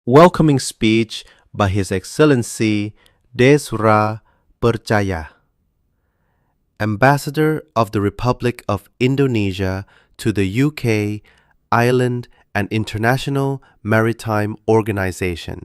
Welcoming speech by His Excellency Desra Percaya, Ambassador of the Republic of Indonesia to the UK, Ireland and International Maritime Organization.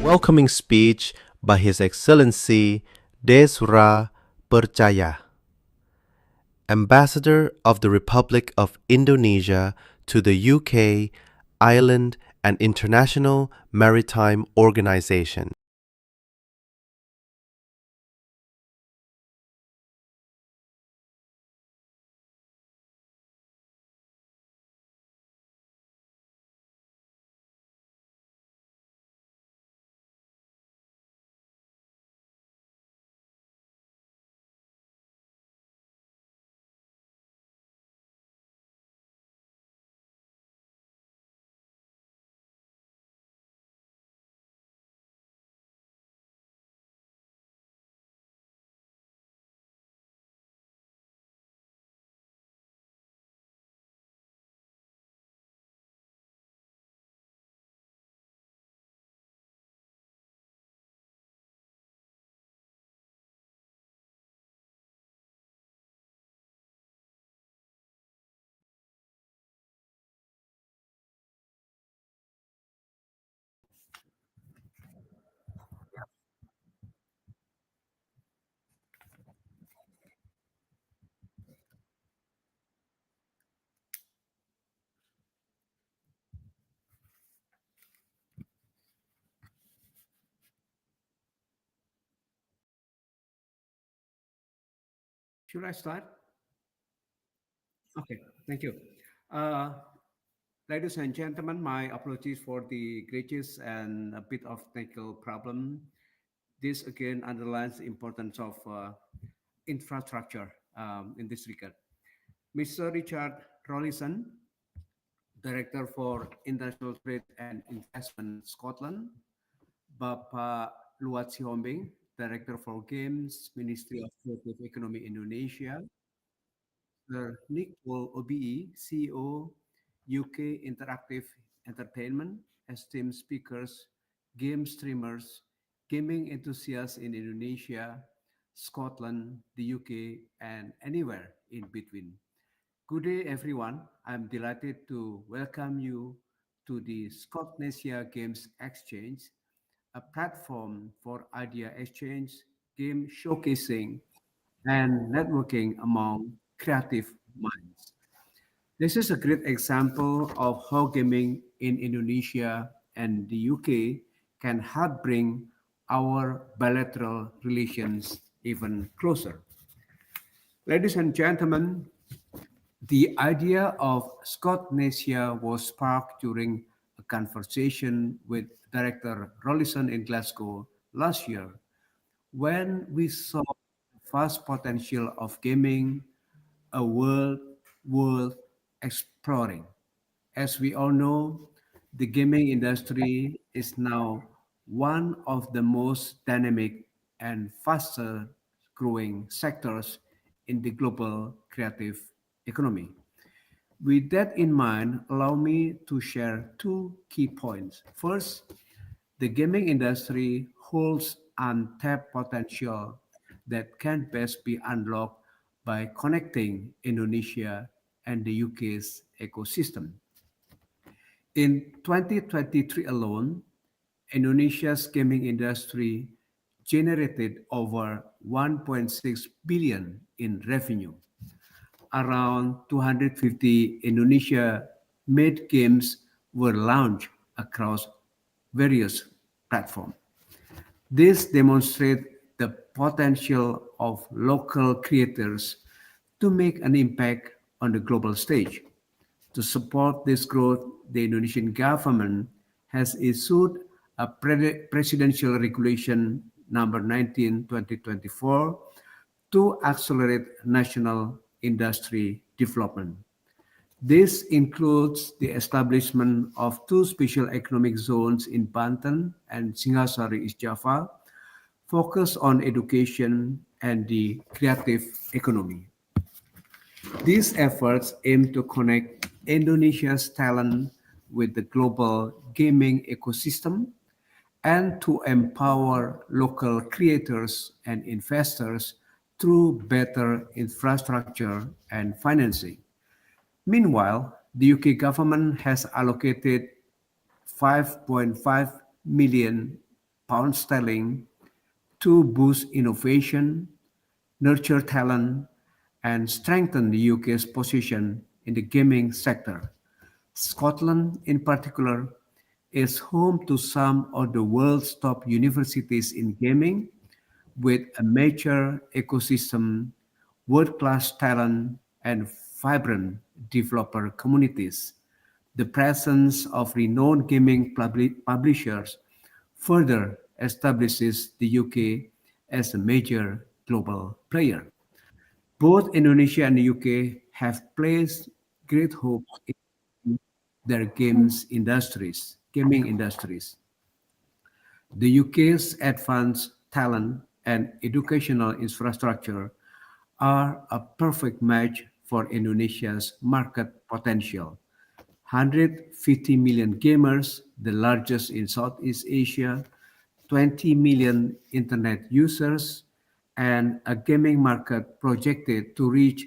welcoming speech by His Excellency Desra Percaya, Ambassador of the Republic of Indonesia to the UK, Ireland, and International Maritime Organization. Should I start? Okay, thank you. Uh, Ladies and gentlemen, my apologies for the glitches and a bit of technical problem. This again underlines the importance of infrastructure in this regard. Mr. Richard Rollison, Director for International Trade and Investment Scotland, Bapak Luat Sihombing, Director for Games, Ministry of Creative Economy Indonesia, Sir Nick Paul OBE, CEO, UK Interactive Entertainment, esteemed speakers, game streamers, gaming enthusiasts in Indonesia, Scotland, the UK, and anywhere in between. Good day, everyone. I'm delighted to welcome you to the Scotnesia Games Exchange, a platform for idea exchange, game showcasing, and networking among creative minds. This is a great example of how gaming in Indonesia and the UK can help bring our bilateral relations even closer. Ladies and gentlemen, the idea of Scotnesia was sparked during a conversation with Director Rollison in Glasgow last year when we saw the vast potential of gaming, a world worth exploring. As we all know, the gaming industry is now one of the most dynamic and faster growing sectors in the global creative economy. With that in mind, allow me to share two key points. First, the gaming industry holds untapped potential that can best be unlocked by connecting Indonesia and the UK's ecosystem. In 2023 alone, Indonesia's gaming industry generated over 1.6 billion in revenue. Around 250 Indonesia-made games were launched across various platforms. This demonstrates the potential of local creators to make an impact on the global stage. To support this growth, the Indonesian government has issued a presidential regulation number 19/2024 to accelerate national industry development. This includes the establishment of two special economic zones in Banten and Singasari, East Java, focused on education and the creative economy. These efforts aim to connect Indonesia's talent with the global gaming ecosystem and to empower local creators and investors through better infrastructure and financing. Meanwhile, the UK government has allocated 5.5 million pound sterling to boost innovation, nurture talent, and strengthen the UK's position in the gaming sector. Scotland, in particular, is home to some of the world's top universities in gaming, with a mature ecosystem, world-class talent, and vibrant developer communities. The presence of renowned gaming publishers further establishes the UK as a major global player. Both Indonesia and the UK have placed great hopes in their gaming industries. The UK's advanced talent and educational infrastructure are a perfect match for Indonesia's market potential. 150 million gamers, the largest in Southeast Asia, 20 million internet users, and a gaming market projected to reach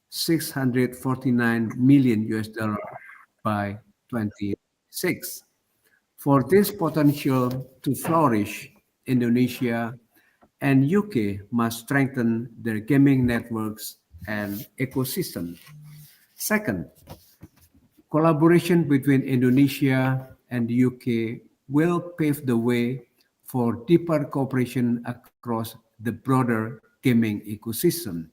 649 million US dollar by 2026. For this potential to flourish, Indonesia and UK must strengthen their gaming networks and ecosystem. Second, collaboration between Indonesia and the UK will pave the way for deeper cooperation across the broader gaming ecosystem.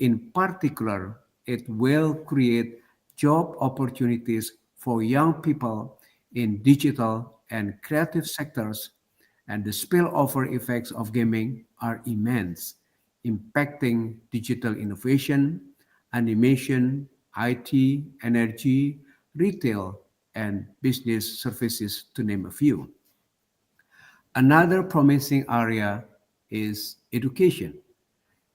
In particular, it will create job opportunities for young people in digital and creative sectors, and the spillover effects of gaming are immense, impacting digital innovation, animation, IT, energy, retail, and business services, to name a few. Another promising area is education.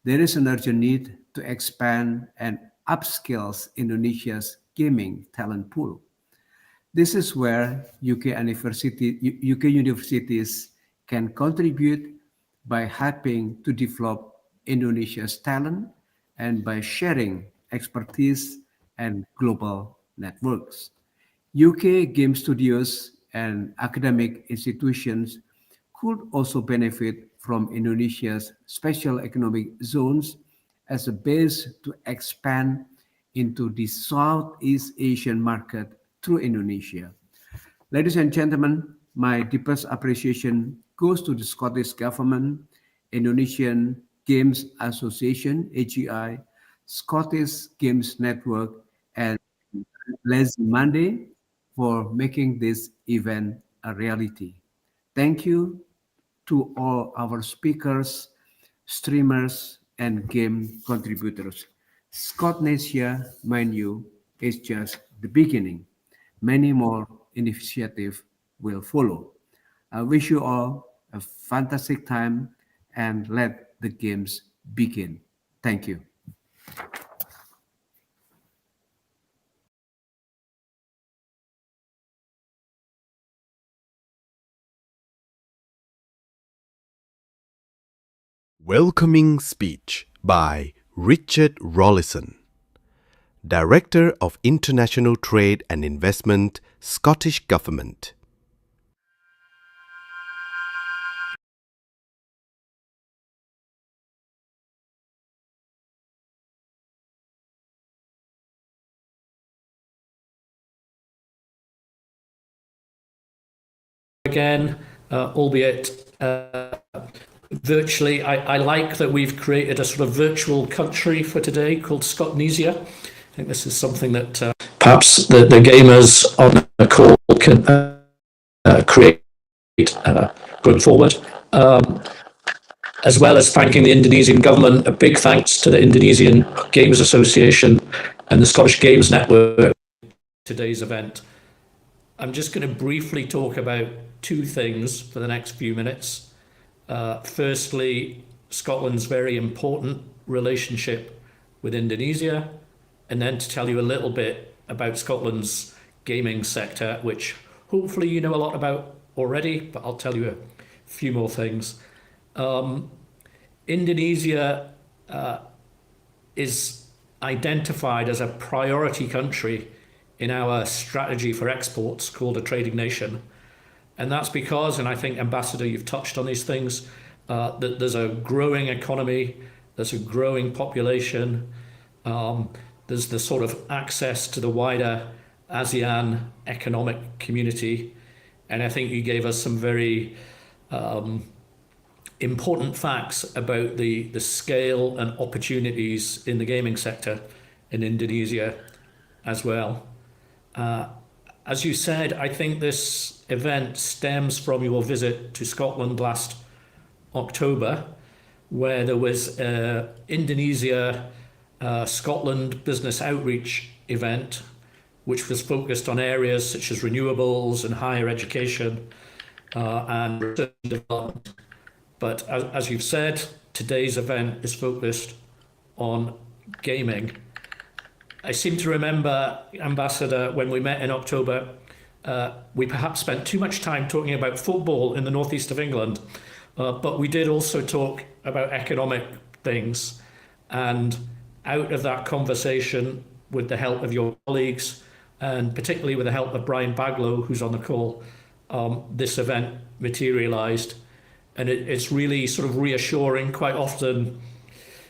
There is an urgent need to expand and upskill Indonesia's gaming talent pool. This is where UK universities can contribute by helping to develop Indonesia's talent and by sharing expertise and global networks. UK game studios and academic institutions could also benefit from Indonesia's special economic zones as a base to expand into the Southeast Asian market through Indonesia. Ladies and gentlemen, my deepest appreciation goes to the Scottish Government, Indonesian Games Association, AGI, Scottish Games Network, and Lazy Monday for making this event a reality. Thank you to all our speakers, streamers, and game contributors. Scotnesia, mind you, is just the beginning. Many more initiatives will follow. I wish you all a fantastic time and let the games begin. Thank you. Welcoming Speech by Richard Rollison, Director of International Trade and Investment, Scottish Government. Again, albeit virtually. I like that we've created a sort of virtual country for today called Scotnesia. I think this is something that perhaps the gamers on the call can create going forward. As well as thanking the Indonesian government, a big thanks to the Indonesian Games Association and the Scottish Games Network for today's event. I'm just going to briefly talk about two things for the next few minutes. Firstly, Scotland's very important relationship with Indonesia, and then to tell you a little bit about Scotland's gaming sector, which hopefully you know a lot about already, but I'll tell you a few more things. Indonesia is identified as a priority country in our strategy for exports called a trading nation. And that's because, and I think, Ambassador, you've touched on these things, that there's a growing economy, there's a growing population, there's the sort of access to the wider ASEAN economic community. And I think you gave us some very important facts about the scale and opportunities in the gaming sector in Indonesia as well. As you said, I think this event stems from your visit to Scotland last October, where there was an Indonesia Scotland business outreach event, which was focused on areas such as renewables and higher education and research and development. But as you've said, today's event is focused on gaming. I seem to remember, Ambassador, when we met in October, we perhaps spent too much time talking about football in the northeast of England, but we did also talk about economic things. And out of that conversation, with the help of your colleagues, and particularly with the help of Brian Baglow, who's on the call, this event materialized. And it's really sort of reassuring. Quite often,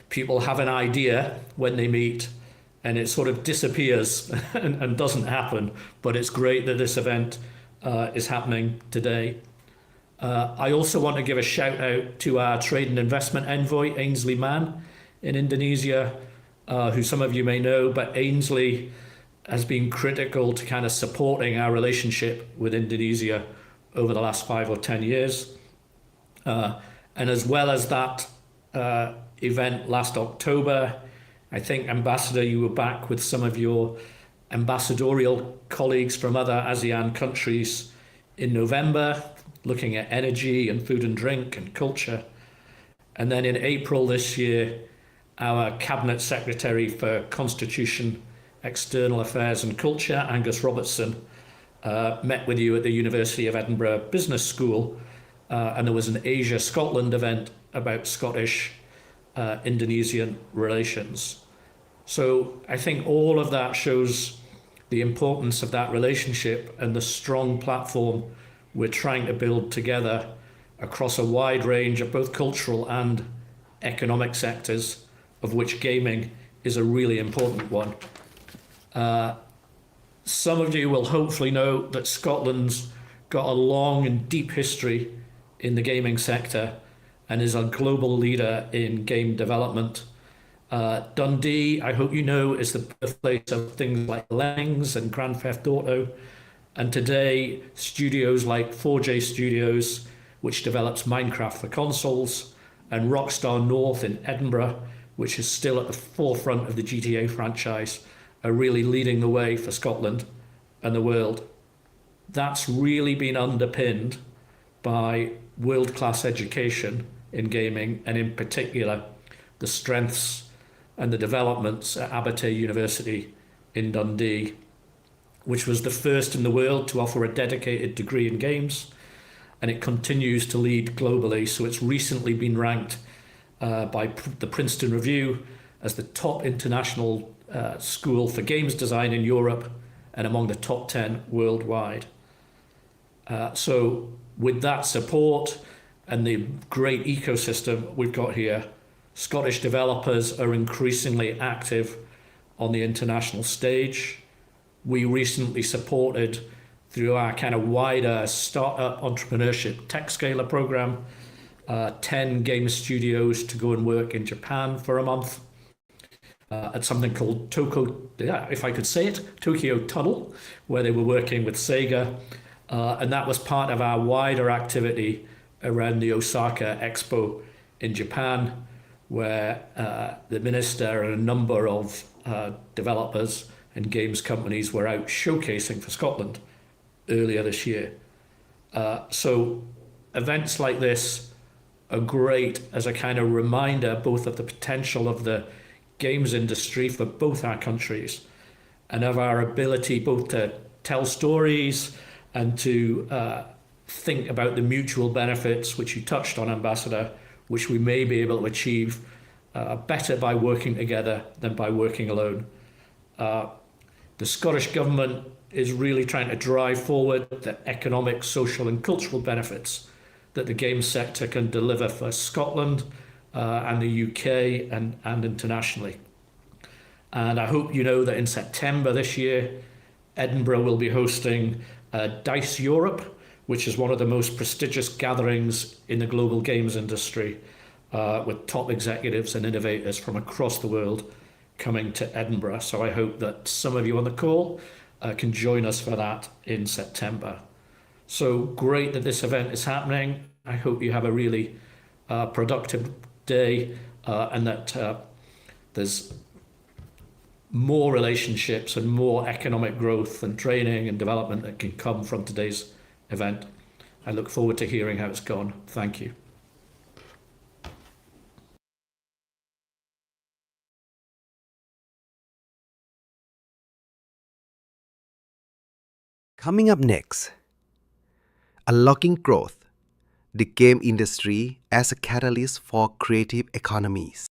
people have an idea when they meet, and it sort of disappears and doesn't happen. But it's great that this event is happening today. I also want to give a shout out to our trade and investment envoy, Ainsley Mann, in Indonesia, who some of you may know, but Ainsley has been critical to kind of supporting our relationship with Indonesia over the last 5 or 10 years. And as well as that event last October, I think, Ambassador, you were back with some of your ambassadorial colleagues from other ASEAN countries in November, looking at energy and food and drink and culture. And then in April this year, our Cabinet Secretary for Constitution, External Affairs and Culture, Angus Robertson, met with you at the University of Edinburgh Business School, and there was an Asia-Scotland event about Scottish-Indonesian relations. So I think all of that shows the importance of that relationship and the strong platform we're trying to build together across a wide range of both cultural and economic sectors, of which gaming is a really important one. Some of you will hopefully know that Scotland's got a long and deep history in the gaming sector and is a global leader in game development. Dundee, I hope you know, is the birthplace of things like Lemmings and Grand Theft Auto. And today, studios like 4J Studios, which develops Minecraft for consoles, and Rockstar North in Edinburgh, which is still at the forefront of the GTA franchise, are really leading the way for Scotland and the world. That's really been underpinned by world-class education in gaming, and in particular, the strengths and the developments at Abertay University in Dundee, which was the first in the world to offer a dedicated degree in games, and it continues to lead globally. So it's recently been ranked by the Princeton Review as the top international school for games design in Europe and among the top 10 worldwide. So with that support and the great ecosystem we've got here, Scottish developers are increasingly active on the international stage. We recently supported, through our kind of wider startup entrepreneurship tech scaler program, 10 game studios to go and work in Japan for a month at something called Tokyo Tunnel, where they were working with Sega. And that was part of our wider activity around the Osaka Expo in Japan, where the minister and a number of developers and games companies were out showcasing for Scotland earlier this year. So events like this are great as a kind of reminder both of the potential of the games industry for both our countries and of our ability both to tell stories and to think about the mutual benefits, which you touched on, Ambassador, which we may be able to achieve better by working together than by working alone. The Scottish Government is really trying to drive forward the economic, social and cultural benefits that the game sector can deliver for Scotland and the UK and internationally. And I hope you know that in September this year, Edinburgh will be hosting DICE Europe, which is one of the most prestigious gatherings in the global games industry, with top executives and innovators from across the world coming to Edinburgh. So I hope that some of you on the call can join us for that in September. So great that this event is happening. I hope you have a really productive day and that there's more relationships and more economic growth and training and development that can come from today's event. I look forward to hearing how it's gone. Thank you. Coming up next, unlocking growth, the game industry as a catalyst for creative economies.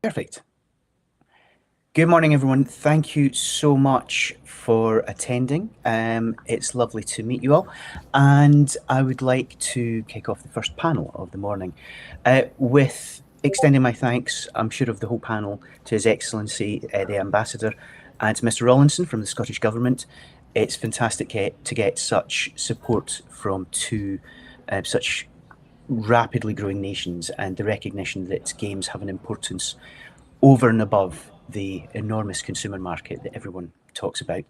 Perfect. Good morning, everyone. Thank you so much for attending. It's lovely to meet you all. And I would like to kick off the first panel of the morning with extending my thanks, I'm sure, of the whole panel to His Excellency, the Ambassador, and to Mr. Rawlinson from the Scottish Government. It's fantastic to get such support from two such rapidly growing nations, and the recognition that games have an importance over and above the enormous consumer market that everyone talks about.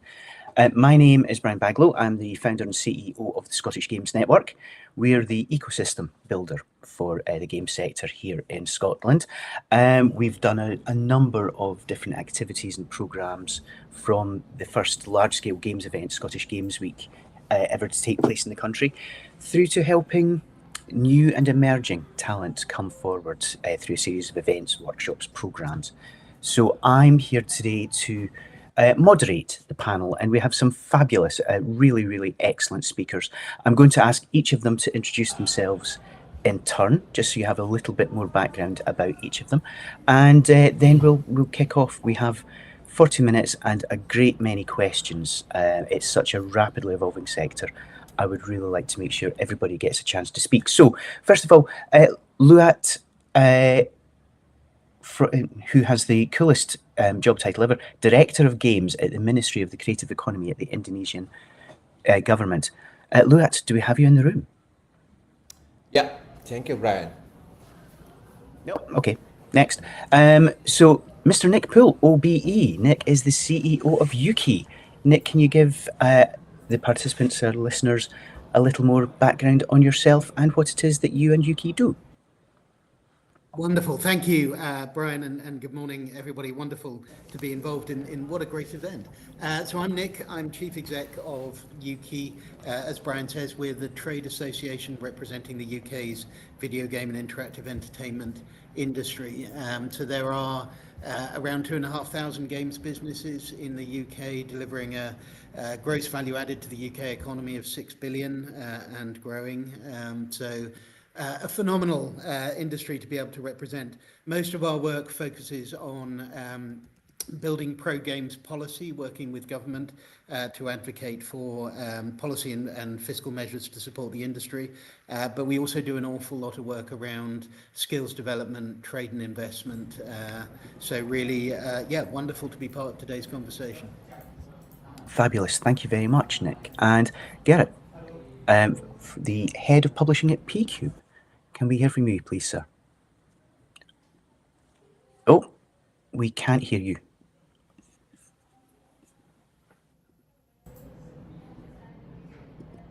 My name is Brian Baglow. I'm the founder and CEO of the Scottish Games Network. We're the ecosystem builder for the game sector here in Scotland. We've done a number of different activities and programmes, from the first large-scale games event, Scottish Games Week, ever to take place in the country, through to helping new and emerging talent come forward through a series of events, workshops, programmes. So I'm here today to moderate the panel, and we have some fabulous, really, really excellent speakers. I'm going to ask each of them to introduce themselves in turn, just so you have a little bit more background about each of them, and then we'll kick off. We have 40 minutes and a great many questions. It's such a rapidly evolving sector. I would really like to make sure everybody gets a chance to speak. So first of all, Luat, who has the coolest job title ever, Director of Games at the Ministry of the Creative Economy at the Indonesian government. Luat, do we have you in the room? Yeah, thank you, Brian. No. Okay, next. So Mr. Nick Poole, OBE. Nick is the CEO of UKIE. Nick, can you give the participants, our listeners, a little more background on yourself and what it is that you and UKIE do? Wonderful. Thank you, Brian, and good morning, everybody. Wonderful to be involved in what a great event. So I'm Nick. I'm Chief Exec of UKIE. As Brian says, we're the trade association representing the UK's video game and interactive entertainment industry. So there are around 2,500 games businesses in the UK delivering a gross value added to the UK economy of 6 billion and growing. A phenomenal industry to be able to represent. Most of our work focuses on building pro-games policy, working with government to advocate for policy and fiscal measures to support the industry. But we also do an awful lot of work around skills development, trade and investment. So really, yeah, wonderful to be part of today's conversation. Fabulous. Thank you very much, Nick. And Garrett, the head of publishing at PQube. Can we hear from you, please, sir? Oh, we can't hear you.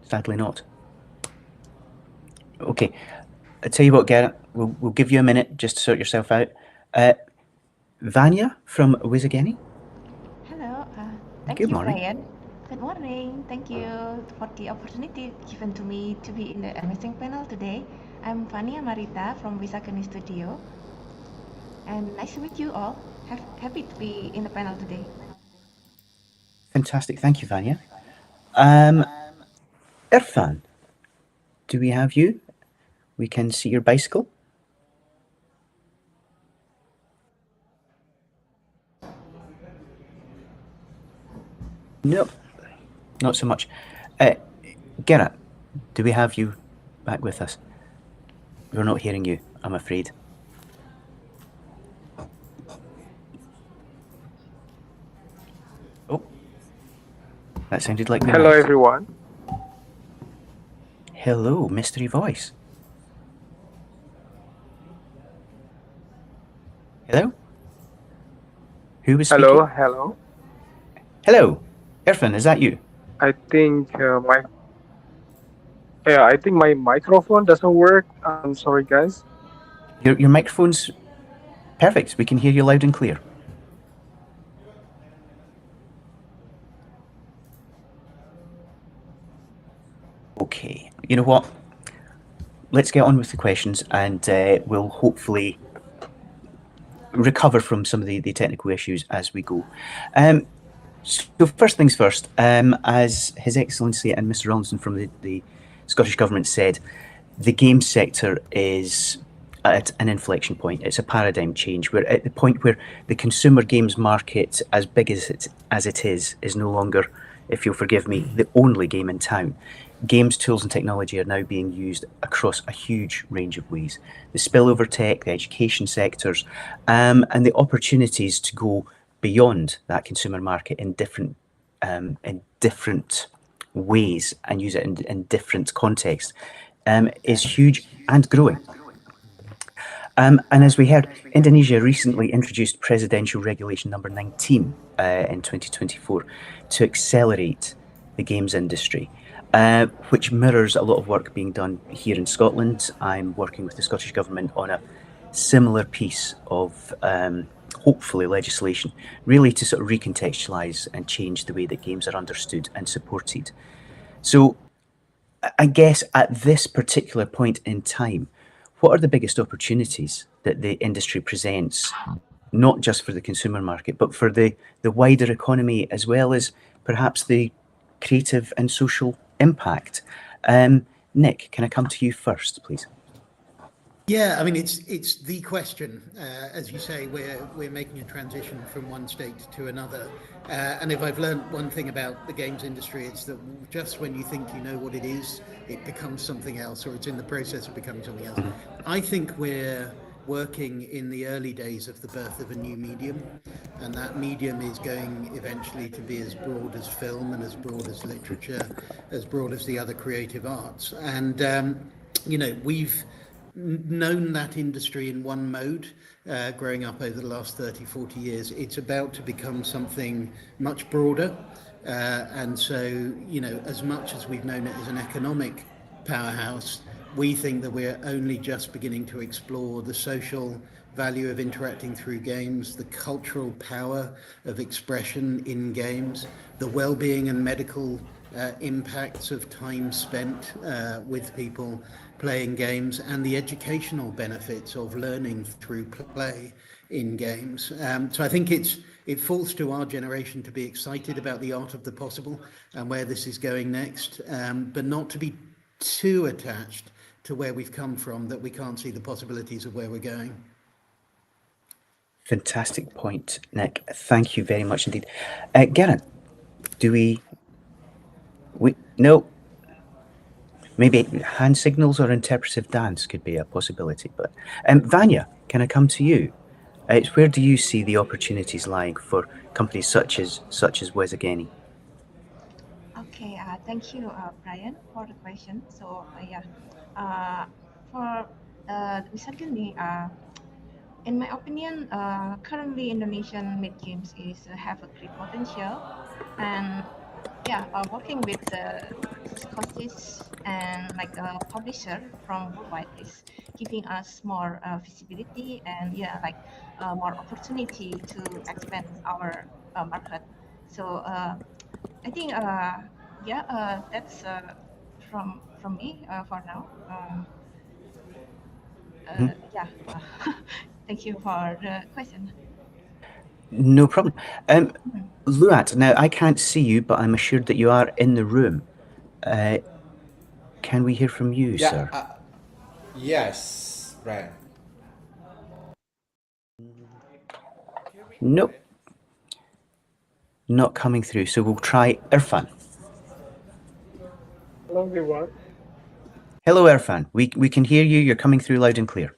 Sadly not. Okay, I'll tell you what, Garrett, we'll give you a minute just to sort yourself out. Vanya from Wisageni. Hello, thank Good you, morning. Brian. Good morning. Thank you for the opportunity given to me to be in the amazing panel today. I'm Vania Marita from Wisageni Studio, and nice to meet you all. Happy to be in the panel today. Fantastic. Thank you, Vanya. Irfan, do we have you? We can see your bicycle. No, not so much. Garrett, do we have you back with us? We're not hearing you, I'm afraid. Oh, that sounded like... Hello, everyone. Hello, mystery voice. Hello? Who was speaking? Hello. Hello, Irfan, is that you? I think I think my microphone doesn't work. I'm sorry, guys. Your microphone's perfect. We can hear you loud and clear. Okay, you know what? Let's get on with the questions, and we'll hopefully recover from some of the technical issues as we go. So first things first, as His Excellency and Mr. Rawlinson from the Scottish Government said, the games sector is at an inflection point. It's a paradigm change. We're at the point where the consumer games market, as big as it is no longer, if you'll forgive me, the only game in town. Games, tools and technology are now being used across a huge range of ways. The spillover tech, the education sectors, and the opportunities to go beyond that consumer market in different ways and use it in different contexts is huge and growing. And as we heard, Indonesia recently introduced Presidential Regulation number 19 in 2024 to accelerate the games industry, which mirrors a lot of work being done here in Scotland. I'm working with the Scottish Government on a similar piece of hopefully legislation, really to sort of recontextualise and change the way that games are understood and supported. So I guess at this particular point in time, what are the biggest opportunities that the industry presents not just for the consumer market, but for the wider economy, as well as perhaps the creative and social impact. Nick, can I come to you first, please? Yeah, I mean, it's the question. As you say, we're making a transition from one state to another. And if I've learned one thing about the games industry, it's that just when you think you know what it is, it becomes something else, or it's in the process of becoming something else. I think we're working in the early days of the birth of a new medium, and that medium is going eventually to be as broad as film and as broad as literature, as broad as the other creative arts. And you know, we've known that industry in one mode growing up over the last 30, 40 years. It's about to become something much broader. And so, you know, as much as we've known it as an economic powerhouse, we think that we're only just beginning to explore the social value of interacting through games, the cultural power of expression in games, the well-being and medical impacts of time spent with people playing games, and the educational benefits of learning through play in games. So I think it falls to our generation to be excited about the art of the possible and where this is going next, but not to be too attached to where we've come from that we can't see the possibilities of where we're going. Fantastic point, Nick. Thank you very much indeed. Garen, do we no, maybe hand signals or interpretive dance could be a possibility, but Vanya, can I come to you? Where do you see the opportunities lying for companies such as Wisageni? Okay, thank you, Brian, for the question. So, for Wisageni, in my opinion, currently Indonesian made games have a great potential, and working with the Scottish and like a publisher from worldwide is giving us more visibility and more opportunity to expand our market. So I think that's from me for now. Mhm. Yeah, thank you for the question. No problem. Luat, now I can't see you, but I'm assured that you are in the room. Can we hear from you, Yeah, sir? yes, Brian. Nope, not coming through. So we'll try Irfan. Hello, everyone. Hello, Irfan. We can hear you. You're coming through loud and clear.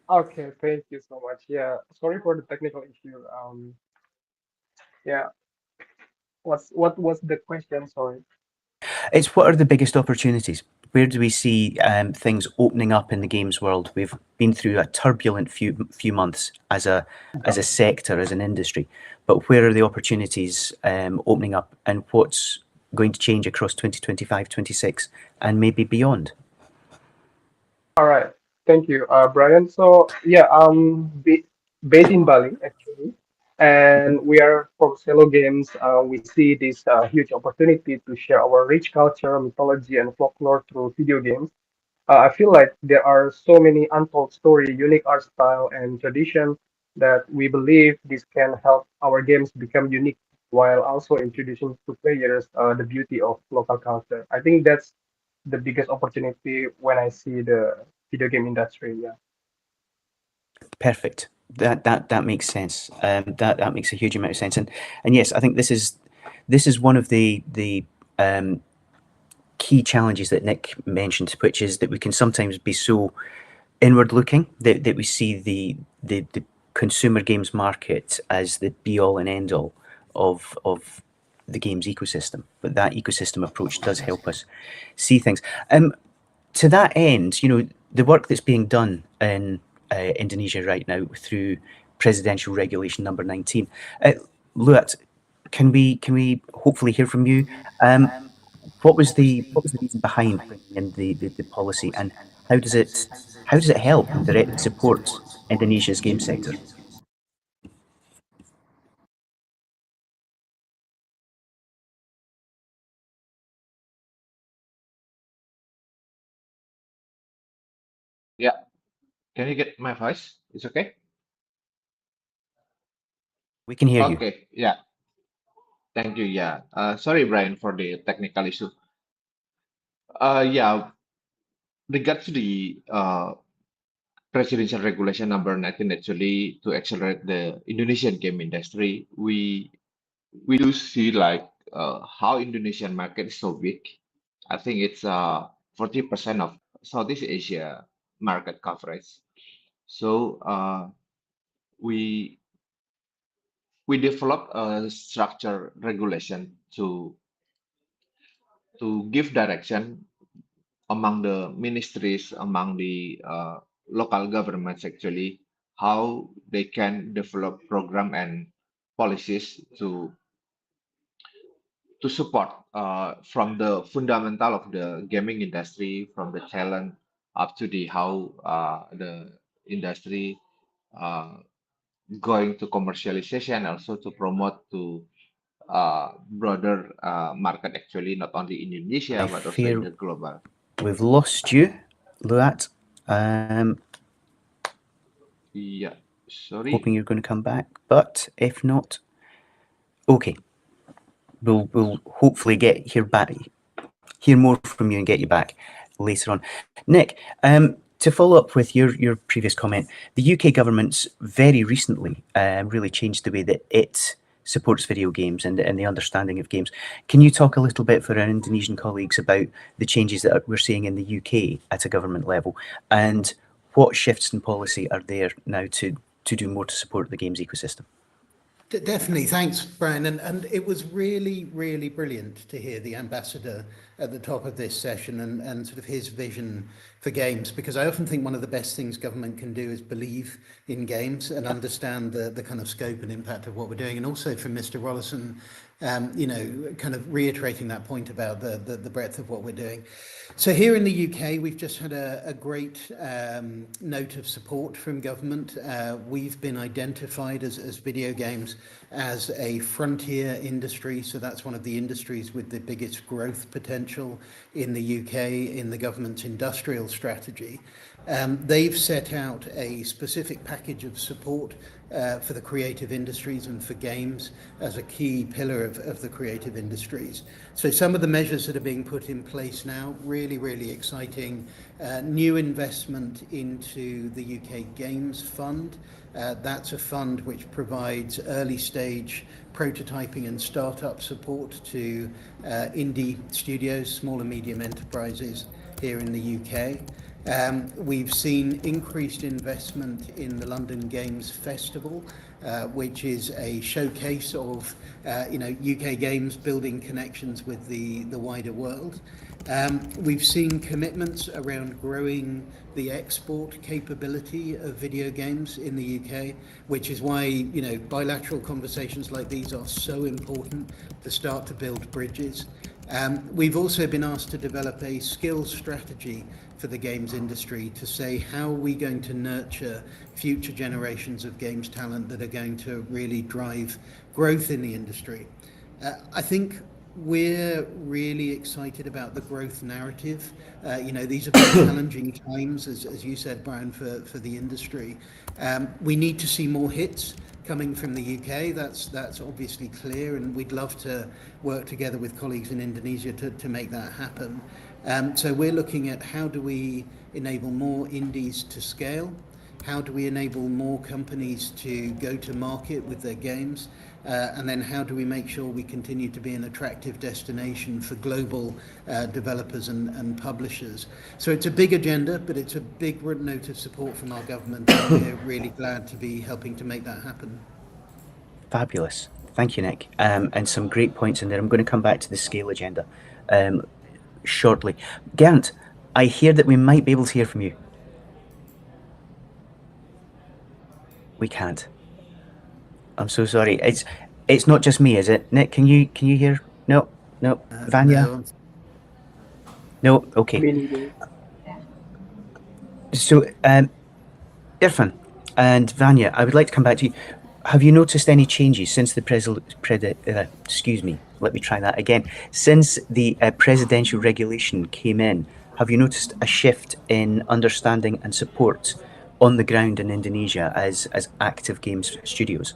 Okay, thank you so much. Yeah, sorry for the technical issue. Yeah, what was the question? Sorry. It's what are the biggest opportunities? Where do we see things opening up in the games world? We've been through a turbulent few months as a sector, as an industry, but where are the opportunities opening up, and what's going to change across 2025, 26, and maybe beyond? All right, thank you, Brian. So yeah, based in Bali actually, and we are from Selo Games. We see this huge opportunity to share our rich culture, mythology, and folklore through video games. I feel like there are so many untold story, unique art style, and tradition that we believe this can help our games become unique while also introducing to players the beauty of local culture. I think that's the biggest opportunity when I see the video game industry. Yeah. Perfect. That makes sense. That makes a huge amount of sense. And yes, I think this is one of the key challenges that Nick mentioned, which is that we can sometimes be so inward looking that we see the consumer games market as the be all and end all of the games ecosystem. But that ecosystem approach does help us see things. To that end, you know, the work that's being done in Indonesia right now through Presidential Regulation Number 19. Luat, can we hopefully hear from you? What was the reason behind bringing in the policy, and how does it help and directly support Indonesia's game sector? Yeah, can you get my voice? It's okay? We can hear you. Okay, yeah. Thank you. Yeah. Sorry, Brian, for the technical issue. Yeah. Regards to the presidential regulation number 19, actually, to accelerate the Indonesian game industry, we do see like how Indonesian market is so big. I think it's 40% of Southeast Asia market coverage. So we we develop a structure regulation to give direction among the ministries, among the local governments, actually, how they can develop program and policies to support from the fundamental of the gaming industry, from the talent up to the how the industry uh, going to commercialization, also to promote to broader market, actually, not only in Indonesia I but also in fear the global. we've lost you, Luat. Yeah, sorry. Hoping you're going to come back, but if not, okay. We'll hopefully hear more from you and get you back later on. Nick, to follow up with your previous comment, the UK government's very recently really changed the way that it supports video games and the understanding of games. Can you talk a little bit for our Indonesian colleagues about the changes that we're seeing in the UK at a government level, and what shifts in policy are there now to do more to support the games ecosystem? Definitely. Thanks, Brian. And it was really, really brilliant to hear the ambassador at the top of this session and sort of his vision for games, because I often think one of the best things government can do is believe in games and understand the kind of scope and impact of what we're doing. And also from Mr. Rollison, kind of reiterating that point about the breadth of what we're doing. So here in the UK, we've just had a great note of support from government. We've been identified as video games as a frontier industry. So that's one of the industries with the biggest growth potential in the UK in the government's industrial strategy. They've set out a specific package of support for the creative industries and for games as a key pillar of the creative industries. So some of the measures that are being put in place now, really, really exciting. New investment into the UK Games Fund. That's a fund which provides early stage prototyping and startup support to indie studios, small and medium enterprises here in the UK. We've seen increased investment in the London Games Festival, which is a showcase of UK games building connections with the wider world. We've seen commitments around growing the export capability of video games in the UK, which is why bilateral conversations like these are so important to start to build bridges. We've also been asked to develop a skills strategy for the games industry to say how are we going to nurture future generations of games talent that are going to really drive growth in the industry. I think we're really excited about the growth narrative. These are very challenging times, as you said, Brian, for the industry. We need to see more hits coming from the UK. That's obviously clear, and we'd love to work together with colleagues in Indonesia to make that happen. So we're looking at how do we enable more indies to scale? How do we enable more companies to go to market with their games? And then how do we make sure we continue to be an attractive destination for global developers and publishers? So it's a big agenda, but it's a big note of support from our government. And we're really glad to be helping to make that happen. Fabulous. Thank you, Nick. And some great points in there. I'm going to come back to the scale agenda shortly. Geraint, I hear that we might be able to hear from you. We can't. I'm so sorry. It's not just me, is it? Nick, can you hear? No. Vanya? No. Okay. So, Irfan and Vanya, I would like to come back to you. Have you noticed any changes since the Since the presidential regulation came in, have you noticed a shift in understanding and support on the ground in Indonesia as active games studios?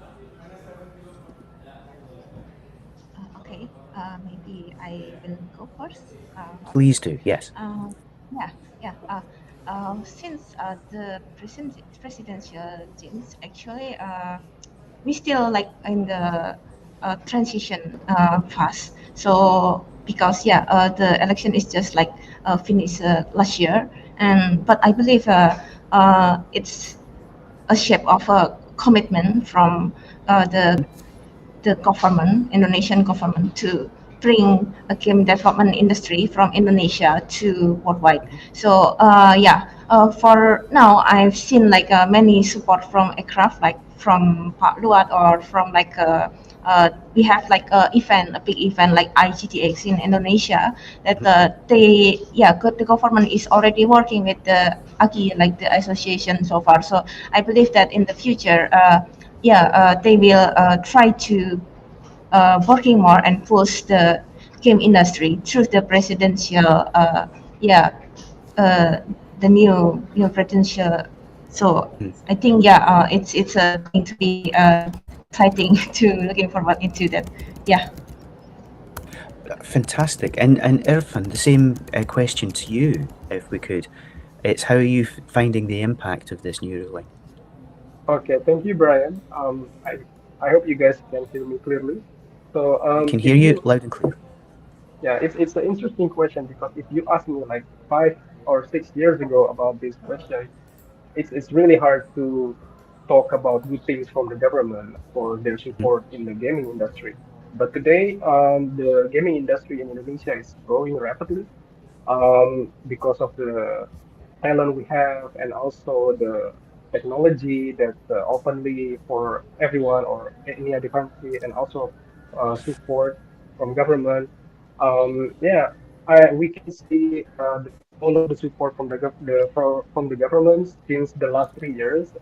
course? Please do, yes. Yeah, yeah. Since the presidential games, actually, we still like in the transition phase. So because the election is just like finished last year, and but I believe it's a shape of a commitment from the government, Indonesian government, to bring a game development industry from Indonesia to worldwide. So for now, I've seen like many support from aircraft, like from Pak Luat or from like we have like a big event like IGTX in Indonesia that the government is already working with the AGI, like the association so far. So I believe that in the future, they will try to working more and push the game industry through the presidential, the new presidential. So I think it's going to be exciting to looking forward into that. Yeah. Fantastic. And Irfan, the same question to you, if we could. It's how are you finding the impact of this new ruling? Okay, thank you, Brian. I hope you guys can hear me clearly. So I can hear you loud and clear. Yeah, it's an interesting question because if you asked me like 5 or 6 years ago about this question, it's really hard to talk about good things from the government for their support in the gaming industry. But today, the gaming industry in Indonesia is growing rapidly because of the talent we have and also the technology that openly for everyone or any other country and also support from government. We can see all of the support from from the government since the last 3 years.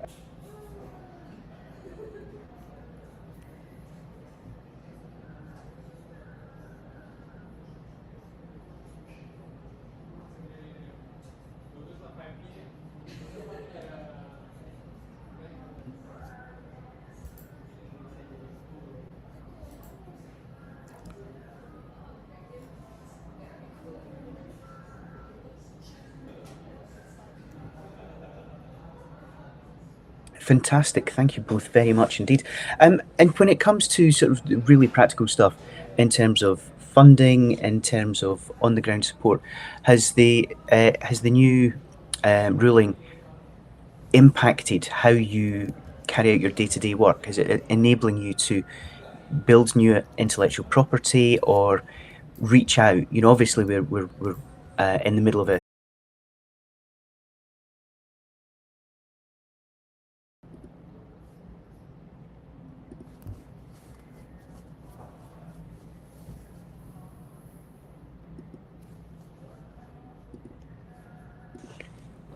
Fantastic. Thank you both very much indeed. And when it comes to sort of really practical stuff in terms of funding, in terms of on the ground support, has the new ruling impacted how you carry out your day-to-day work? Is it enabling you to build new intellectual property or reach out? You know, obviously we're in the middle of a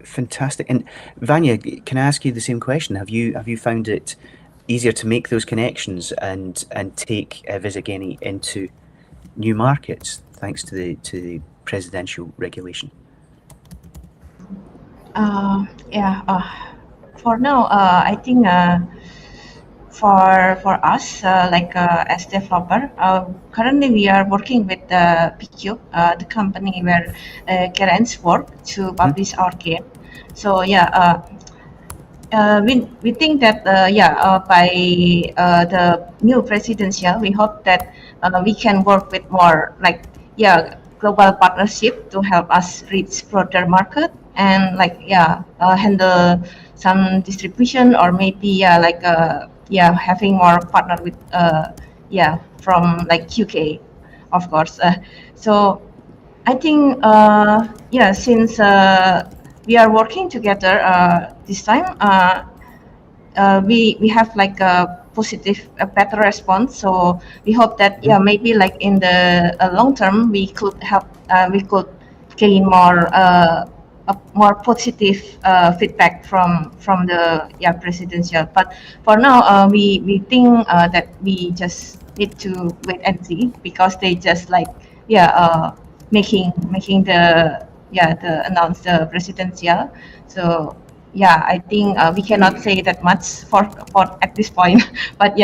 Fantastic. And Vanya, can I ask you the same question? Have you found it easier to make those connections and take Wisageni into new markets thanks to the presidential regulation? For now, I think for us, as developer, currently we are working with the PQube, the company where Kerens work to publish our game. So we think that by the new presidential, we hope that we can work with more global partnership to help us reach broader market and handle some distribution or maybe having more partner with from like UK, of course. So I think since we are working together this time, we have like a positive, a better response. So we hope that maybe like in the long term we could help, we could gain more more positive feedback from the presidential. But for now, we think that we just need to wait and see because they just like making the announce the presidential. So I think we cannot say that much for at this point. But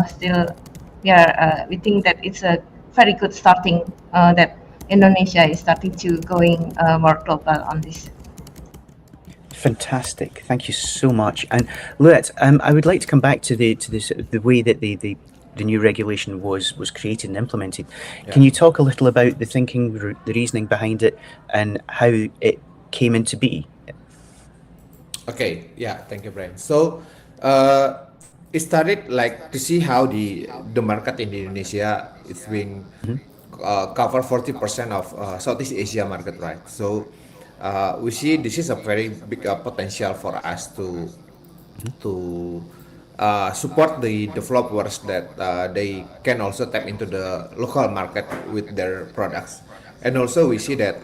still we think that it's a very good starting that Indonesia is starting to going more global on this. Fantastic, thank you so much. And Luet, I would like to come back to the way that the new regulation was created and implemented. Can you talk a little about the thinking, the reasoning behind it, and how it came into be? Okay, yeah, thank you, Brian. So, it started like to see how the market in Indonesia is being cover 40% of Southeast Asia market, right? So, we see this is a very big potential for us to support the developers that they can also tap into the local market with their products, and also we see that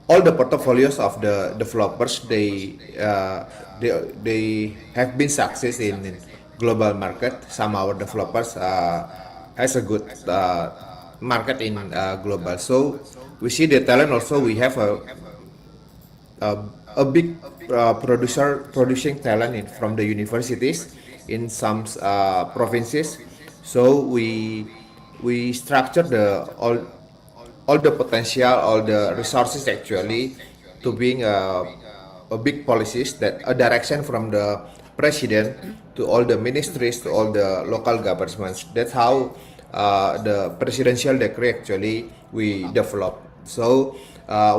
all the portfolios of the developers they have been success in global market. Some our developers has a good market in global. So we see the talent also. We have a, a big producing talent from the universities in some provinces. So we structure the all the potential, all the resources actually to being a big policies that a direction from the president to all the ministries to all the local governments. That's how the presidential decree actually we develop. So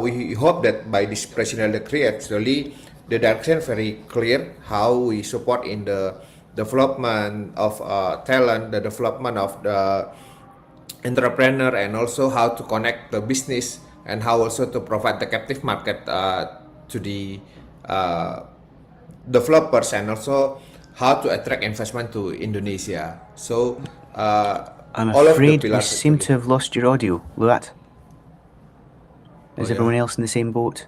we hope that by this presidential decree actually the direction very clear how we support in the development of talent, the development of the entrepreneur, and also how to connect the business and how also to provide the captive market to the developers, and also how to attract investment to Indonesia. So I'm all of the afraid we pillars seem actually. to have lost your audio, Luat. Is Oh, everyone yeah. else in the same boat?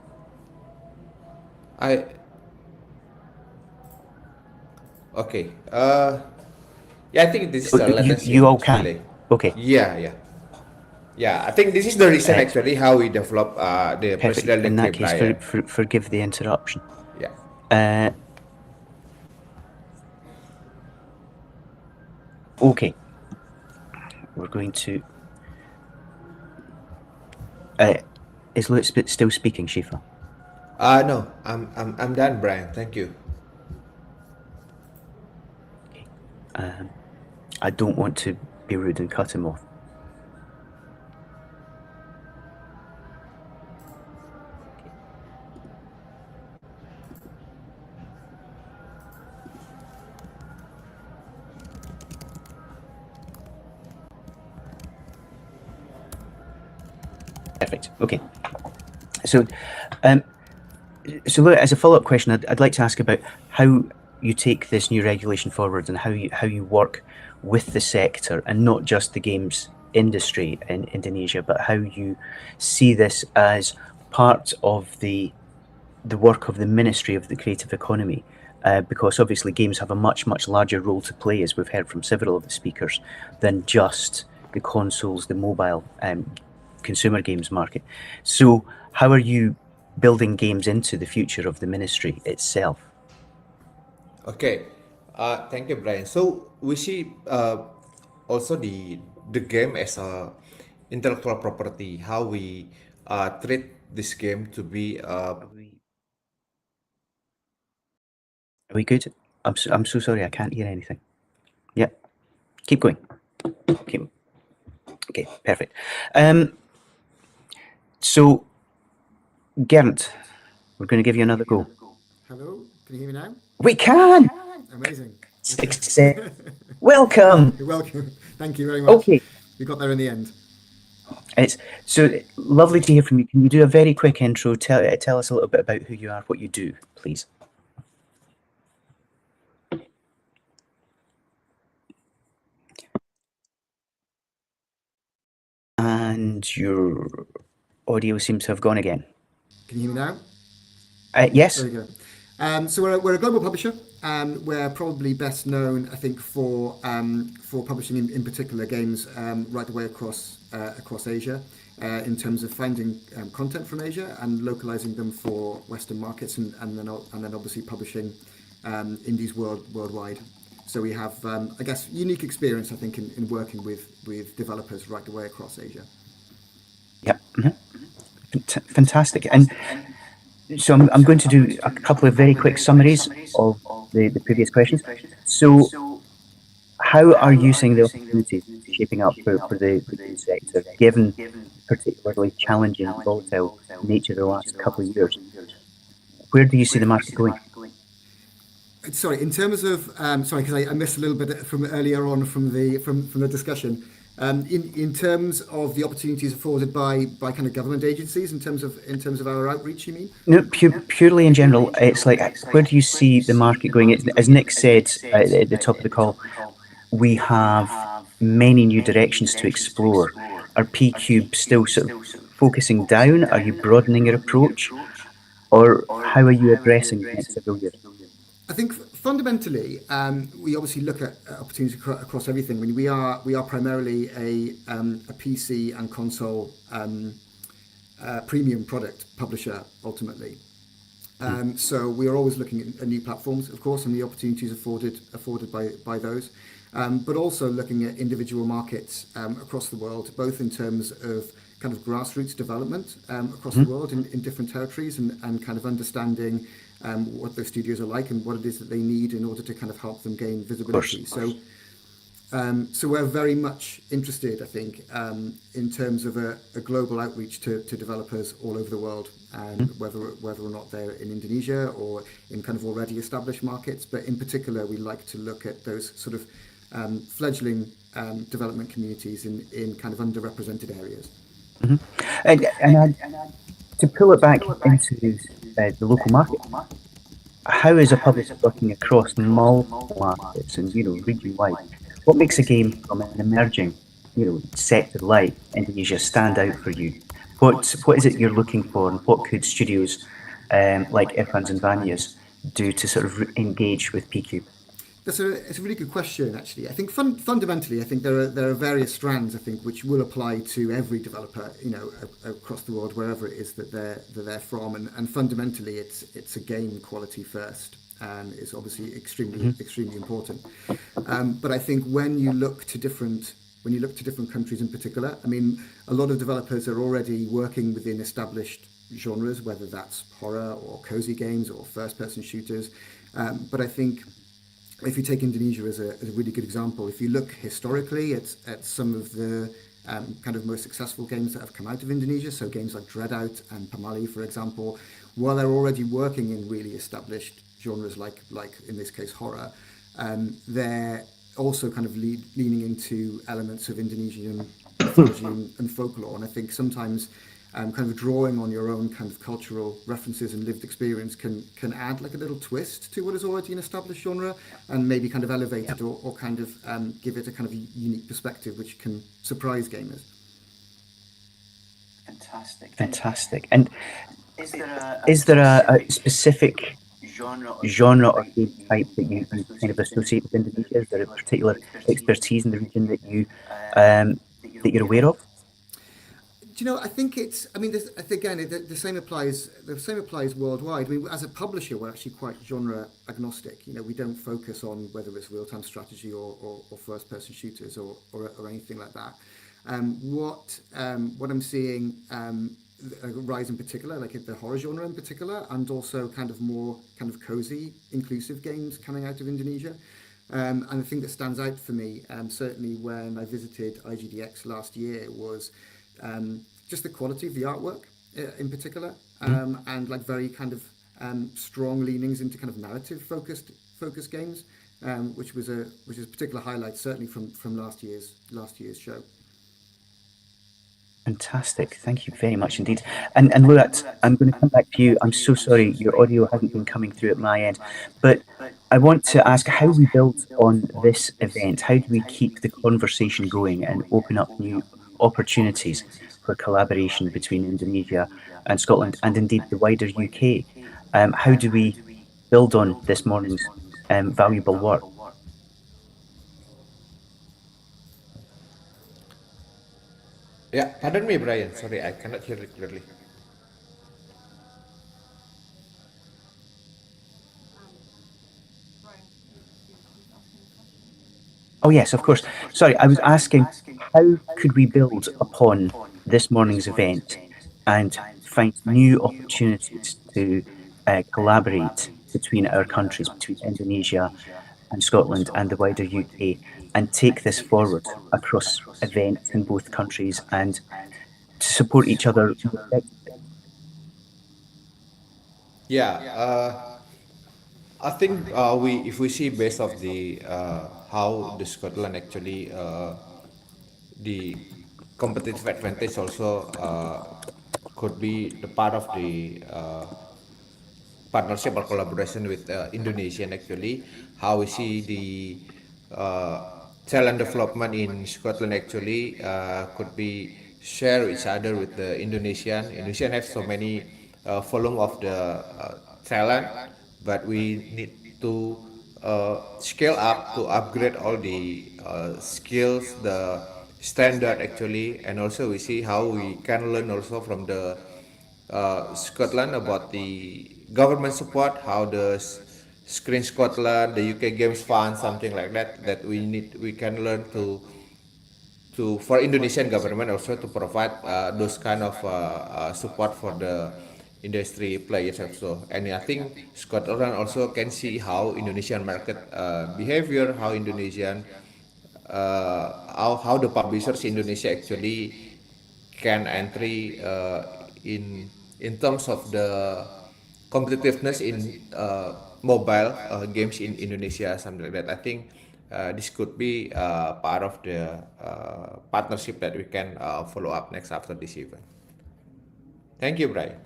Okay. Yeah, I think this is the latency You all and can. delay. Okay. Yeah. I think this is the reason actually how we develop the Perfect. presidential In decree, that case, Brian. forgive the interruption. Yeah. Okay. We're going to. Is Luat still speaking, Shifa? No, I'm done, Brian. Thank you. Okay. I don't want to be rude and cut him off. Perfect. Okay. So, Luat, as a follow-up question, I'd like to ask about how you take this new regulation forward and how you work with the sector and not just the games industry in Indonesia, but how you see this as part of the work of the Ministry of the Creative Economy, because obviously games have a much larger role to play, as we've heard from several of the speakers, than just the consoles, the mobile consumer games market. So how are you building games into the future of the ministry itself? Okay, thank you, Brian. So we see also the game as a intellectual property. How we treat this game to be. Are we good? I'm so sorry, I can't hear anything. Yeah, keep going. Okay, perfect. So, Geraint, we're going to give you another go. Hello, can you hear me now? We can! Amazing. Success. Welcome. You're welcome. Thank you very much. Okay. We got there in the end. It's so lovely to hear from you. Can you do a very quick intro? Tell us a little bit about who you are, what you do, please. And your audio seems to have gone again. Can you hear me now? Yes. There you go. So we're a global publisher. We're probably best known, I think, for publishing in particular games right the way across Asia, in terms of finding content from Asia and localizing them for Western markets, and then obviously publishing indies worldwide. So we have, I guess, unique experience, I think, in working with developers right the way across Asia. Fantastic. And so I'm going to do a couple of very quick summaries of the previous questions. So how are you seeing the opportunities shaping up for the game sector, given particularly challenging, volatile nature of the last couple of years? Where do you see the market going? Sorry, in terms of sorry, because I missed a little bit from earlier on from the discussion. In terms of the opportunities afforded by kind of government agencies, in terms of our outreach, you mean? No, purely in general. It's like, where do you see the market going? As Nick said at the top of the call, we have many new directions to explore. Are PQube still sort of focusing down? Are you broadening your approach? Or how are you addressing the next several years? I think fundamentally, we obviously look at opportunities across everything. I mean, we are primarily a PC and console premium product publisher ultimately. So we are always looking at new platforms, of course, and the opportunities afforded by those. But also looking at individual markets across the world, both in terms of kind of grassroots development across the world in different territories, and kind of understanding what those studios are like and what it is that they need in order to kind of help them gain visibility. So we're very much interested, I think, in terms of a global outreach to developers all over the world, whether or not they're in Indonesia or in kind of already established markets. But in particular, we like to look at those sort of fledgling development communities in kind of underrepresented areas. And to pull it back into the local market, how is a publisher working across multiple markets and region-wide? What makes a game from an emerging sector like Indonesia stand out for you? What is it you're looking for, and what could studios like Irfan's and Vanya's do to sort of engage with PQube? It's a really good question, actually. I think fundamentally, I think there are various strands, I think, which will apply to every developer, across the world, wherever it is that they're from. And fundamentally, it's a game quality first, and it's obviously extremely important. But I think when you look to different countries in particular, I mean, a lot of developers are already working within established genres, whether that's horror or cozy games or first-person shooters. But I think, if you take Indonesia as a really good example, if you look historically at some of the kind of most successful games that have come out of Indonesia, so games like Dreadout and Pamali, for example, while they're already working in really established genres like in this case horror, they're also kind of leaning into elements of Indonesian mythology and folklore. And I think sometimes kind of drawing on your own kind of cultural references and lived experience can add like a little twist to what is already an established genre, and maybe kind of elevate it or kind of give it a kind of unique perspective which can surprise gamers. Fantastic. And is there a specific genre or game type that you kind of associate with Indonesia? Is there a particular expertise in the region that you're aware of? I think it's. I mean, again, the same applies. The same applies worldwide. I mean, as a publisher, we're actually quite genre agnostic. We don't focus on whether it's real-time strategy or first-person shooters or anything like that. What I'm seeing a rise in particular, like the horror genre in particular, and also kind of more kind of cozy, inclusive games coming out of Indonesia. And the thing that stands out for me, certainly when I visited IGDX last year, was just the quality of the artwork in particular, and like very kind of strong leanings into kind of narrative focused games, which was a particular highlight, certainly from last year's show. Fantastic. Thank you very much indeed. And Luat, I'm going to come back to you. I'm so sorry your audio hasn't been coming through at my end, but I want to ask how we build on this event. How do we keep the conversation going and open up new opportunities for collaboration between Indonesia and Scotland, and indeed the wider UK? How do we build on this morning's valuable work? Yeah, pardon me, Brian. Sorry, I cannot hear it clearly. Oh yes, of course. Sorry, I was asking, how could we build upon this morning's event and find new opportunities to collaborate between our countries, between Indonesia and Scotland and the wider UK, and take this forward across events in both countries and to support each other. Yeah, I think if we see based of the how the Scotland actually the competitive advantage also could be the part of the partnership or collaboration with Indonesian actually, how we see the talent development in Scotland actually could be share each other with the Indonesian. Indonesian have so many volume of the talent, but we need to scale up to upgrade all the skills, the standard actually, and also we see how we can learn also from the Scotland about the government support, how the Screen Scotland, the UK Games Fund, something like that, that we can learn to for Indonesian government also to provide those kind of support for the industry players also. And I think Scotland also can see how Indonesian market behavior, how Indonesian how the publishers Indonesia actually can entry in terms of the competitiveness in mobile games in Indonesia, something like that. I think this could be part of the partnership that we can follow up next after this event. Thank you, Brian.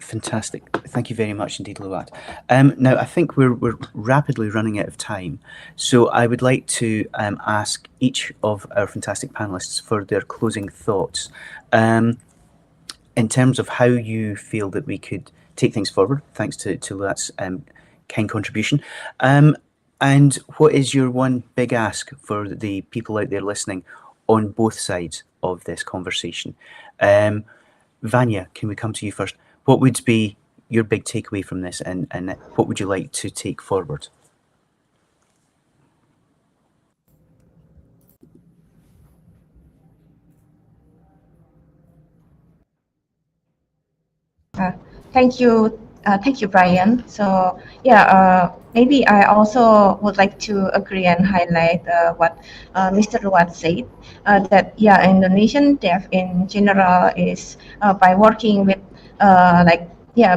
Fantastic. Thank you very much indeed, Luat. Now, I think we're rapidly running out of time. So I would like to ask each of our fantastic panelists for their closing thoughts in terms of how you feel that we could take things forward, thanks to Luat's kind contribution. And what is your one big ask for the people out there listening on both sides of this conversation? Vanya, can we come to you first? What would be your big takeaway from this, and what would you like to take forward? Thank you, Brian. So yeah, maybe I also would like to agree and highlight what Mr. Ruat said, that yeah, Indonesian dev in general is by working with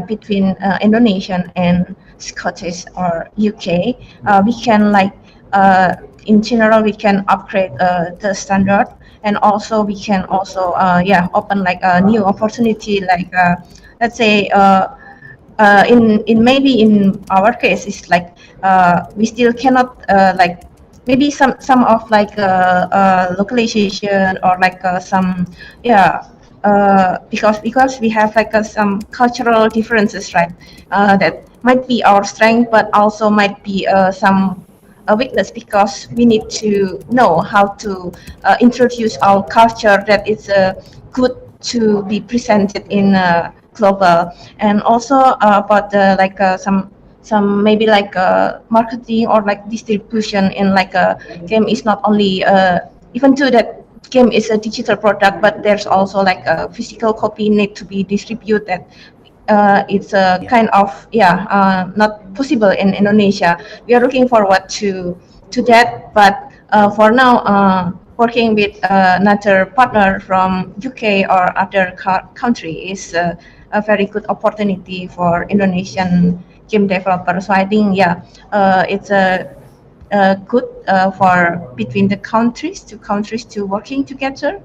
between Indonesian and Scottish or UK, we can in general we can upgrade the standard, and also we can also open a new opportunity, let's say in maybe in our case it's we still cannot maybe some of localization or some because we have some cultural differences, right? That might be our strength, but also might be some a weakness, because we need to know how to introduce our culture that is good to be presented in global, and also about some maybe marketing or distribution in a game is not only even though that game is a digital product, but there's also a physical copy need to be distributed. It's a kind of not possible in Indonesia. We are looking forward to that, but for now working with another partner from UK or other country is a very good opportunity for Indonesian game developers. So I think it's a good for between the countries to working together.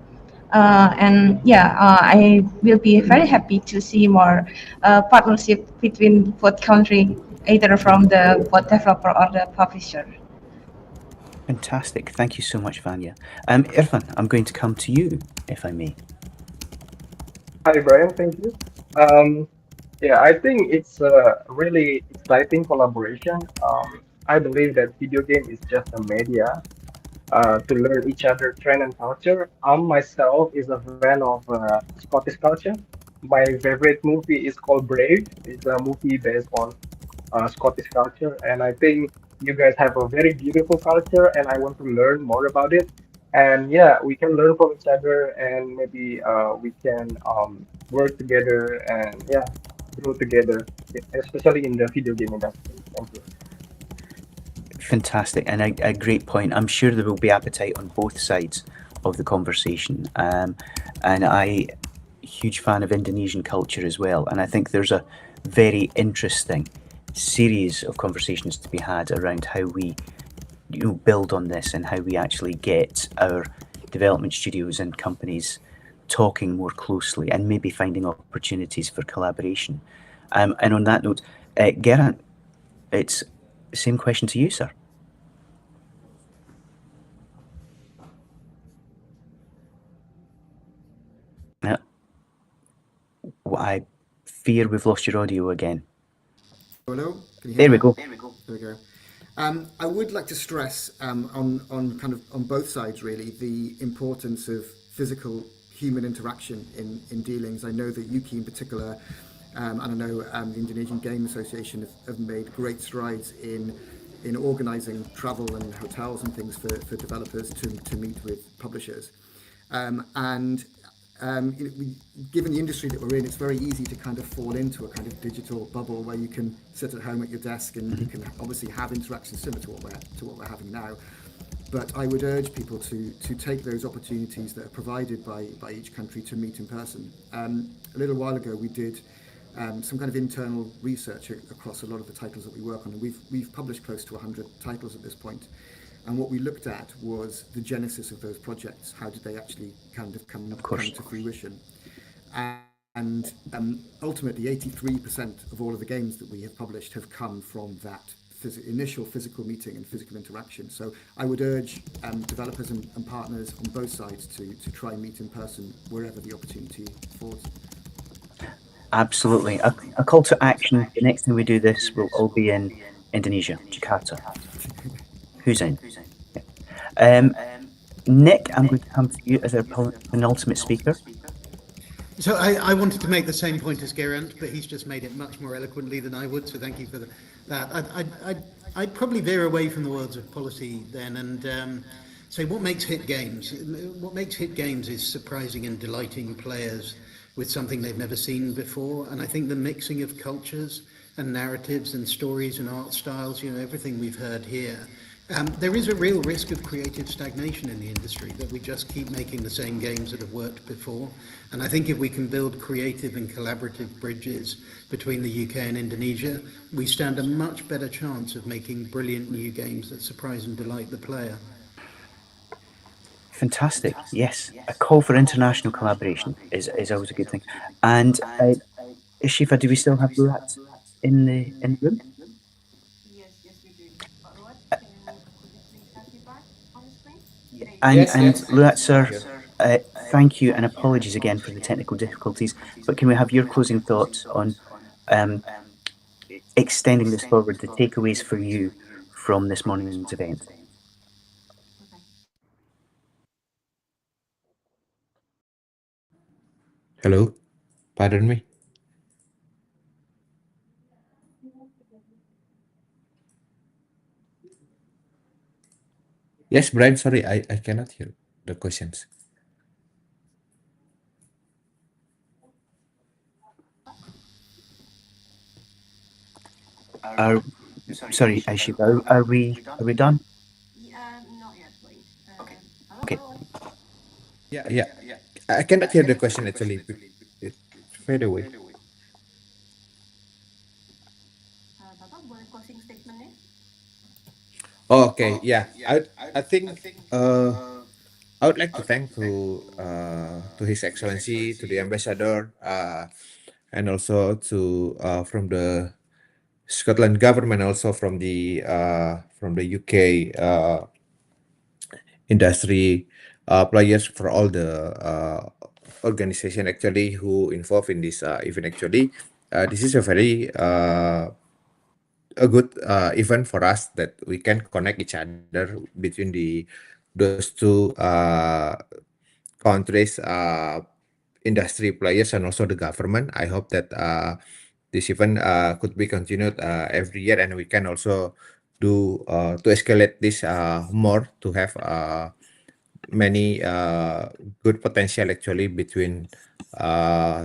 I will be very happy to see more partnership between both countries, either from the both developer or the publisher. Fantastic. Thank you so much, Vanya. Irfan, I'm going to come to you, if I may. Hi, Brian. Thank you. I think it's a really exciting collaboration. I believe that video game is just a media to learn each other trend and culture. Myself is a fan of Scottish culture. My favorite movie is called Brave. It's a movie based on Scottish culture, and I think you guys have a very beautiful culture, and I want to learn more about it. And yeah, we can learn from each other, and maybe we can work together and yeah, grow together, especially in the video game industry. Thank you. Fantastic, and a great point. I'm sure there will be appetite on both sides of the conversation. And huge fan of Indonesian culture as well. And I think there's a very interesting series of conversations to be had around how we build on this and how we actually get our development studios and companies talking more closely and maybe finding opportunities for collaboration. And on that note, Geraint, it's the same question to you, sir. I fear we've lost your audio again. Hello? Can you hear There we me? go. There we go. I would like to stress on both sides really the importance of physical human interaction in dealings. I know that UKIE in particular, and I know the Indonesian Game Association have made great strides in organising travel and hotels and things for developers to meet with publishers. Given the industry that we're in, it's very easy to kind of fall into a kind of digital bubble where you can sit at home at your desk and you can obviously have interactions similar to what we're having now. But I would urge people to take those opportunities that are provided by each country to meet in person. A little while ago, we did some kind of internal research across a lot of the titles that we work on, and we've published close to 100 titles at this point. And what we looked at was the genesis of those projects. How did they actually kind of come to fruition? And ultimately, 83% of all of the games that we have published have come from that initial physical meeting and physical interaction. So I would urge developers and partners on both sides to try and meet in person wherever the opportunity affords. Absolutely. A call to action. The next time we do this, we'll all be in Indonesia, Jakarta. Who's in? Nick, I'm going to come to you as our penultimate speaker. So I wanted to make the same point as Geraint, but he's just made it much more eloquently than I would, so thank you for that. I'd probably veer away from the worlds of policy then and say what makes hit games? What makes hit games is surprising and delighting players with something they've never seen before, and I think the mixing of cultures and narratives and stories and art styles, everything we've heard here. There is a real risk of creative stagnation in the industry, that we just keep making the same games that have worked before. And I think if we can build creative and collaborative bridges between the UK and Indonesia, we stand a much better chance of making brilliant new games that surprise and delight the player. Fantastic. Yes. A call for international collaboration is always a good thing. And Shifa, do we still have Luat in the room? And Luat, sir, thank you and apologies again for the technical difficulties, but can we have your closing thoughts on extending this forward, the takeaways for you from this morning's event? Hello, pardon me. Yes, Brian, sorry, I cannot hear the questions. Sorry, Aishiba, are we done? Not yet, please. Okay. Yeah. I cannot hear the question actually. It fade away. Bapak boleh closing statement-nya? Oh, okay, yeah. I think I would like to thank to His Excellency, to the Ambassador, and also to from the Scotland government, also from the UK industry players, for all the organization actually who involved in this event. Actually, this is a very a good event for us, that we can connect each other between those two countries, industry players, and also the government. I hope that this event could be continued every year, and we can also do to escalate this more to have many good potential actually between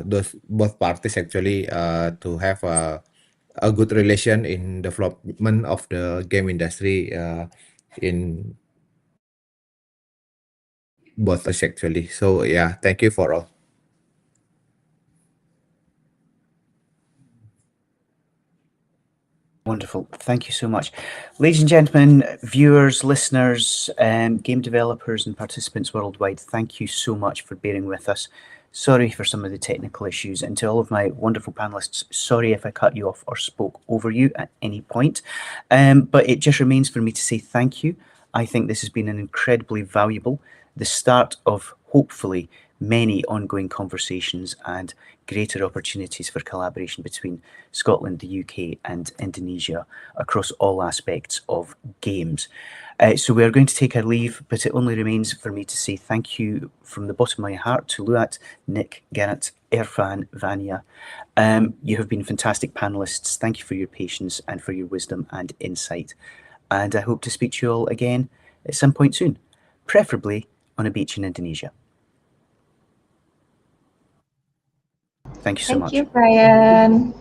those both parties actually to have a good relation in development of the game industry in both sides actually. So yeah, thank you for all. Wonderful. Thank you so much. Ladies and gentlemen, viewers, listeners, game developers and participants worldwide, thank you so much for bearing with us. Sorry for some of the technical issues. And to all of my wonderful panelists, sorry if I cut you off or spoke over you at any point. But it just remains for me to say thank you. I think this has been an incredibly valuable, the start of hopefully many ongoing conversations and greater opportunities for collaboration between Scotland, the UK and Indonesia across all aspects of games. So we are going to take our leave, but it only remains for me to say thank you from the bottom of my heart to Luat, Nick, Garrett, Irfan, Vanya. You have been fantastic panelists. Thank you for your patience and for your wisdom and insight. And I hope to speak to you all again at some point soon, preferably on a beach in Indonesia. Thank you so much. Thank you, Brian.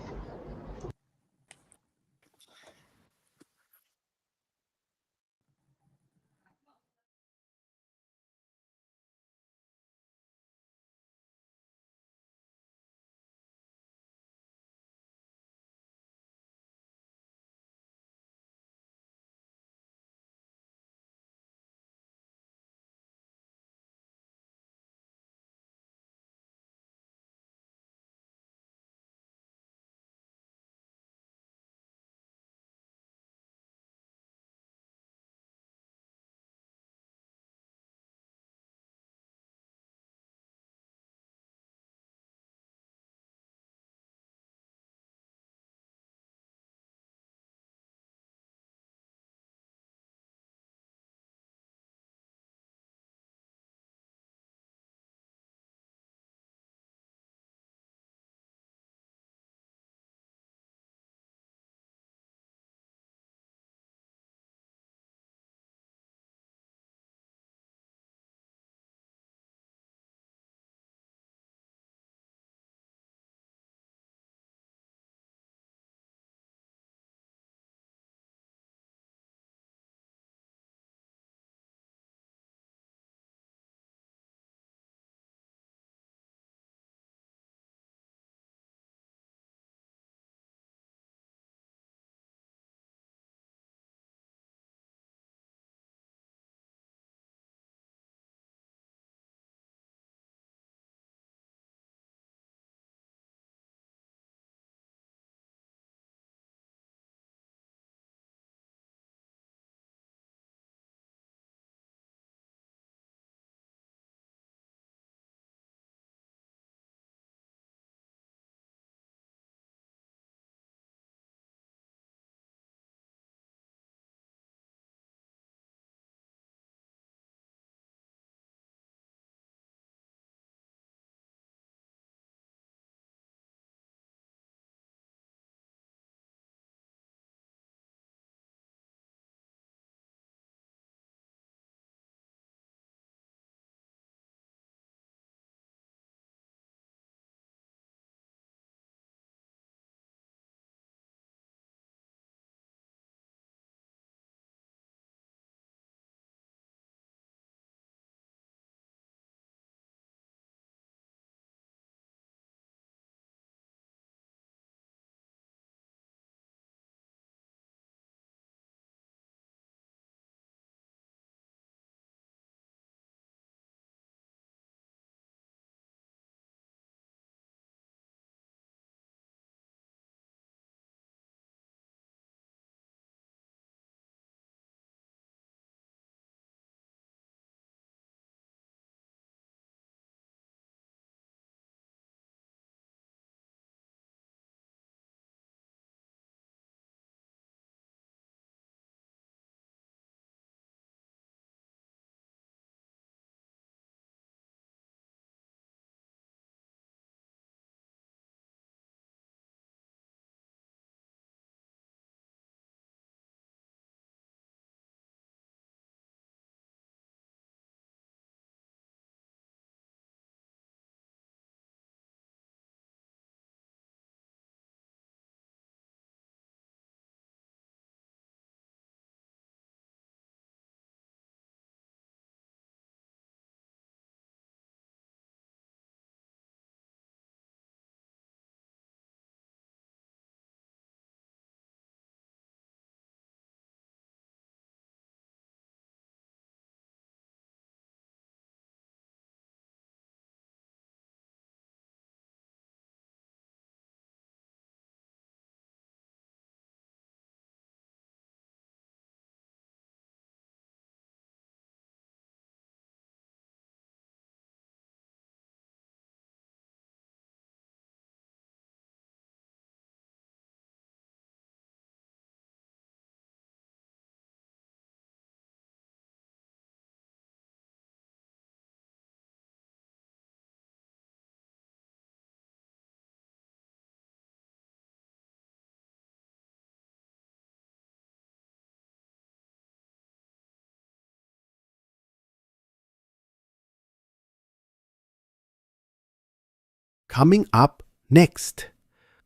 Coming up next,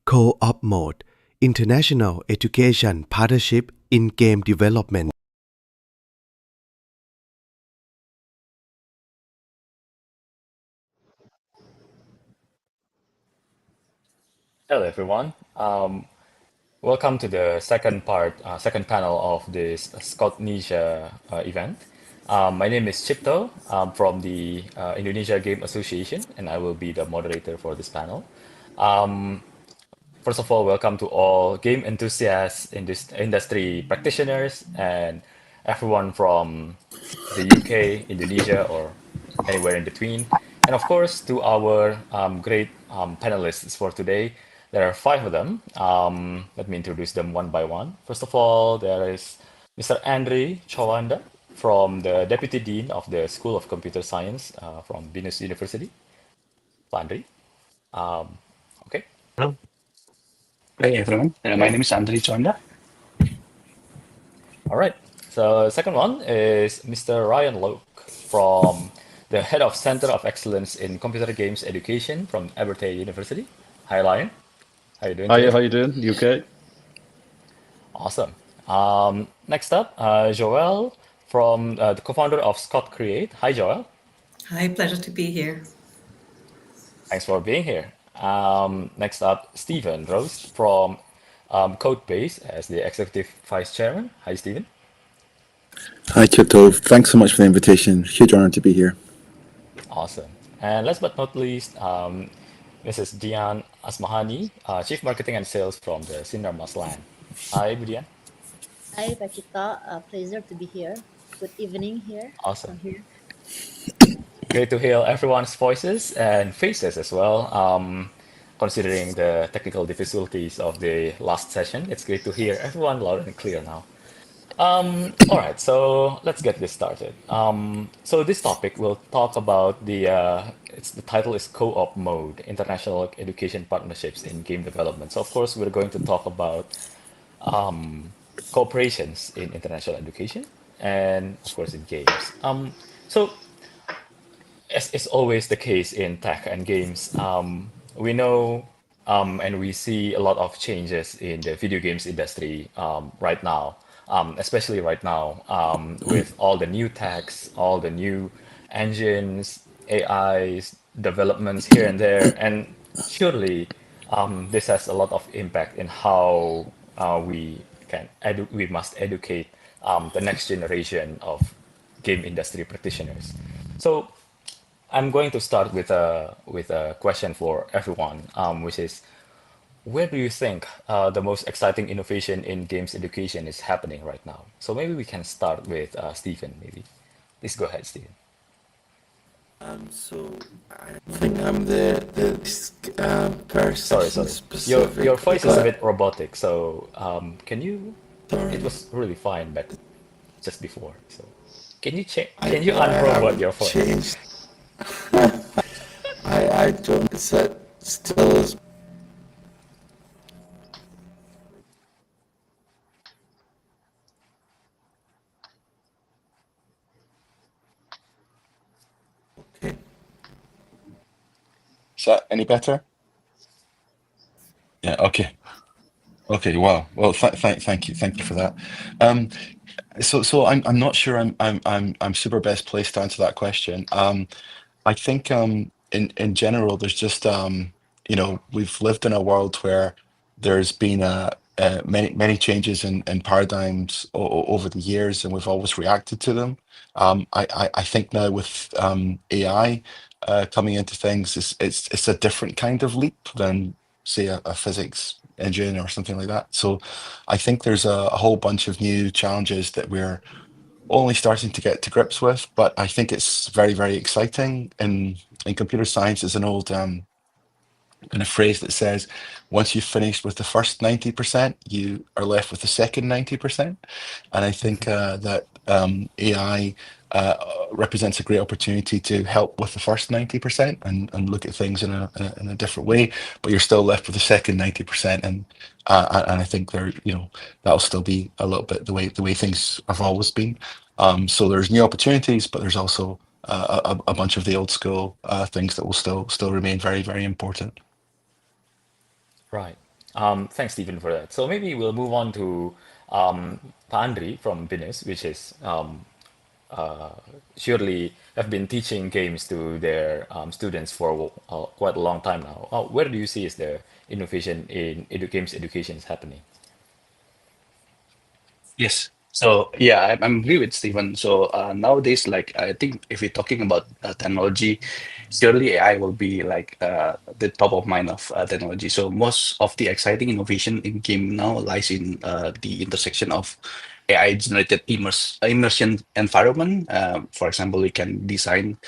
Co-op Mode, International Education Partnership in Game Development. Hello, everyone. Welcome to the second panel of this Scotnesia event. My name is Cipto. I'm from the Indonesia Game Association, and I will be the moderator for this panel. First of all, welcome to all game enthusiasts, industry practitioners, and everyone from the UK, Indonesia, or anywhere in between. And of course, to our great panelists for today. There are 5 of them. Let me introduce them one by one. First of all, there is Mr. Andre Chawanda from the Deputy Dean of the School of Computer Science from BINUS University. Andre. Okay. Hello. Hey everyone, my name is Andre Chonda. All right. So the second one is Mr. Ryan Loke from the Head of Center of Excellence in Computer Games Education from Abertay University. Hi, Ryan. How you doing? Hi, how you doing? You okay? Awesome. Next up, Joel from the co-founder of ScotCreate. Hi, Joel. Hi, pleasure to be here. Thanks for being here. Next up, Stephen Roast from CodeBase as the Executive Vice Chairman. Hi, Stephen. Hi, Cipto. Thanks so much for the invitation. Huge honor to be here. Awesome. And last but not least, Mrs. Dian Asmahani, Chief Marketing and Sales from the Sinarmas land. Hi, Dian. Hi, Pak Cipto. Pleasure to be here. Good evening here. Awesome. Here. Great to hear everyone's voices and faces as well. Considering the technical difficulties of the last session, it's great to hear everyone loud and clear now. All right, so let's get this started. So this topic will talk about the title is Co-op Mode, International Education Partnerships in Game Development. So of course, we're going to talk about cooperations in international education and of course in games. So as is always the case in tech and games, we know and we see a lot of changes in the video games industry right now. Especially right now, with all the new techs, all the new engines, AIs, developments here and there, and surely this has a lot of impact in how we must educate the next generation of game industry practitioners. So I'm going to start with a question for everyone, which is, where do you think the most exciting innovation in games education is happening right now? So maybe we can start with Stephen, maybe. Please go ahead, Stephen. So I think I'm the person. Sorry. Your voice is a bit robotic. So can you? Sorry. It was really fine back just before. So can you change? Can you unrobot your voice? Changed. I don't. It's still is. Is that any better? Yeah. Okay. Okay. Wow. Well, thank you for that. So I'm not sure I'm super best placed to answer that question. I think in general there's just we've lived in a world where there's been many changes in paradigms over the years, and we've always reacted to them. I think now with AI coming into things, it's a different kind of leap than say a physics engine or something like that. So I think there's a whole bunch of new challenges that we're only starting to get to grips with, but I think it's very, very exciting. In computer science, is an old kind of phrase that says, once you've finished with the first 90%, you are left with the second 90%. And I think that AI represents a great opportunity to help with the first 90% and look at things in a different way, but you're still left with the second 90%. And I think that'll still be a little bit the way things have always been. So there's new opportunities, but there's also a bunch of the old school things that will still remain very, very important. Right. Thanks, Stephen, for that. So maybe we'll move on to Pak Andri from BINUS, which is surely have been teaching games to their students for quite a long time now. Where do you see is the innovation in games education is happening? Yes. So yeah, I'm agree with Stephen. So nowadays, like I think if we're talking about technology, surely AI will be like the top of mind of technology. So most of the exciting innovation in game now lies in the intersection of AI generated immersion environment. For example, we can design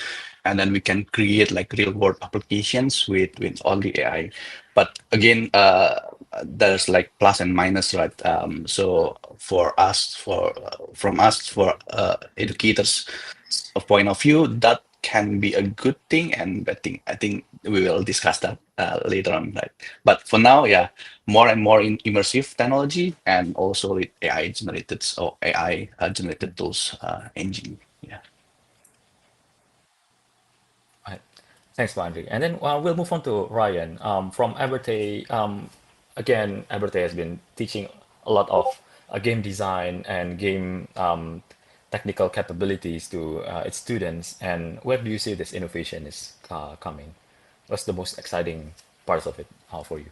and then we can create like real world applications with all the AI. But again, there's like plus and minus, right? So for us, from us, for educators' point of view, that can be a good thing and bad thing. I think we will discuss that later on, right? But for now, yeah, more and more in immersive technology and also with AI generated or AI generated tools engine. Yeah. Right. Thanks, Pak Andri. And then we'll move on to Ryan from Abertay. Again, Abertay has been teaching a lot of game design and game technical capabilities to its students. And where do you see this innovation is coming? What's the most exciting parts of it for you?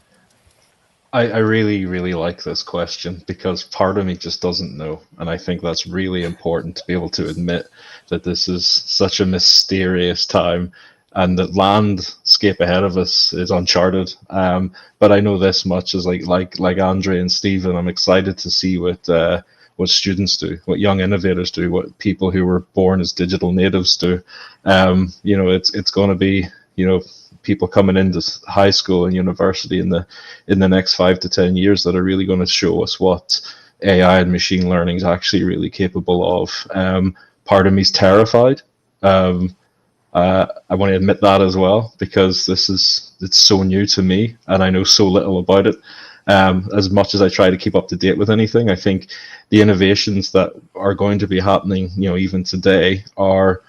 I really, really like this question because part of me just doesn't know. And I think that's really important to be able to admit that this is such a mysterious time and the landscape ahead of us is uncharted. But I know this much is like Andre and Stephen, I'm excited to see what students do, what young innovators do, what people who were born as digital natives do. It's going to be, people coming into high school and university in the next 5 to 10 years that are really going to show us what AI and machine learning is actually really capable of. Part of me is terrified. I want to admit that as well because it's so new to me and I know so little about it. As much as I try to keep up to date with anything, I think the innovations that are going to be happening, even today, are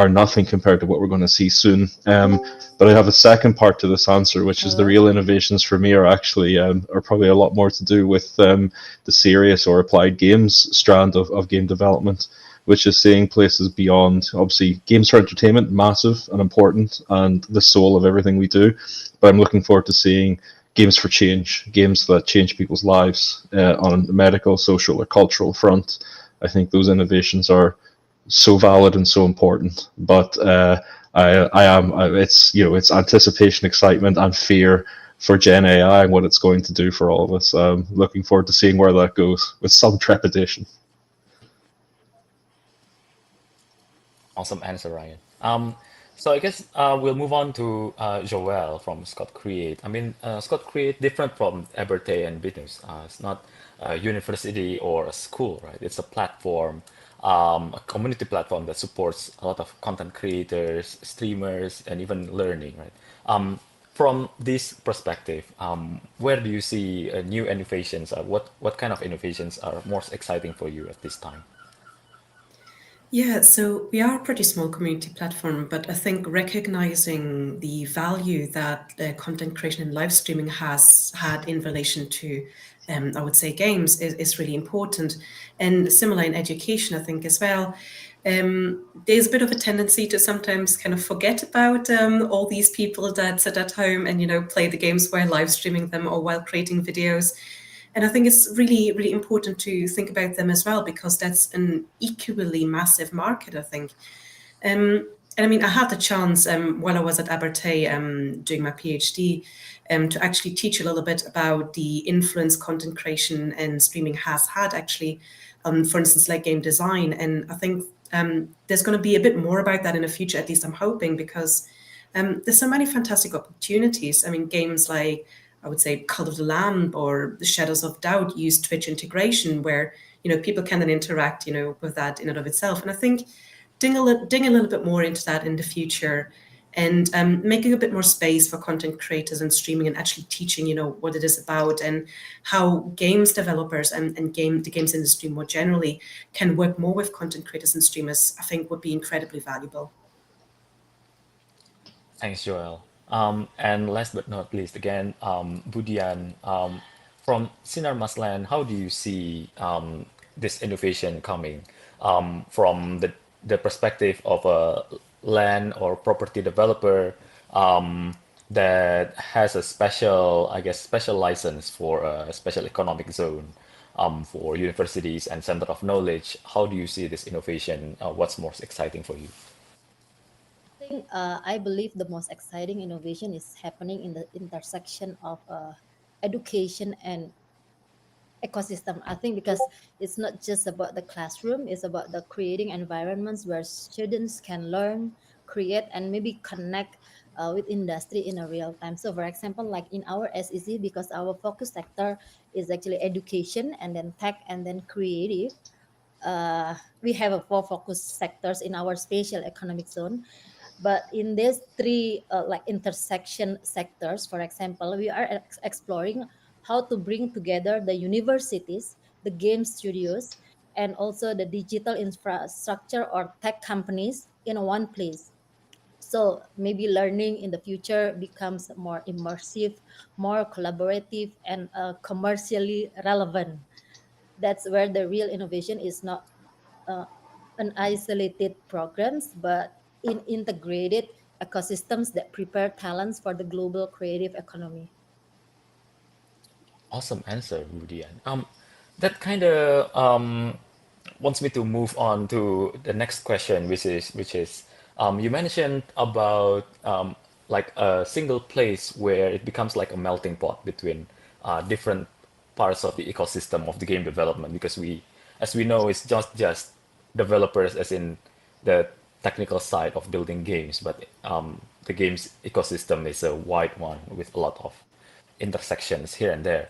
nothing compared to what we're going to see soon. But I have a second part to this answer, which is the real innovations for me are actually are probably a lot more to do with the serious or applied games strand of game development, which is seeing places beyond, obviously, games for entertainment, massive and important, and the soul of everything we do. But I'm looking forward to seeing games for change, games that change people's lives on a medical, social, or cultural front. I think those innovations are so valid and so important. But it's anticipation, excitement, and fear for Gen AI and what it's going to do for all of us. Looking forward to seeing where that goes with some trepidation. Awesome answer, Ryan. So I guess we'll move on to Joel from ScotCreate. I mean, ScotCreate different from Abertay and BINUS. It's not a university or a school, right? It's a platform, a community platform that supports a lot of content creators, streamers, and even learning, right? From this perspective, where do you see new innovations? What kind of innovations are most exciting for you at this time? Yeah, so we are a pretty small community platform, but I think recognizing the value that content creation and live streaming has had in relation to, I would say, games is really important. And similar in education, I think, as well. There's a bit of a tendency to sometimes kind of forget about all these people that sit at home and, play the games while live streaming them or while creating videos. And I think it's really, really important to think about them as well, because that's an equally massive market, I think. And I mean, I had the chance while I was at Abertay doing my PhD to actually teach a little bit about the influence content creation and streaming has had actually, for instance, like game design. And I think there's going to be a bit more about that in the future, at least I'm hoping, because there's so many fantastic opportunities. I mean, games like, I would say, Cult of the Lamb or The Shadows of Doubt use Twitch integration where, people can then interact, with that in and of itself. And I think dig a little bit more into that in the future and making a bit more space for content creators and streaming and actually teaching, what it is about and how games developers and the games industry more generally can work more with content creators and streamers, I think would be incredibly valuable. Thanks, Joel. And last but not least, again, Budian, from Sinarmas land, how do you see this innovation coming from the perspective of a land or property developer that has a special, I guess, special license for a special economic zone for universities and center of knowledge? How do you see this innovation? What's most exciting for you? Think I believe the most exciting innovation is happening in the intersection of education and ecosystem. I think because it's not just about the classroom, it's about the creating environments where students can learn, create, and maybe connect with industry in a real time. So for example, like in our SEC, because our focus sector is actually education and then tech and then creative, we have a 4 focus sectors in our spatial economic zone. But in these 3 like intersection sectors, for example, we are exploring how to bring together the universities, the game studios, and also the digital infrastructure or tech companies in one place. So maybe learning in the future becomes more immersive, more collaborative, and commercially relevant. That's where the real innovation is not uh, an isolated programs, but in integrated ecosystems that prepare talents for the global creative economy. Awesome answer, Rudian. That kind of wants me to move on to the next question, which is you mentioned about like a single place where it becomes like a melting pot between different parts of the ecosystem of the game development, because as we know, it's just developers, as in the technical side of building games, but the games ecosystem is a wide one with a lot of intersections here and there.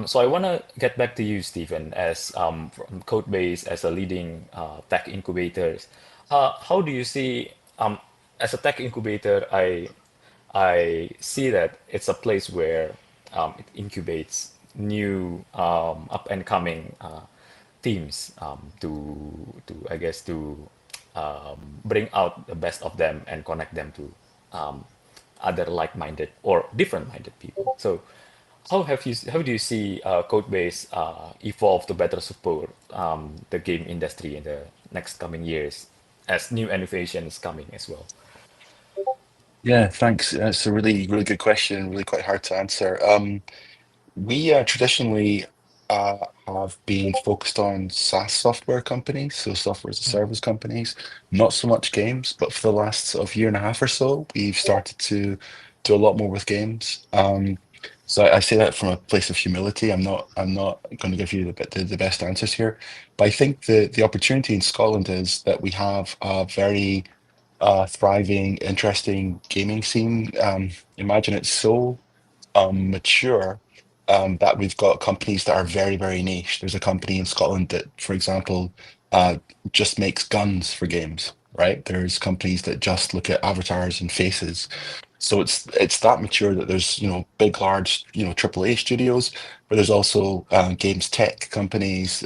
So I want to get back to you, Stephen, as from CodeBase, as a leading tech incubator. How do you see, as a tech incubator, I see that it's a place where it incubates new up and coming teams to I guess to bring out the best of them and connect them to other like-minded or different-minded people. So how do you see Codebase evolve to better support the game industry in the next coming years as new innovation is coming as well? Yeah, thanks. It's a really, really good question, really quite hard to answer. We traditionally have been focused on SaaS software companies, so software as a service companies, not so much games, but for the last sort of year and a half or so, we've started to do a lot more with games. So I say that from a place of humility. I'm not going to give you the best answers here, but I think the opportunity in Scotland is that we have a very thriving, interesting gaming scene. Imagine it's so mature that we've got companies that are very, very niche. There's a company in Scotland that, for example, just makes guns for games, right? There's companies that just look at avatars and faces. So it's that mature that there's, big, large, AAA studios, but there's also games tech companies,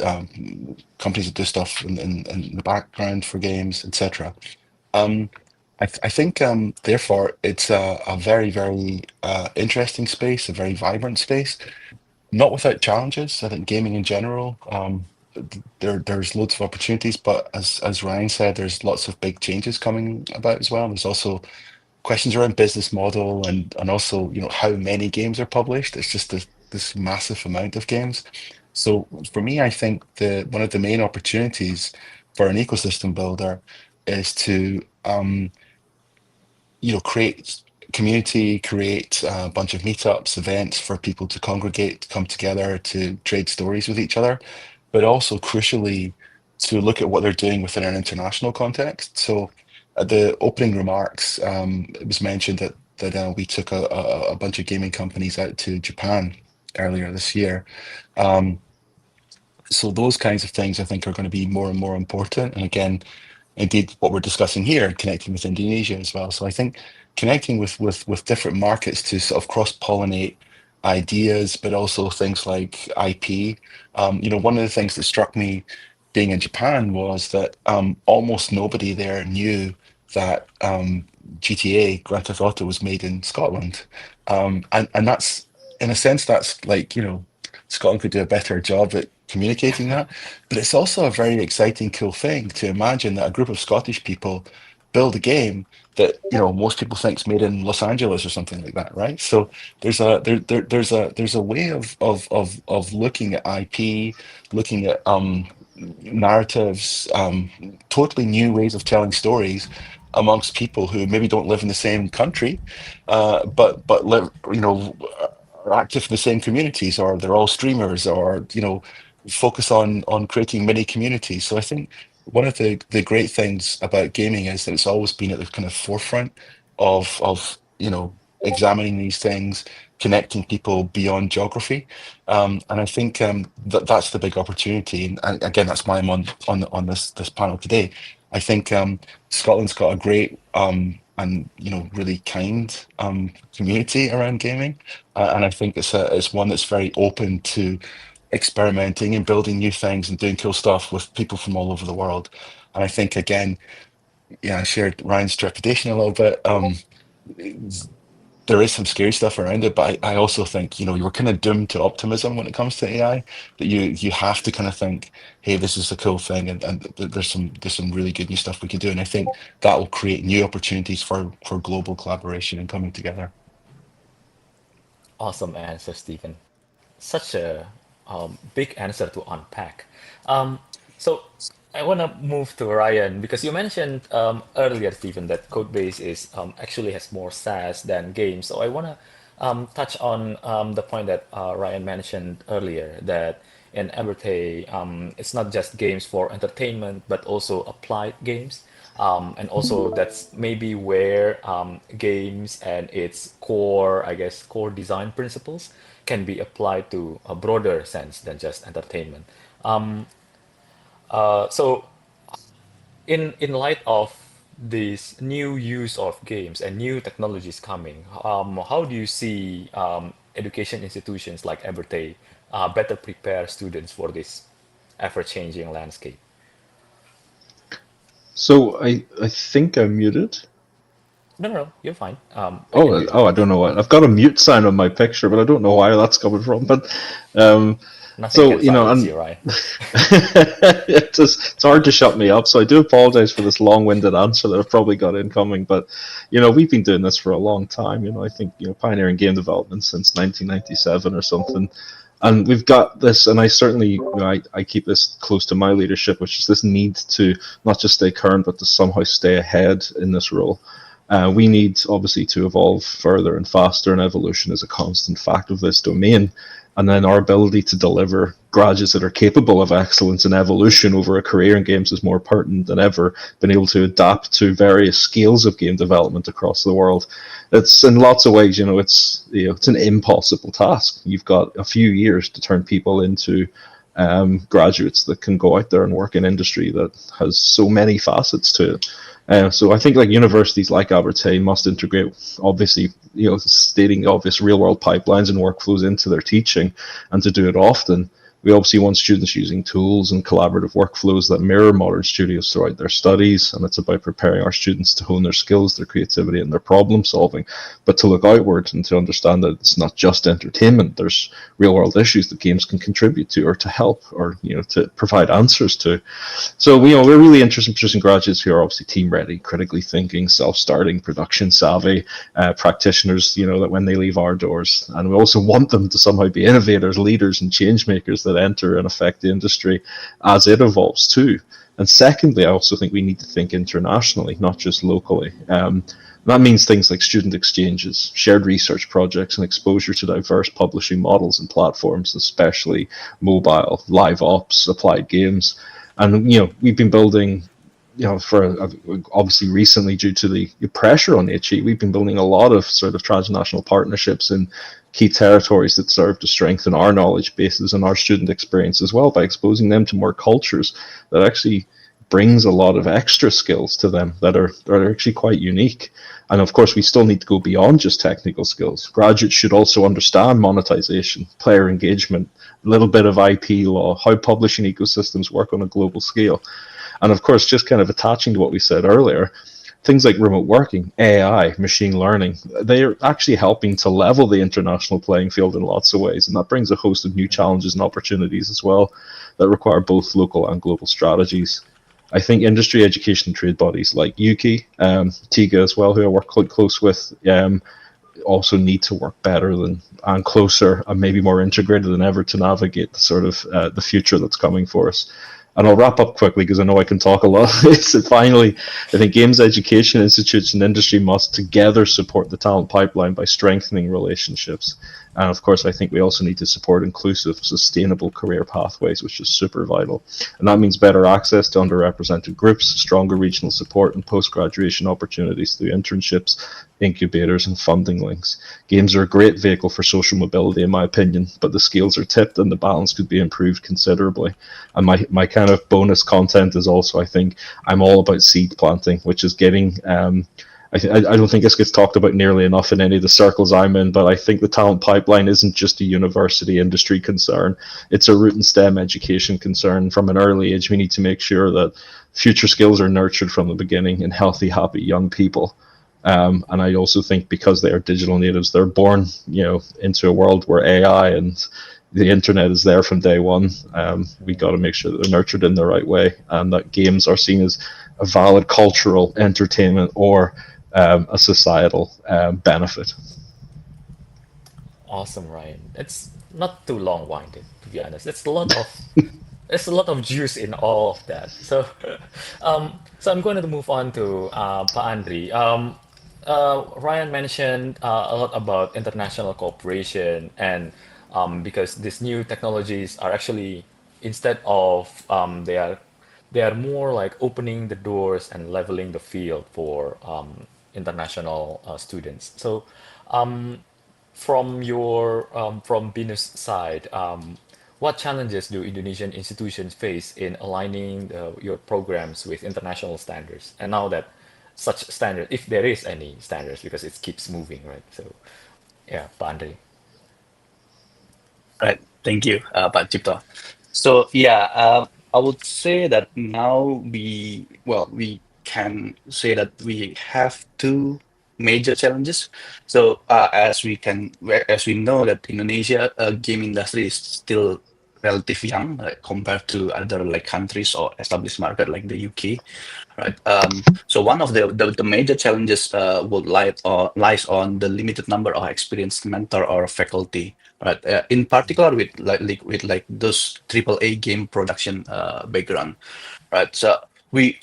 companies that do stuff in the background for games, etc. I think, therefore, it's a very, very interesting space, a very vibrant space, not without challenges. I think gaming in general, there's loads of opportunities, but as Ryan said, there's lots of big changes coming about as well. There's also questions around business model and also, how many games are published. It's just this massive amount of games. So for me, I think one of the main opportunities for an ecosystem builder is to create community, create a bunch of meetups, events for people to congregate, come together to trade stories with each other, but also crucially to look at what they're doing within an international context. So at the opening remarks, it was mentioned that we took a bunch of gaming companies out to Japan earlier this year. So those kinds of things I think are going to be more and more important. And again, indeed, what we're discussing here, connecting with Indonesia as well. So I think connecting with different markets to sort of cross-pollinate ideas, but also things like IP. One of the things that struck me being in Japan was that almost nobody there knew that GTA, Grand Theft Auto, was made in Scotland, and that's, in a sense, that's like, Scotland could do a better job at communicating that, but it's also a very exciting, cool thing to imagine that a group of Scottish people build a game that most people think is made in Los Angeles or something like that, right? So there's a way of looking at IP, looking at narratives, totally new ways of telling stories amongst people who maybe don't live in the same country, but live, are active in the same communities, or they're all streamers, or focus on creating mini communities. So I think one of the great things about gaming is that it's always been at the kind of forefront of examining these things, connecting people beyond geography, and I think that's the big opportunity. And again, that's why I'm on this panel today. I think Scotland's got a great and really kind community around gaming, and I think it's one that's very open to experimenting and building new things and doing cool stuff with people from all over the world. And I think, again, I shared Ryan's trepidation a little bit. There is some scary stuff around it, but I also think you're kind of doomed to optimism when it comes to AI. That you have to kind of think, hey, this is a cool thing, and there's some really good new stuff we can do. And I think that will create new opportunities for global collaboration and coming together. Awesome answer, Stephen. Such a big answer to unpack. So I want to move to Ryan, because you mentioned earlier, Stephen, that CodeBase is actually has more SaaS than games. So I want to touch on the point that Ryan mentioned earlier, that in Abertay, it's not just games for entertainment, but also applied games. And also that's maybe where games and its core, I guess, core design principles can be applied to a broader sense than just entertainment. So in light of this new use of games and new technologies coming, how do you see education institutions like Abertay better prepare students for this ever-changing landscape? So I think I'm muted. No, you're fine. I don't know what. I've got a mute sign on my picture, but I don't know where that's coming from. But Nothing can silence you, right? It's hard to shut me up. So I do apologize for this long-winded answer that I've probably got incoming. But we've been doing this for a long time. I think pioneering game development since 1997 or something. And we've got this, and I certainly, I keep this close to my leadership, which is this need to not just stay current, but to somehow stay ahead in this role. We need, obviously, to evolve further and faster, and evolution is a constant fact of this domain. And then our ability to deliver graduates that are capable of excellence and evolution over a career in games is more pertinent than ever. Been able to adapt to various scales of game development across the world. It's in lots of ways, it's an impossible task. You've got a few years to turn people into graduates that can go out there and work in industry that has so many facets to it. So I think universities like Abertay must integrate, obviously, stating the obvious, real-world pipelines and workflows into their teaching, and to do it often. We obviously want students using tools and collaborative workflows that mirror modern studios throughout their studies, and it's about preparing our students to hone their skills, their creativity, and their problem solving, but to look outward and to understand that it's not just entertainment. There's real-world issues that games can contribute to, or to help, or to provide answers to. So we're really interested in producing graduates who are obviously team-ready, critically thinking, self-starting, production-savvy practitioners. That when they leave our doors, and we also want them to somehow be innovators, leaders, and change makers that enter and affect the industry as it evolves too. And secondly, I also think we need to think internationally, not just locally. That means things like student exchanges, shared research projects, and exposure to diverse publishing models and platforms, especially mobile, live ops, applied games. And we've been building, for obviously recently, due to the pressure on HE, we've been building a lot of sort of transnational partnerships in key territories that serve to strengthen our knowledge bases and our student experience as well, by exposing them to more cultures that actually brings a lot of extra skills to them that are actually quite unique. And of course, we still need to go beyond just technical skills. Graduates should also understand monetization, player engagement, a little bit of IP law, how publishing ecosystems work on a global scale. And of course, just kind of attaching to what we said earlier, things like remote working, AI, machine learning, they are actually helping to level the international playing field in lots of ways. And that brings a host of new challenges and opportunities as well that require both local and global strategies. I think industry, education, and trade bodies like UKIE, TIGA as well, who I work quite close with, also need to work better than and closer and maybe more integrated than ever to navigate the sort of the future that's coming for us. And I'll wrap up quickly because I know I can talk a lot. So finally, I think games education institutes and industry must together support the talent pipeline by strengthening relationships. And of course, I think we also need to support inclusive, sustainable career pathways, which is super vital. And that means better access to underrepresented groups, stronger regional support, and post-graduation opportunities through internships, incubators, and funding links. Games are a great vehicle for social mobility, in my opinion, but the scales are tipped and the balance could be improved considerably. And my kind of bonus content is also, I think, I'm all about seed planting, which is getting... I don't think this gets talked about nearly enough in any of the circles I'm in, but I think the talent pipeline isn't just a university industry concern. It's a root and stem education concern. From an early age, we need to make sure that future skills are nurtured from the beginning in healthy, happy young people. And I also think because they are digital natives, they're born, into a world where AI and the internet is there from day one. We got to make sure that they're nurtured in the right way, and that games are seen as a valid cultural entertainment or a societal benefit. Awesome, Ryan. It's not too long-winded, to be honest. It's a lot of there's a lot of juice in all of that. So, so I'm going to move on to Pak Andri. Ryan mentioned a lot about international cooperation, and because these new technologies are actually instead of they are more like opening the doors and leveling the field for international students. So, from BINUS side, what challenges do Indonesian institutions face in aligning your programs with international standards? And now that such standard, if there is any standards, because it keeps moving, right? So, yeah, Pak Andre. Right. Thank you, Pak Cipto. So yeah, I would say that now we can say that we have two major challenges. So as we know that Indonesia game industry is still relatively young compared to other like countries or established market like the UK, right? So one of the major challenges lies on the limited number of experienced mentor or faculty, right? In particular with those AAA game production background, right? So we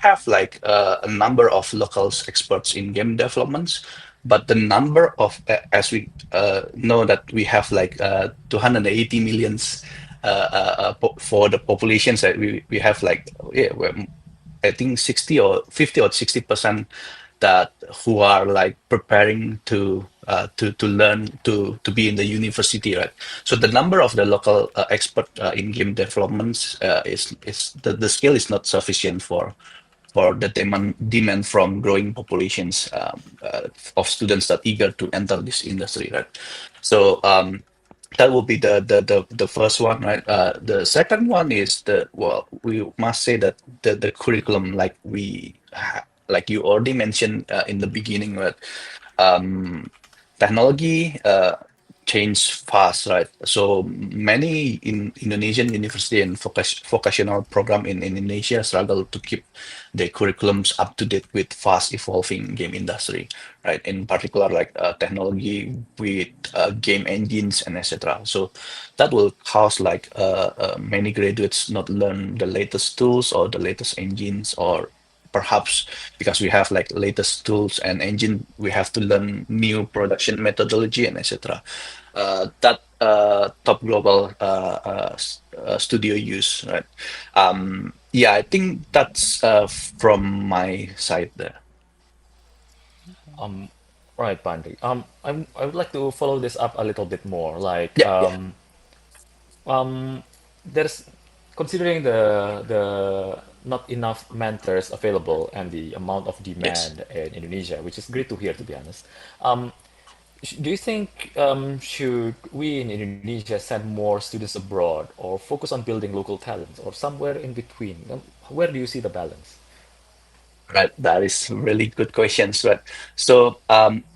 have like a number of locals experts in game developments, but the number of as we know that we have like 280 millions for the populations that we have like I think 60 or 50 or 60% that who are like preparing to learn to be in the university, right? So the number of the local expert in game developments is the skill is not sufficient for the demand from growing populations of students that eager to enter this industry, right? So that will be the first one, right? The second one is we must say that the curriculum, like you already mentioned in the beginning, right? Technology change fast, right? So many in Indonesian university and vocational program in Indonesia struggle to keep their curriculums up to date with fast evolving game industry, right? In particular, like technology with game engines and etc. So that will cause like many graduates not learn the latest tools or the latest engines, or perhaps because we have like latest tools and engine, we have to learn new production methodology and etc. That top global studio use, right? Yeah, I think that's from my side there. Right, Pandey. I would like to follow this up a little bit more. Like, Yeah. there's considering the not enough mentors available and the amount of Yes. demand in Indonesia, which is great to hear, to be honest. Do you think should we in Indonesia send more students abroad or focus on building local talents or somewhere in between? Where do you see the balance? Right, that is really good questions. Right, so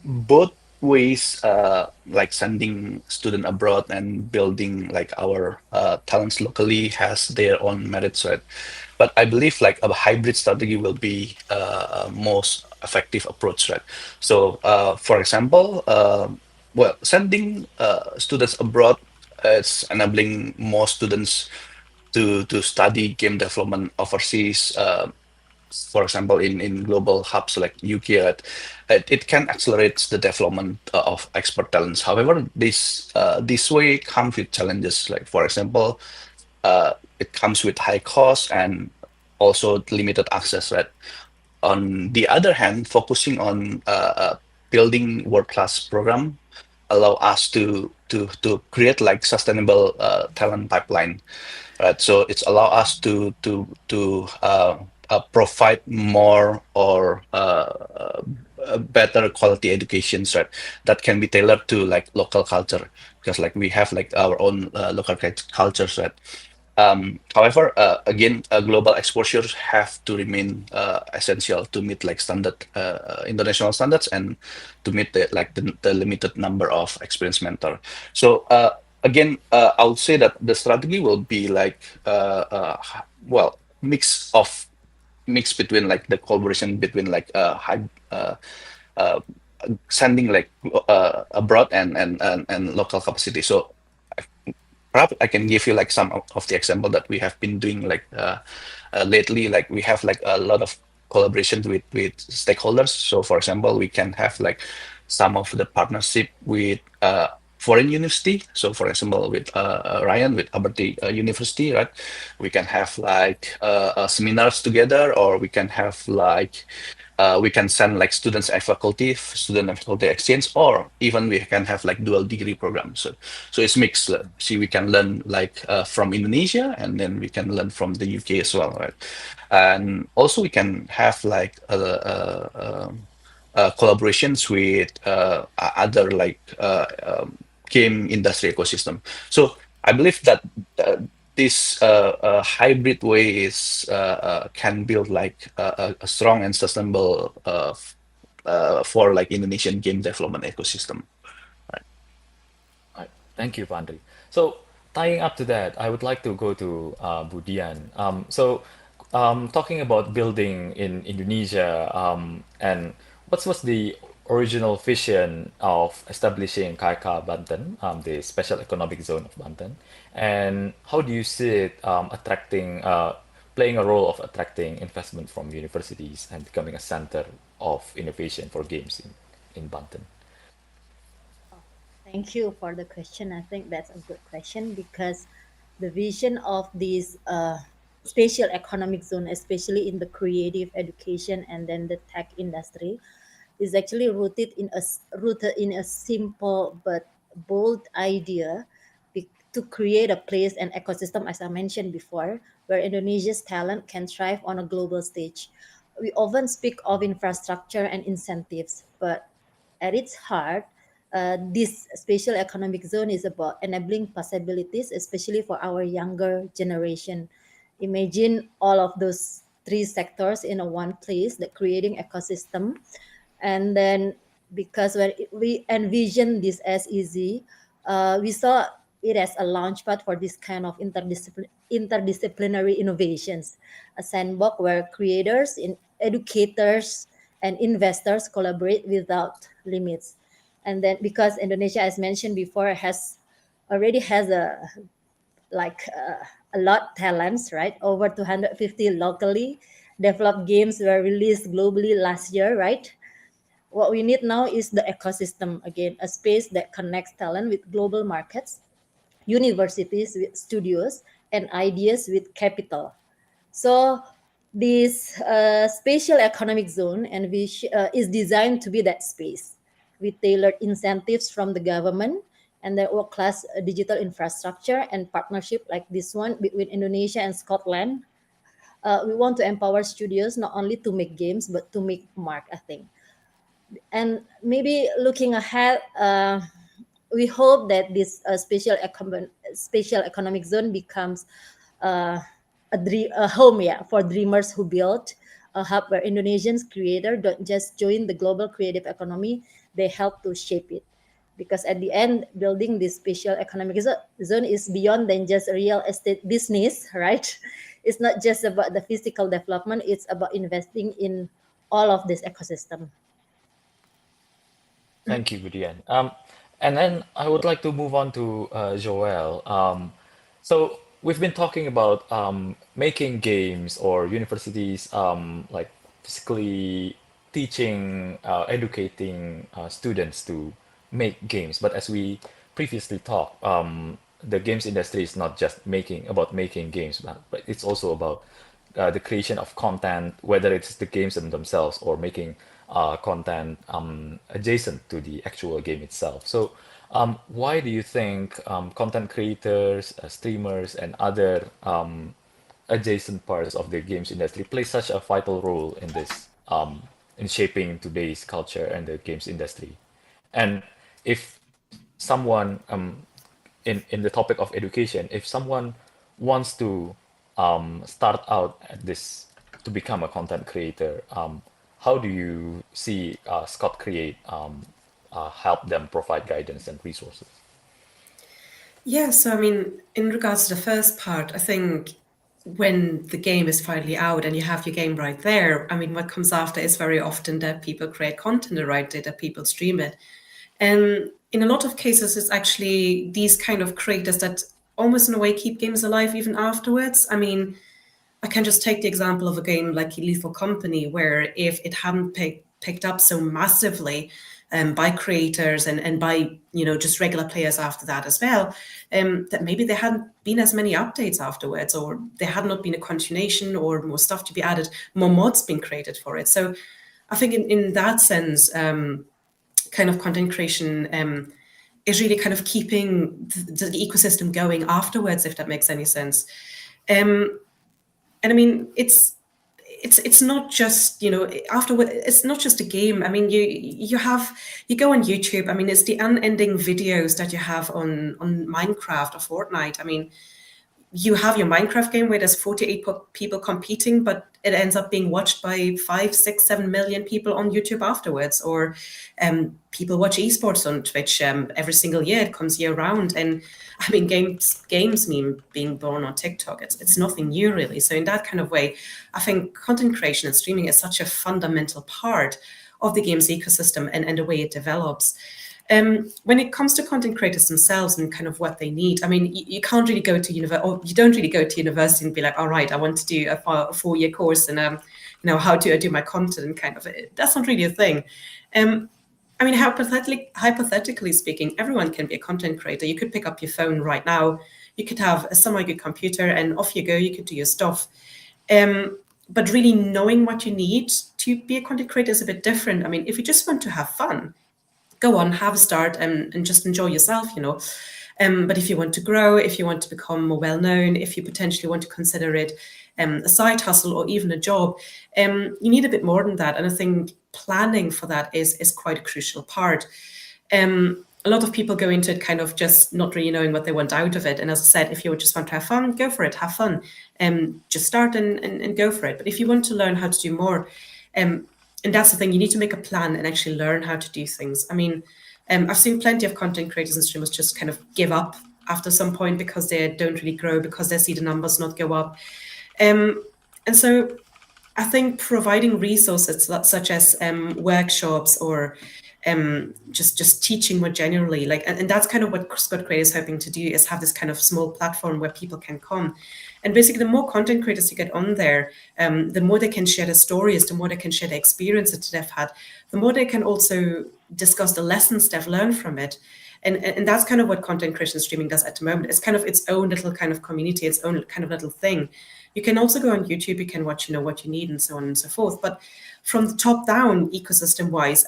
both ways, like sending student abroad and building like our talents locally, has their own merits, right? But I believe like a hybrid strategy will be most effective approach, right? So, for example, well, sending students abroad is enabling more students to study game development overseas. For example, in global hubs like UKIE, it can accelerate the development of expert talents. However, this way comes with challenges. Like for example, it comes with high cost and also limited access. Right. On the other hand, focusing on building world-class program allow us to create like sustainable talent pipeline, right? So it's allow us to provide more or better quality educations, right? That can be tailored to like local culture, because like we have like our own local cultures, right? However, again, global exposures have to remain essential to meet like standard international standards and to meet the limited number of experienced mentor. So again, I would say that the strategy will be like well, mix between like the collaboration between like uh, sending like abroad and local capacity. So perhaps I can give you like some of the example that we have been doing like lately. Like we have like a lot of collaboration with stakeholders. So for example, we can have like some of the partnership with foreign university. So for example, with Ryan with Abertay University, right? We can have like seminars together, or we can have like we can send like student and faculty exchange, or even we can have like dual degree programs. So it's mixed. See, we can learn like from Indonesia, and then we can learn from the UK as well, right? And also we can have like collaborations with other like game industry ecosystem. So I believe that this hybrid way is can build like a strong and sustainable for like Indonesian game development ecosystem. Right. Thank you, Pandri. So tying up to that, I would like to go to Budian. Talking about building in Indonesia, and what was the original vision of establishing KAIKA Banten, the Special Economic Zone of Banten, and how do you see it playing a role of attracting investment from universities and becoming a center of innovation for games in Banten? Thank you for the question. I think that's a good question, because the vision of this spatial economic zone, especially in the creative education and then the tech industry, is actually rooted in a simple but bold idea to create a place and ecosystem, as I mentioned before, where Indonesia's talent can thrive on a global stage. We often speak of infrastructure and incentives, but at its heart, this spatial economic zone is about enabling possibilities, especially for our younger generation. Imagine all of those three sectors in a one place, the creating ecosystem. And then because when we envision this as easy, we saw it as a launchpad for this kind of interdisciplinary innovations, a sandbox where creators, educators, and investors collaborate without limits. And then because Indonesia, as mentioned before, already has a lot talents, right? Over 250 locally developed games were released globally last year, right? What we need now is the ecosystem again, a space that connects talent with global markets, universities with studios, and ideas with capital. So this spatial economic zone is designed to be that space with tailored incentives from the government and the world-class digital infrastructure and partnership like this one between Indonesia and Scotland. We want to empower studios not only to make games but to make mark, I think. And maybe looking ahead, we hope that this spatial economic zone becomes a home, for dreamers who build, a hub where Indonesians creators don't just join the global creative economy, they help to shape it. Because at the end, building this special economic zone is beyond than just a real estate business, right? It's not just about the physical development, it's about investing in all of this ecosystem. Thank you, Budian. And then I would like to move on to Joel. So we've been talking about making games or universities like physically teaching, educating students to make games. But as we previously talked, the games industry is not just about making games, but it's also about the creation of content, whether it's the games themselves or making content adjacent to the actual game itself. So why do you think content creators, streamers, and other adjacent parts of the games industry play such a vital role in this, in shaping today's culture and the games industry? And if someone, in the topic of education, if someone wants to start out at this to become a content creator, how do you see ScotCreate help them provide guidance and resources? Yeah, so I mean, in regards to the first part, I think when the game is finally out and you have your game right there, I mean, what comes after is very often that people create content around it, that people stream it. And in a lot of cases, it's actually these kind of creators that almost in a way keep games alive even afterwards. I mean, I can just take the example of a game like Lethal Company, where if it hadn't picked up so massively by creators and by, you know, just regular players after that as well, that maybe there hadn't been as many updates afterwards, or there had not been a continuation or more stuff to be added, more mods being created for it. So I think in that sense, kind of content creation is really kind of keeping the ecosystem going afterwards, if that makes any sense. And I mean, it's not just, you know, afterward, it's not just a game. I mean, you go on YouTube. I mean, it's the unending videos that you have on Minecraft or Fortnite. I mean, you have your Minecraft game where there's 48 people competing, but it ends up being watched by 5, 6, 7 million people on YouTube afterwards. Or people watch esports on Twitch every single year. It comes year round. And I mean, games mean being born on TikTok. It's nothing new, really. So in that kind of way, I think content creation and streaming is such a fundamental part of the games ecosystem and the way it develops. When it comes to content creators themselves and kind of what they need, I mean, you can't really go to university, or you don't really go to university and be like, all right, I want to do a 4-year course and you know, how do I do my content, and kind of, that's not really a thing. I mean, hypothetically speaking, everyone can be a content creator. You could pick up your phone right now, you could have a semi-good computer, and off you go, you could do your stuff. But really knowing what you need to be a content creator is a bit different. I mean, if you just want to have fun, go on, have a start and just enjoy yourself, you know. But if you want to grow, if you want to become more well-known, if you potentially want to consider it a side hustle or even a job, you need a bit more than that. And I think planning for that is quite a crucial part. A lot of people go into it kind of just not really knowing what they want out of it. And as I said, if you just want to have fun, go for it, have fun. Just start and go for it. But if you want to learn how to do more, and that's the thing, you need to make a plan and actually learn how to do things. I mean, I've seen plenty of content creators and streamers just kind of give up after some point because they don't really grow, because they see the numbers not go up. And so I think providing resources such as workshops or just teaching more generally, like, and that's kind of what ScotCreate is hoping to do, is have this kind of small platform where people can come. And basically, the more content creators you get on there, the more they can share their stories, the more they can share the experiences that they've had, the more they can also discuss the lessons they've learned from it. And that's kind of what content creation streaming does at the moment. It's kind of its own little kind of community, its own kind of little thing. You can also go on YouTube, you can watch, you know, what you need and so on and so forth. But from the top down, ecosystem-wise,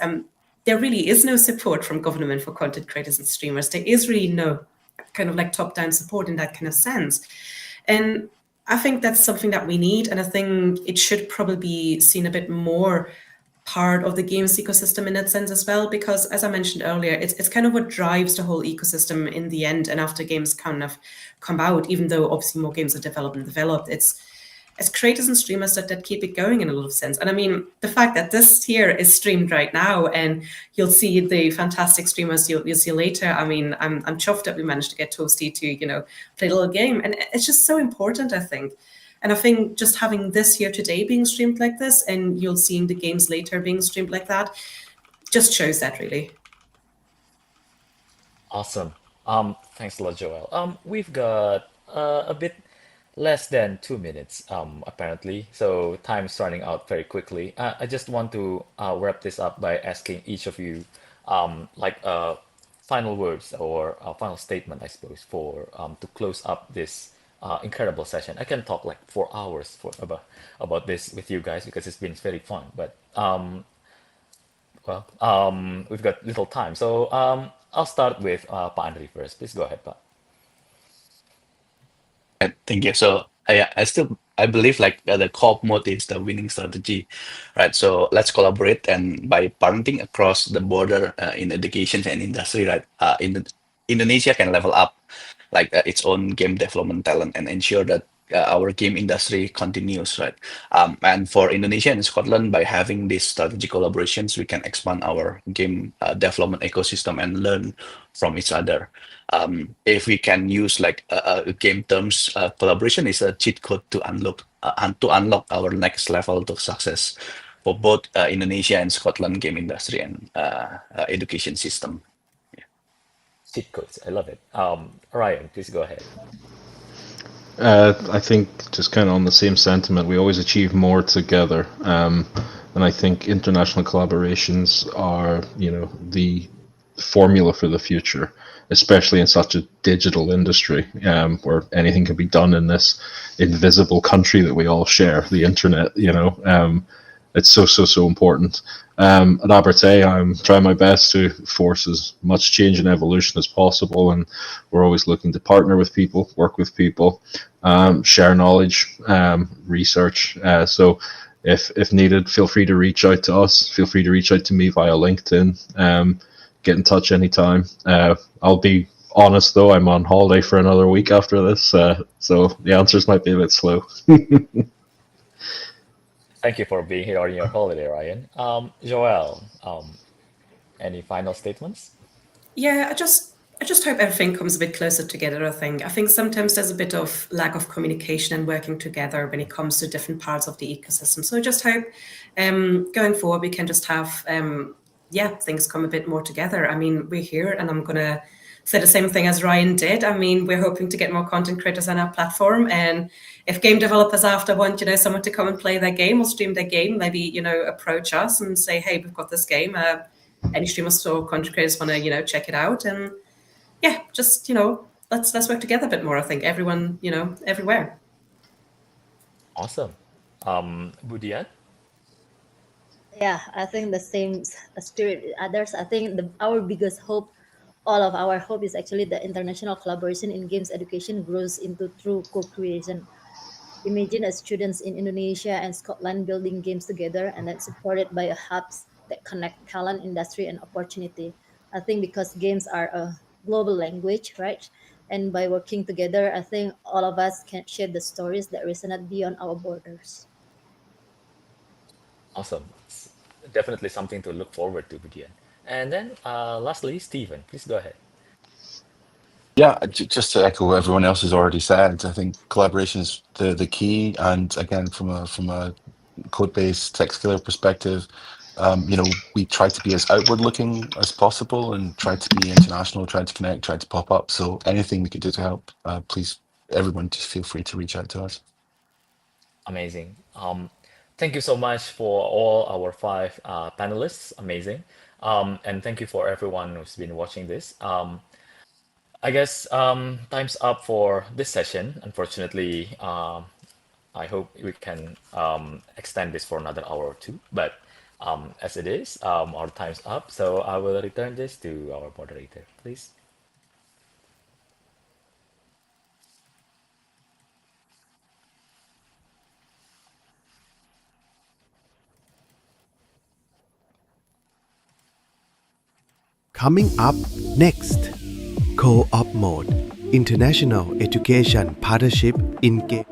there really is no support from government for content creators and streamers. There is really no kind of like top-down support in that kind of sense. And I think that's something that we need. And I think it should probably be seen a bit more part of the games ecosystem in that sense as well, because as I mentioned earlier, it's kind of what drives the whole ecosystem in the end. And after games kind of come out, even though obviously more games are developed, it's as creators and streamers that keep it going in a lot of sense. And I mean, the fact that this here is streamed right now and you'll see the fantastic streamers you'll see later. I mean, I'm chuffed that we managed to get Toasty to, play a little game. And it's just so important, I think. And I think just having this here today being streamed like this, and you'll see the games later being streamed like that, just shows that really. Awesome. Thanks a lot, Joel. We've got a bit less than 2 minutes, apparently. So time's running out very quickly. I just want to wrap this up by asking each of you, final words or a final statement, I suppose, for to close up this incredible session. I can talk like 4 hours about this with you guys because it's been very fun. But we've got little time, so I'll start with Pa Andri first. Please go ahead, Pa. Thank you. So I believe like the co-op mode is the winning strategy, right? So let's collaborate, and by partnering across the border in education and industry, right? Indonesia can level up like its own game development talent and ensure that our game industry continues, right? And for Indonesia and Scotland, by having these strategic collaborations, we can expand our game development ecosystem and learn from each other. If we can use like game terms, collaboration is a cheat code to unlock our next level to success for both Indonesia and Scotland game industry and education system. Cheat codes, I love it. Ryan, please go ahead. I think just kind of on the same sentiment, we always achieve more together. And I think international collaborations are, the formula for the future, especially in such a digital industry, where anything can be done in this invisible country that we all share, the internet, it's so important. At Abertay, I'm trying my best to force as much change and evolution as possible, and we're always looking to partner with people, work with people, share knowledge, research. So if needed, feel free to reach out to us. Feel free to reach out to me via LinkedIn. Get in touch anytime. I'll be honest though, I'm on holiday for another week after this, so the answers might be a bit slow. Thank you for being here on your holiday, Ryan. Joel, any final statements? Yeah, I just hope everything comes a bit closer together. I think sometimes there's a bit of lack of communication and working together when it comes to different parts of the ecosystem. So I just hope going forward we can just have things come a bit more together. I mean, we're here, and I'm gonna say the same thing as Ryan did. I mean, we're hoping to get more content creators on our platform, and if game developers after want, someone to come and play their game or stream their game, maybe, approach us and say, hey, we've got this game. Any streamers or content creators want to, check it out, and just, let's work together a bit more. I think everyone, everywhere. Awesome. Budian? Yeah, I think the same spirit with others. I think our biggest hope, all of our hope, is actually the international collaboration in games education grows into true co-creation. Imagine as students in Indonesia and Scotland building games together, and then supported by hubs that connect talent, industry, and opportunity. I think because games are a global language, right? And by working together, I think all of us can share the stories that resonate beyond our borders. Awesome. It's definitely something to look forward to, Budian. And then lastly, Stephen, please go ahead. Yeah, just to echo what everyone else has already said, I think collaboration is the key. And again, from a code-based tech skiller perspective, we try to be as outward-looking as possible and try to be international, try to connect, try to pop up. So anything we could do to help, please, everyone, just feel free to reach out to us. Amazing. Thank you so much for all our 5 panelists. Amazing. And thank you for everyone who's been watching this. I guess time's up for this session. Unfortunately, I hope we can extend this for another hour or 2. But as it is, our time's up. So I will return this to our moderator, please. Coming up next, Co-op Mode, International Education Partnership in Game.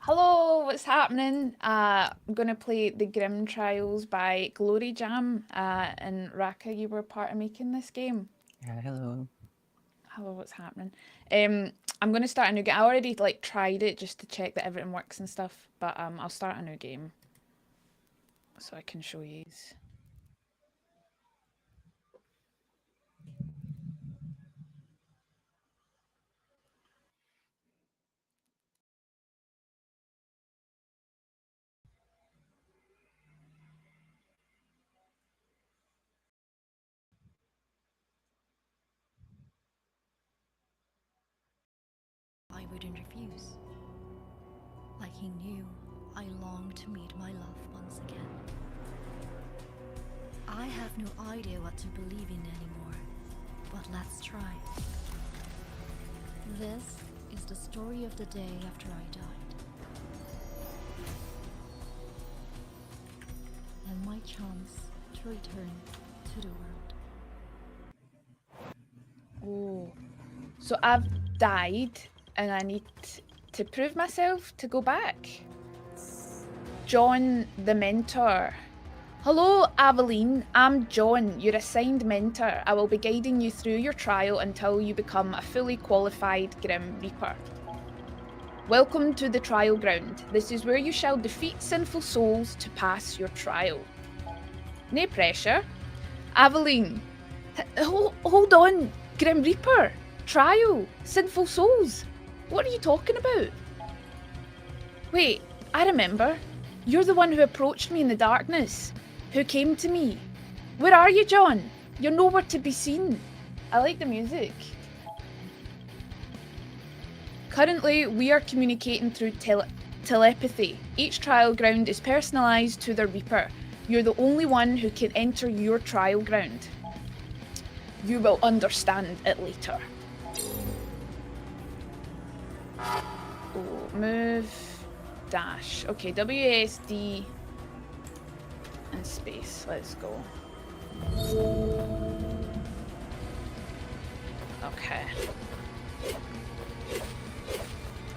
Hello, what's happening? I'm going to play The Grim Trials by Glory Jam. And Raka, you were part of making this game. Yeah, hello. Hello, what's happening? I'm going to start a new game. I already tried it just to check that everything works and stuff, but I'll start a new game so I can show you. I wouldn't refuse. Like he knew I longed to meet my love once again. I have no idea what to believe in anymore, but let's try. This is the story of the day after I died. And my chance to return to the world. Oh, so I've died and I need to prove myself to go back. John, the mentor. Hello, Aveline. I'm John, your assigned mentor. I will be guiding you through your trial until you become a fully qualified Grim Reaper. Welcome to the trial ground. This is where you shall defeat sinful souls to pass your trial. No pressure. Aveline. Hold on. Grim Reaper. Trial. Sinful souls. What are you talking about? Wait, I remember. You're the one who approached me in the darkness. Who came to me. Where are you, John? You're nowhere to be seen. I like the music. Currently, we are communicating through telepathy. Each trial ground is personalised to the Reaper. You're the only one who can enter your trial ground. You will understand it later. Oh, move, dash. Okay, WASD and space. Let's go. Okay.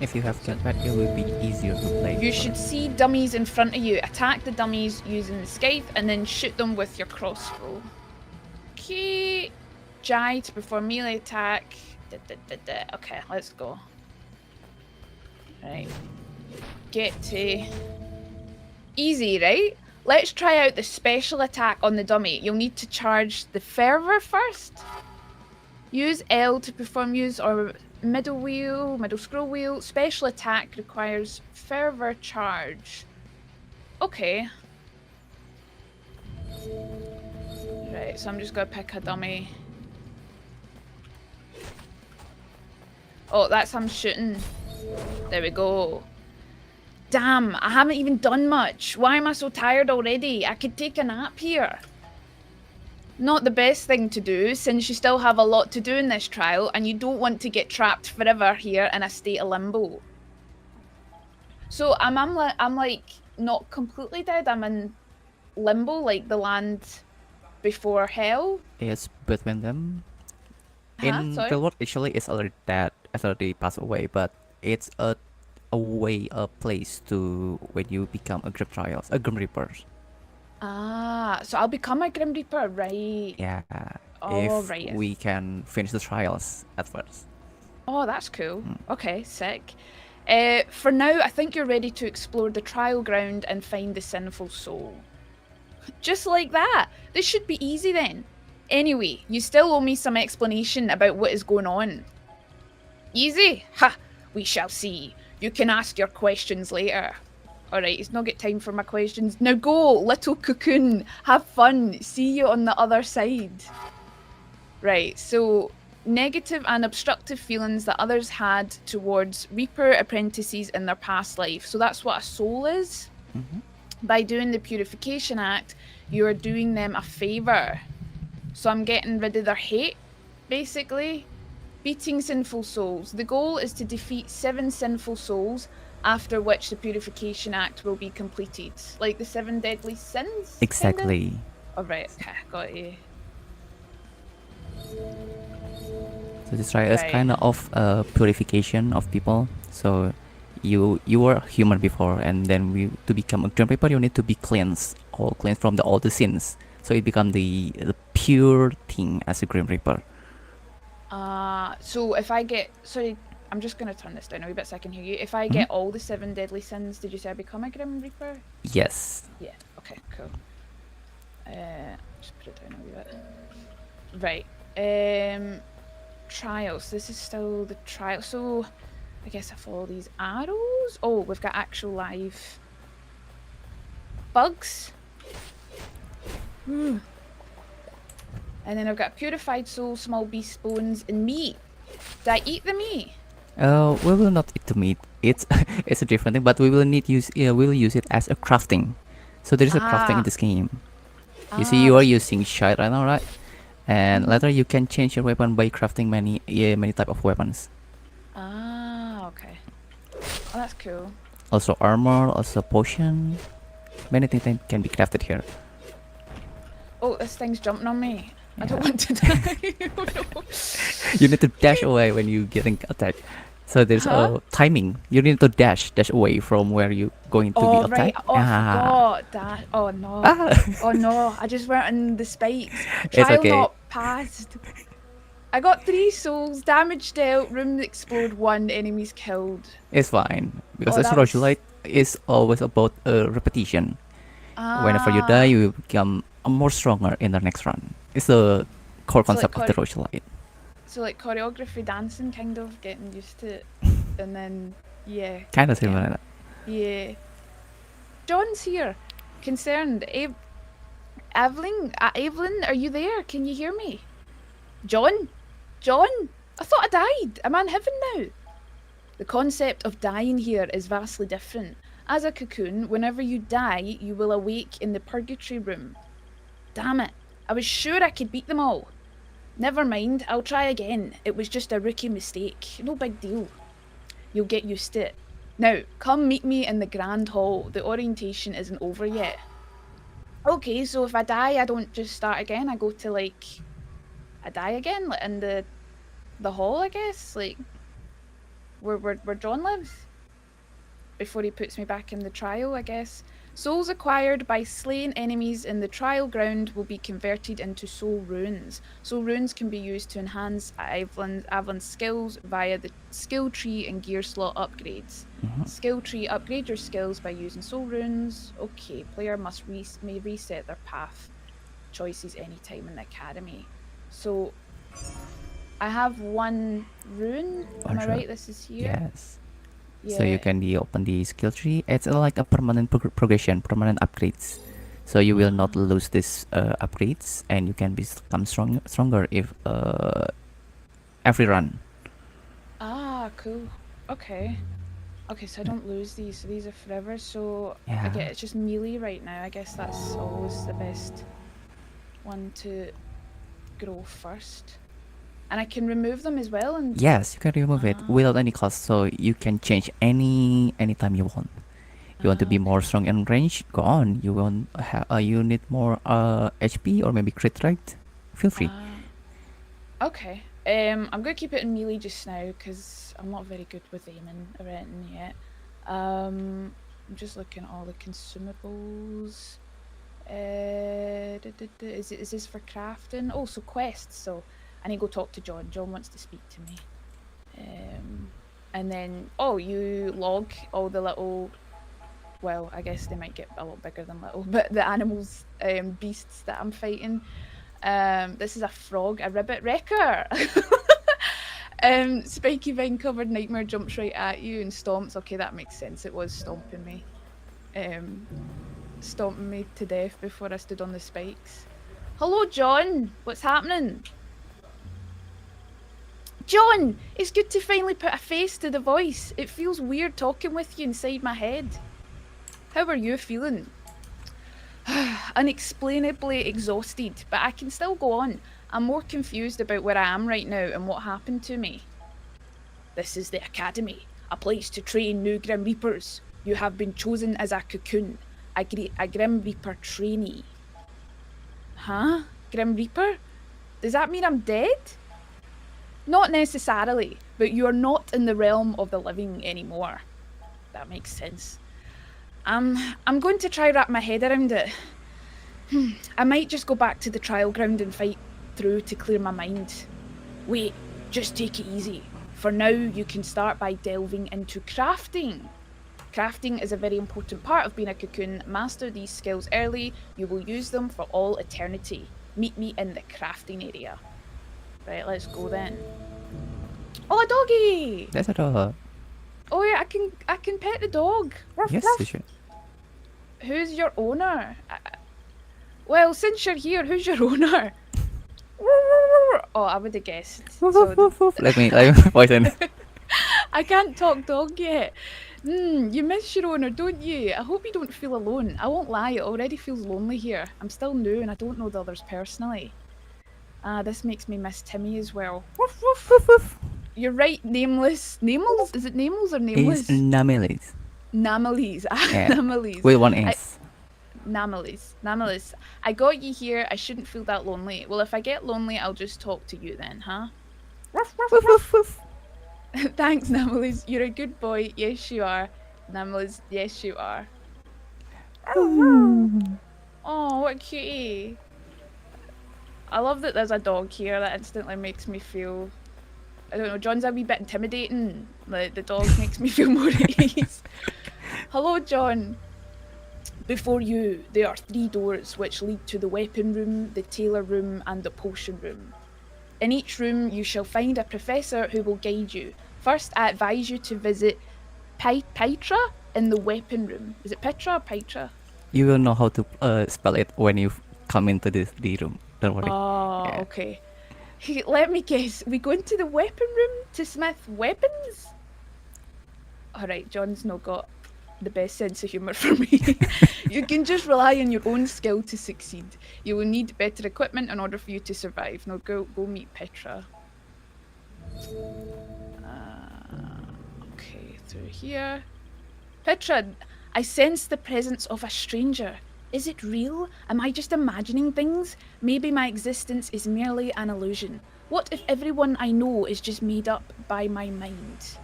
If you have Jetpack, it will be easier to play. You should see dummies in front of you. Attack the dummies using the scythe and then shoot them with your crossbow. Okay. Jai to perform melee attack. Okay, let's go. Right. Get to... Easy, right? Let's try out the special attack on the dummy. You'll need to charge the fervor first. Use L to perform use or middle scroll wheel. Special attack requires fervor charge. Okay. Right, so I'm just gonna pick a dummy. Oh, that's I'm shooting. There we go. Damn, I haven't even done much. Why am I so tired already? I could take a nap here. Not the best thing to do, since you still have a lot to do in this trial, and you don't want to get trapped forever here in a state of limbo. So I'm like not completely dead. I'm in limbo, like the land before hell. It's between them. In the world, actually, it's already dead. It's already passed away, but it's a place to when you become a Grim Reaper. Ah, so I'll become a Grim Reaper, right? Yeah. Oh, if right. we can finish the trials at first. Oh, that's cool. Okay, sick. For now, I think you're ready to explore the trial ground and find the sinful soul. Just like that. This should be easy then. Anyway, you still owe me some explanation about what is going on. Easy? Ha! We shall see. You can ask your questions later. Alright, it's not got time for my questions. Now go, little cocoon. Have fun. See you on the other side. Right, so negative and obstructive feelings that others had towards Reaper apprentices in their past life. So that's what a soul is. By doing the Purification Act, you are doing them a favor. So I'm getting rid of their hate, basically. Beating sinful souls. The goal is to defeat 7 sinful souls, after which the Purification Act will be completed. Like the 7 deadly sins? Exactly. Kinda? Oh, right, okay, got you. So this trial is Right. kind of purification of people. So you were human before, and then to become a Grim Reaper, you need to be cleansed from all the sins. So it become the pure thing as a Grim Reaper. So if I get... Sorry, I'm just going to turn this down a wee bit so I can hear you. If I get all the 7 deadly sins, did you say I become a Grim Reaper? Yes. Yeah, okay, cool. Just put it down a wee bit. Right. Trials. This is still the trial. So I guess I follow these arrows. Oh, we've got actual live bugs. And then I've got purified soul, small beast bones, and meat. Did I eat the meat? We will not eat the meat. It's it's a different thing, but we will we'll use it as a crafting. So there is a crafting in this game. You see, you are using shite right now, right? And later you can change your weapon by crafting many type of weapons. Okay. Oh, that's cool. Also armor, also potion. Many things can be crafted here. Oh, this thing's jumping on me. I don't want to die. Oh, no. You need to dash away when you getting attacked. So there's a timing. You need to dash away from where you going to be attacked. Oh, I forgot that. Oh no. Oh no, I just went in the spikes. It's Trial okay. not passed. I got 3 souls, damage dealt, room explode 1, enemies killed. It's fine because Oh, Asosiasi is always about repetition. Whenever you die, you will become more stronger in the next run. It's the core concept of the roguelite. So like choreography dancing, kind of getting used to it, and then yeah. Kind of similar. Like that. Yeah. John's here. Concerned. Evelyn, are you there? Can you hear me? John? I thought I died. I'm in heaven now. The concept of dying here is vastly different. As a cocoon, whenever you die, you will awake in the purgatory room. Damn it. I was sure I could beat them all. Never mind, I'll try again. It was just a rookie mistake. No big deal. You'll get used to it. Now, come meet me in the Grand Hall. The orientation isn't over yet. Okay, so if I die, I don't just start again. I go to, like... I die again, like, in the hall, I guess? Like, where John lives? Before he puts me back in the trial, I guess. Souls acquired by slaying enemies in the trial ground will be converted into soul runes. Soul runes can be used to enhance Evelyn's skills via the skill tree and gear slot upgrades. Skill tree, upgrade your skills by using soul runes. Okay, player may reset their path choices anytime in the academy. So, I have 1 rune. Am I right? This is here? Yes. Yeah. So you can open the skill tree. It's like a permanent progression, permanent upgrades. So you will not lose these upgrades, and you can become stronger if every run. Cool. Okay. Okay, so I don't lose these. So these are forever. So I Yeah. get it's just melee right now. I guess that's always the best one to grow first. And I can remove them as well. And Yes, you can remove it without any cost. So you can change anytime you want. You want to be more strong in range? Go on. You want you need more HP or maybe crit rate? Feel free. Okay. I'm gonna keep it in melee just now because I'm not very good with aiming or anything yet. I'm just looking at all the consumables. Is this for crafting? Oh, so quests. So I need to go talk to John. John wants to speak to me. And then you log all the little. Well, I guess they might get a lot bigger than little, but the animals, beasts that I'm fighting. This is a frog, a ribbit wrecker. Spiky vine covered nightmare jumps right at you and stomps. Okay, that makes sense. It was stomping me. Stomping me to death before I stood on the spikes. Hello, John. What's happening? John, it's good to finally put a face to the voice. It feels weird talking with you inside my head. How are you feeling? Unexplainably exhausted, but I can still go on. I'm more confused about where I am right now and what happened to me. This is the Academy, a place to train new Grim Reapers. You have been chosen as a cocoon, a Grim Reaper trainee. Huh? Grim Reaper? Does that mean I'm dead? Not necessarily, but you are not in the realm of the living anymore. That makes sense. I'm going to try wrap my head around it. I might just go back to the trial ground and fight through to clear my mind. Wait, just take it easy. For now, you can start by delving into crafting. Crafting is a very important part of being a cocoon. Master these skills early. You will use them for all eternity. Meet me in the crafting area. Right, let's go then. Oh, a doggy! That's a dog. Oh yeah, I can pet the dog. Yes, you should. Who's your owner? Well, since you're here, who's your owner? Oh, I would have guessed. So Let me poison. I can't talk dog yet. You miss your owner, don't you? I hope you don't feel alone. I won't lie, it already feels lonely here. I'm still new and I don't know the others personally. This makes me miss Timmy as well. You're right, nameless. Namels? Is it namels or nameless? It's Namelis. Namelis. Yeah. Namelis. With one S. Namelis. I got you here. I shouldn't feel that lonely. Well, if I get lonely, I'll just talk to you then, huh? Thanks, Namelis. You're a good boy. Yes, you are. Namelis, yes, you are. Oh, what a cutie. I love that there's a dog here. That instantly makes me feel... I don't know, John's a wee bit intimidating. Like, the dog makes me feel more at ease. Hello, John. Before you, there are 3 doors which lead to the weapon room, the tailor room, and the potion room. In each room, you shall find a professor who will guide you. First, I advise you to visit Petra in the weapon room. Is it Petra or Petra? You will know how to spell it when you come into the room. Don't worry. Oh, yeah. Okay. Let me guess. We go into the weapon room to smith weapons? Alright, John's not got the best sense of humour for me. You can just rely on your own skill to succeed. You will need better equipment in order for you to survive. Now go meet Petra. Okay, through here. Petra, I sense the presence of a stranger. Is it real? Am I just imagining things? Maybe my existence is merely an illusion. What if everyone I know is just made up by my mind?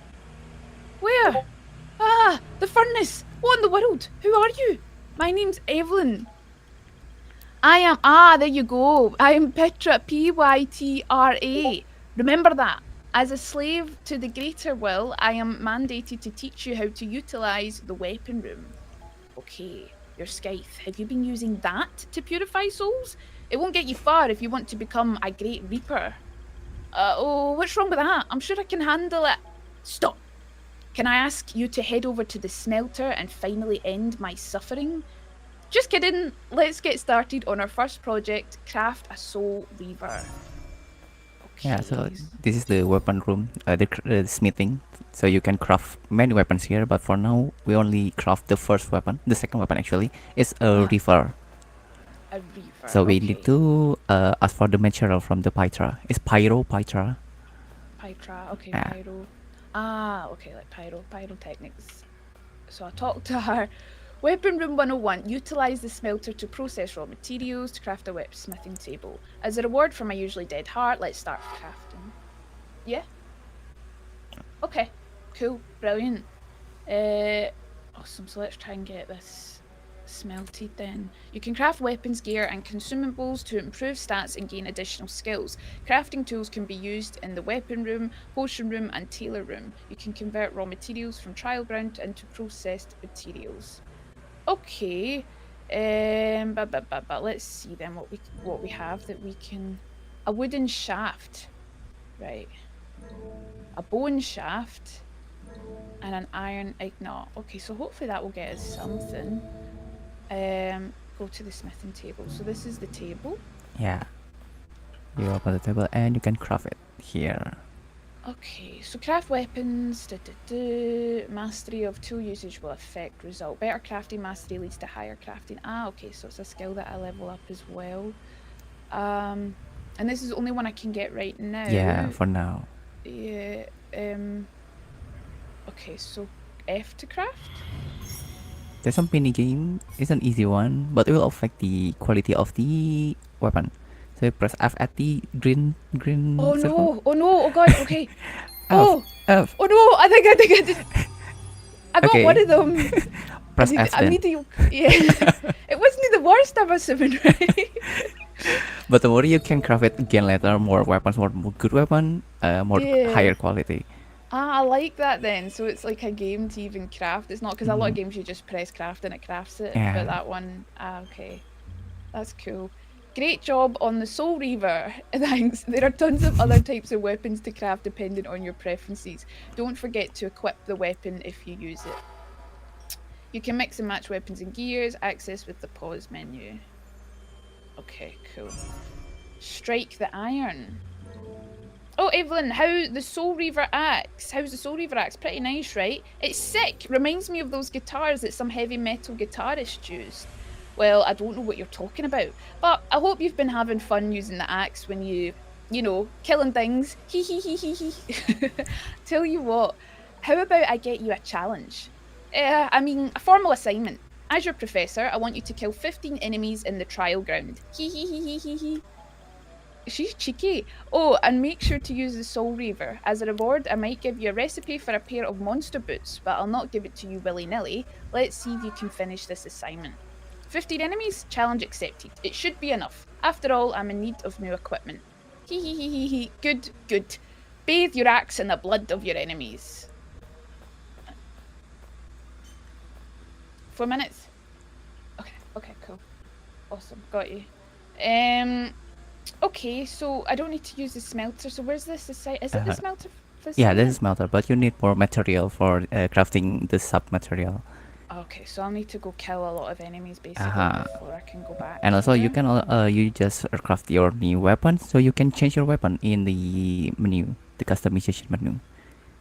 Where? Ah, the furnace! What in the world? Who are you? My name's Evelyn. there you go. I am Petra, Pytra. Remember that. As a slave to the greater will, I am mandated to teach you how to utilise the weapon room. Okay. Your scythe. Have you been using that to purify souls? It won't get you far if you want to become a great reaper. Oh, what's wrong with that? I'm sure I can handle it. Stop. Can I ask you to head over to the smelter and finally end my suffering? Just kidding. Let's get started on our first project, craft a soul reaver. Okay. Yeah, so this is the weapon room, the smithing. So you can craft many weapons here, but for now we only craft the first weapon. The second weapon actually is a reaver. A reaver. So we need to ask for the material from the Pytra. It's Pytra. Pytra, okay, Yeah. pyro. Okay, like pyrotechnics. So I talked to her. Weapon room 101. Utilize the smelter to process raw materials to craft a smithing table. As a reward for my usually dead heart, let's start crafting. Yeah? Okay. Cool. Brilliant. Awesome. So let's try and get this smelted then. You can craft weapons, gear, and consumables to improve stats and gain additional skills. Crafting tools can be used in the weapon room, potion room, and tailor room. You can convert raw materials from trial ground into processed materials. Okay. But let's see then what we have that we can. A wooden shaft. Right. A bone shaft. And an iron ignite. Okay, so hopefully that will get us something. Go to the smithing table. So this is the table. Yeah. You open the table and you can craft it here. Okay, so craft weapons, mastery of tool usage will affect result. Better crafting mastery leads to higher crafting. Ah, okay, so it's a skill that I level up as well. And this is the only one I can get right now. Yeah, for now. Yeah, okay, so F to craft? There's some mini game. It's an easy one, but it will affect the quality of the weapon. So you press F at the green Oh circle. no, oh no, oh god, okay. F, F. Oh no, I think I did. I got Okay. one of them. Press F I then. need to, yeah. It wasn't the worst, I'm assuming, right? But the more you can craft it again later, more weapons, more good weapon, more Yeah. higher quality. Ah, I like that then. So it's like a game to even craft. It's not because a lot of games you just press craft and it crafts it. Yeah. But that one, okay. That's cool. Great job on the Soul Reaver. Thanks. There are tons of other types of weapons to craft depending on your preferences. Don't forget to equip the weapon if you use it. You can mix and match weapons and gears. Access with the pause menu. Okay, cool. Strike the iron. Oh, Evelyn, how's the Soul Reaver axe? Pretty nice, right? It's sick. Reminds me of those guitars that some heavy metal guitarist used. Well, I don't know what you're talking about, but I hope you've been having fun using the axe when you know, killing things. Hee hee hee hee hee. Tell you what, how about I get you a challenge? I mean, a formal assignment. As your professor, I want you to kill 15 enemies in the trial ground. Hee hee hee hee hee hee. She's cheeky. Oh, and make sure to use the Soul Reaver. As a reward, I might give you a recipe for a pair of monster boots, but I'll not give it to you willy-nilly. Let's see if you can finish this assignment. 15 enemies? Challenge accepted. It should be enough. After all, I'm in need of new equipment. Hee hee hee hee hee. Good, good. Bathe your axe in the blood of your enemies. 4 minutes? Okay, cool. Awesome, got you. Okay, so I don't need to use the smelter. So where's this? Is it the smelter? Yeah, this is smelter, but you need more material for crafting the sub-material. Okay, so I'll need to go kill a lot of enemies basically before I can go back. And also you can you just craft your new weapon, so you can change your weapon in the menu, the customization menu.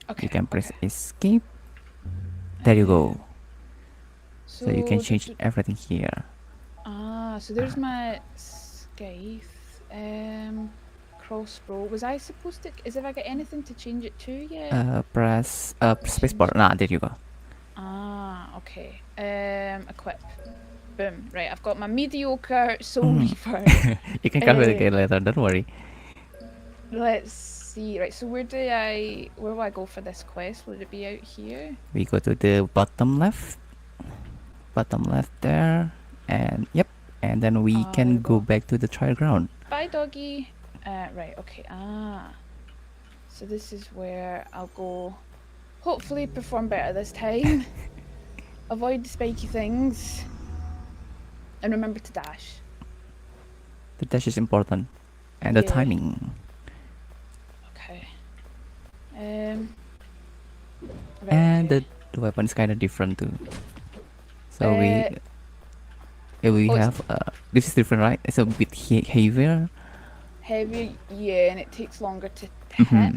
Okay. You can press escape. There you go. So you can change everything here. Ah, so there's my scythe. Crossbow. Was I supposed to? Have I got anything to change it to yet? Press spacebar. Nah, there you go. Ah, okay. Equip. Boom. Right, I've got my mediocre Soul Reaver. You can craft it again later. Don't worry. Let's see. Right, so where do I go for this quest? Would it be out here? We go to the bottom left. Bottom left there, and yep. And then we can go back to the trial ground. Bye, doggy. Right, okay. Ah. So this is where I'll go. Hopefully perform better this time. Avoid the spiky things. And remember to dash. The dash is important. And the timing. Okay. Right, and the weapon is kind of different too. So we have this is different, right? It's a bit heavier. Heavier, yeah, and it takes longer to hit.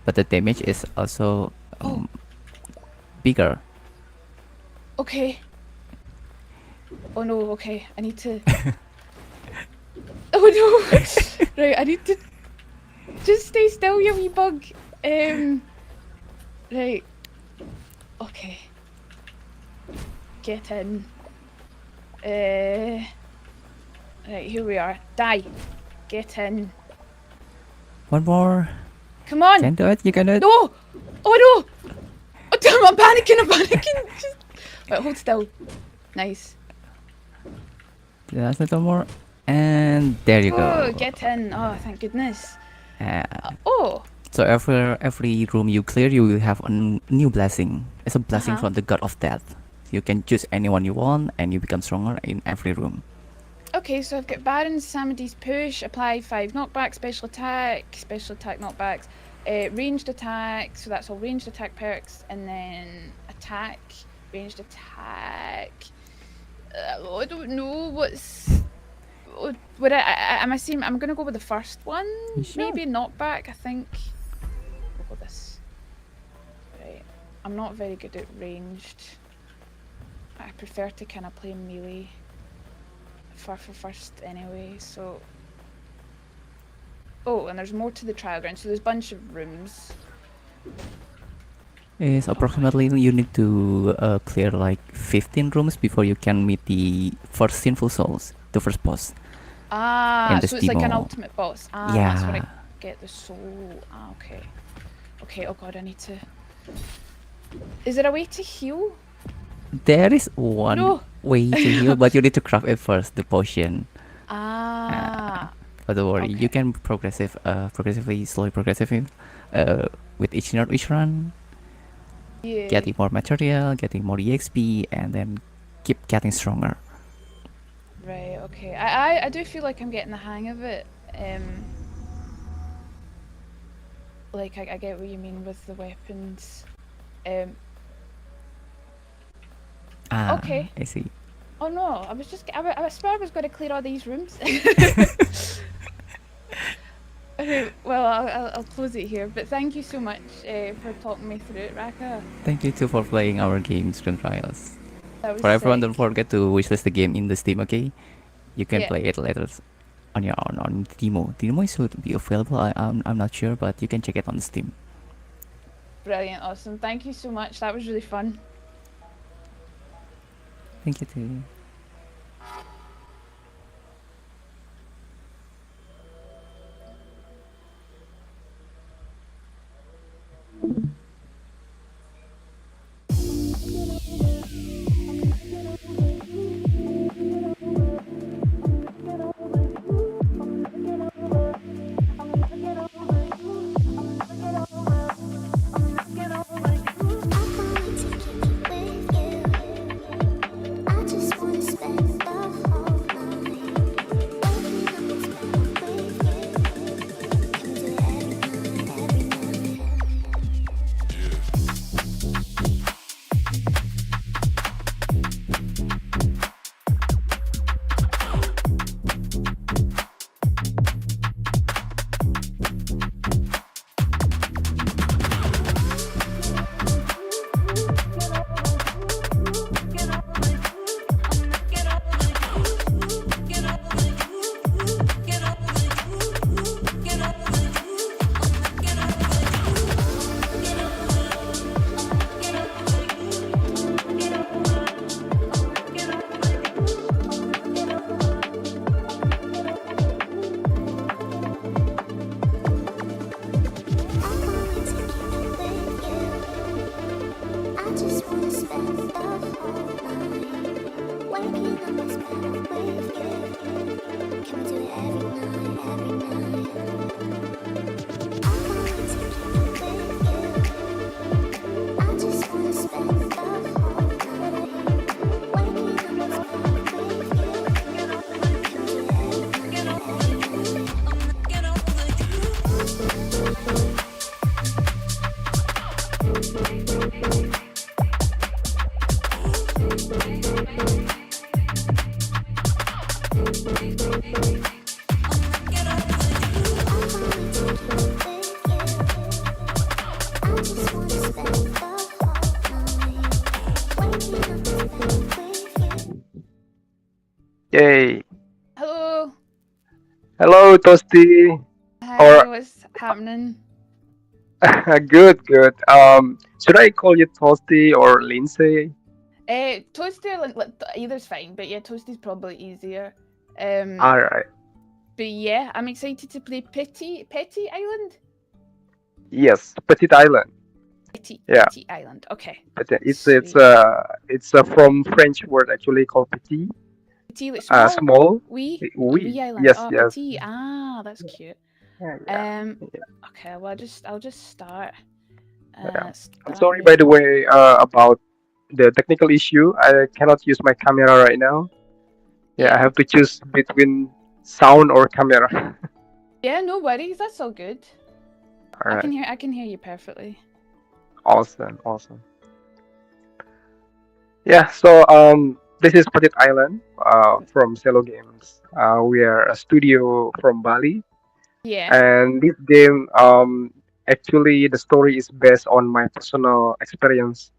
But the damage is also bigger. Okay. Oh no, okay. I need to... Oh no! Right, I need to... Just stay still, you wee bug. Right. Okay. Get in. Right, here we are. Die. Get in. One more. Come on! Can do it, you can do it. No! Oh no! Oh damn, I'm panicking! Just... Right, hold still. Nice. Just a little more. And there you Oh, go. get in. Oh, thank goodness. So every room you clear, you will have a new blessing. It's a blessing from the god of death. You can choose anyone you want, and you become stronger in every room. Okay, so I've got Baron's Samity's Push, apply 5 knockback, special attack knockbacks, ranged attack, so that's all ranged attack perks, and then attack, ranged attack. I don't know what's... I'm gonna go with the first one. Maybe knockback, I think. I'm not very good at ranged. I prefer to kind of play melee for first anyway, so... Oh, and there's more to the trial ground, so there's a bunch of rooms. Is approximately you need to clear like 15 rooms before you can meet the first sinful souls, the first boss. Ah, so it's like an demo. ultimate boss. Ah, Yeah. that's where I get the soul. Ah, okay. Okay, oh god, I need to... Is there a way to heal? There is one No. way to heal, but you need to craft it first, the potion. Ah. But don't worry, you can slowly progressively, with each run, Yeah. getting more material, getting more EXP, and then keep getting stronger. Right, okay. I do feel like I'm getting the hang of it. Like, I get what you mean with the weapons. Okay. I see. Oh no, I swear I was going to clear all these rooms. Okay, well, I'll close it here, but thank you so much for talking me through it, Raka. Thank you too for playing our game, Screen Trials. That was For everyone, sick. don't forget to wishlist the game in the Steam, okay? You can Yeah. play it later on your own on demo. Demo should be available. I'm not sure, but you can check it on Steam. Brilliant, awesome. Thank you so much. That was really fun. Thank you too. Yay. Hello. Hello, Toasty. Hi, what's happening? Good, good. Should I call you Toasty or Lindsay? Toasty or either's fine, but yeah, Toasty's probably easier. All right. But yeah, I'm excited to play Petty Island. Yes, Petit Island. Petty Island. Okay. It's a from French word actually called petit. Petit, like small. Small. Wee island. Yes, Oh, yes. Petit. Ah, that's cute. Okay. Well, I'll just start. I'm sorry, by the way, about the technical issue. I cannot use my camera right now. Yeah, I have to choose between sound or camera. Yeah, no worries. That's all good. All right. I can hear you perfectly. Awesome. Yeah, so this is Petit Island from Celo Games. We are a studio from Bali. Yeah. And this game actually the story is based on my personal experience,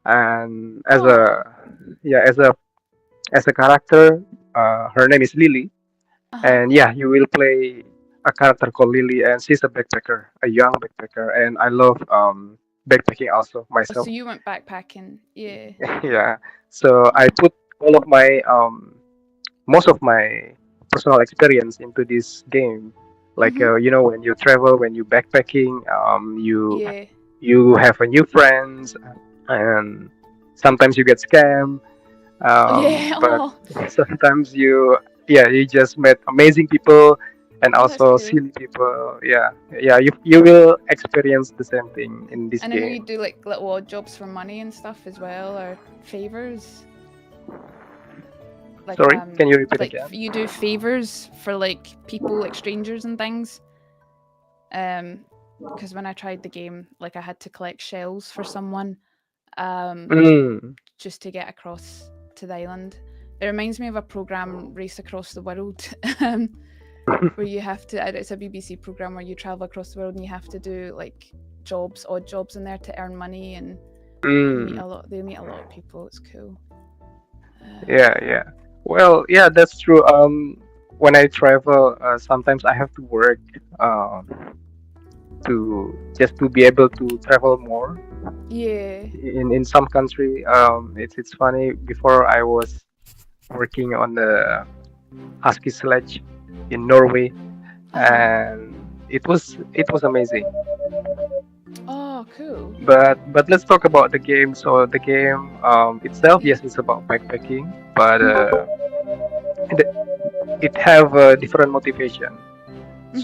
and Oh. as a character, her name is Lily, and yeah, you will play a character called Lily, and she's a backpacker, a young backpacker, and I love backpacking also Oh, so myself. you went backpacking, yeah. Yeah, so I put all of my most of my personal experience into this game. Like you know, when you travel, when you backpacking, Yeah. you have a new friends, and sometimes you get scammed. Yeah. But Oh, sometimes you just met amazing people and that's also cool. silly people. Yeah, you will experience the same thing in this And I know you game. do like little odd jobs for money and stuff as well, or favors. Like Sorry, can you repeat like again? you do favors for like people, like strangers and things. Because when I tried the game, like I had to collect shells for someone, just to get across to the island. It reminds me of a program, Race Across the World, where you have to. It's a BBC program where you travel across the world and you have to do like jobs, odd jobs in there to earn money, and you meet a lot. They meet a lot of people. It's cool. Yeah. Well, yeah, that's true. When I travel, sometimes I have to work to be able to travel more. Yeah. In some country, it's funny. Before I was working on the husky sledge in Norway, and it was amazing. Oh, cool. But let's talk about the game. So the game itself, yes, it's about backpacking, but it have a different motivation.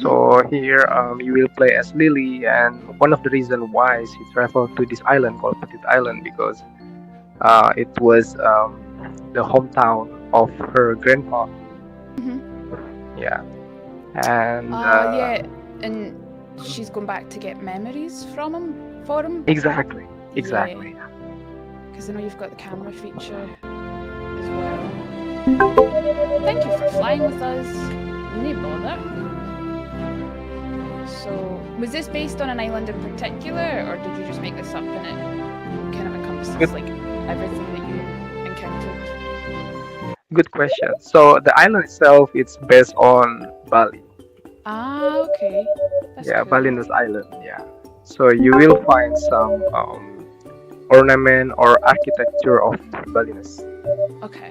So here you will play as Lily, and one of the reasons why she traveled to this island called Petit Island because it was the hometown of her grandpa. Yeah, and yeah, and she's going back to get memories from him for him. Exactly. Because I know you've got the camera feature as well. Thank you for flying with us. No bother. So, was this based on an island in particular, or did you just make this up and it kind of encompasses like everything that you encountered? Good question. So the island itself, it's based on Bali. Ah, okay. That's cool. BINUS Island. Yeah. So you will find some ornament or architecture of BINUS. Okay.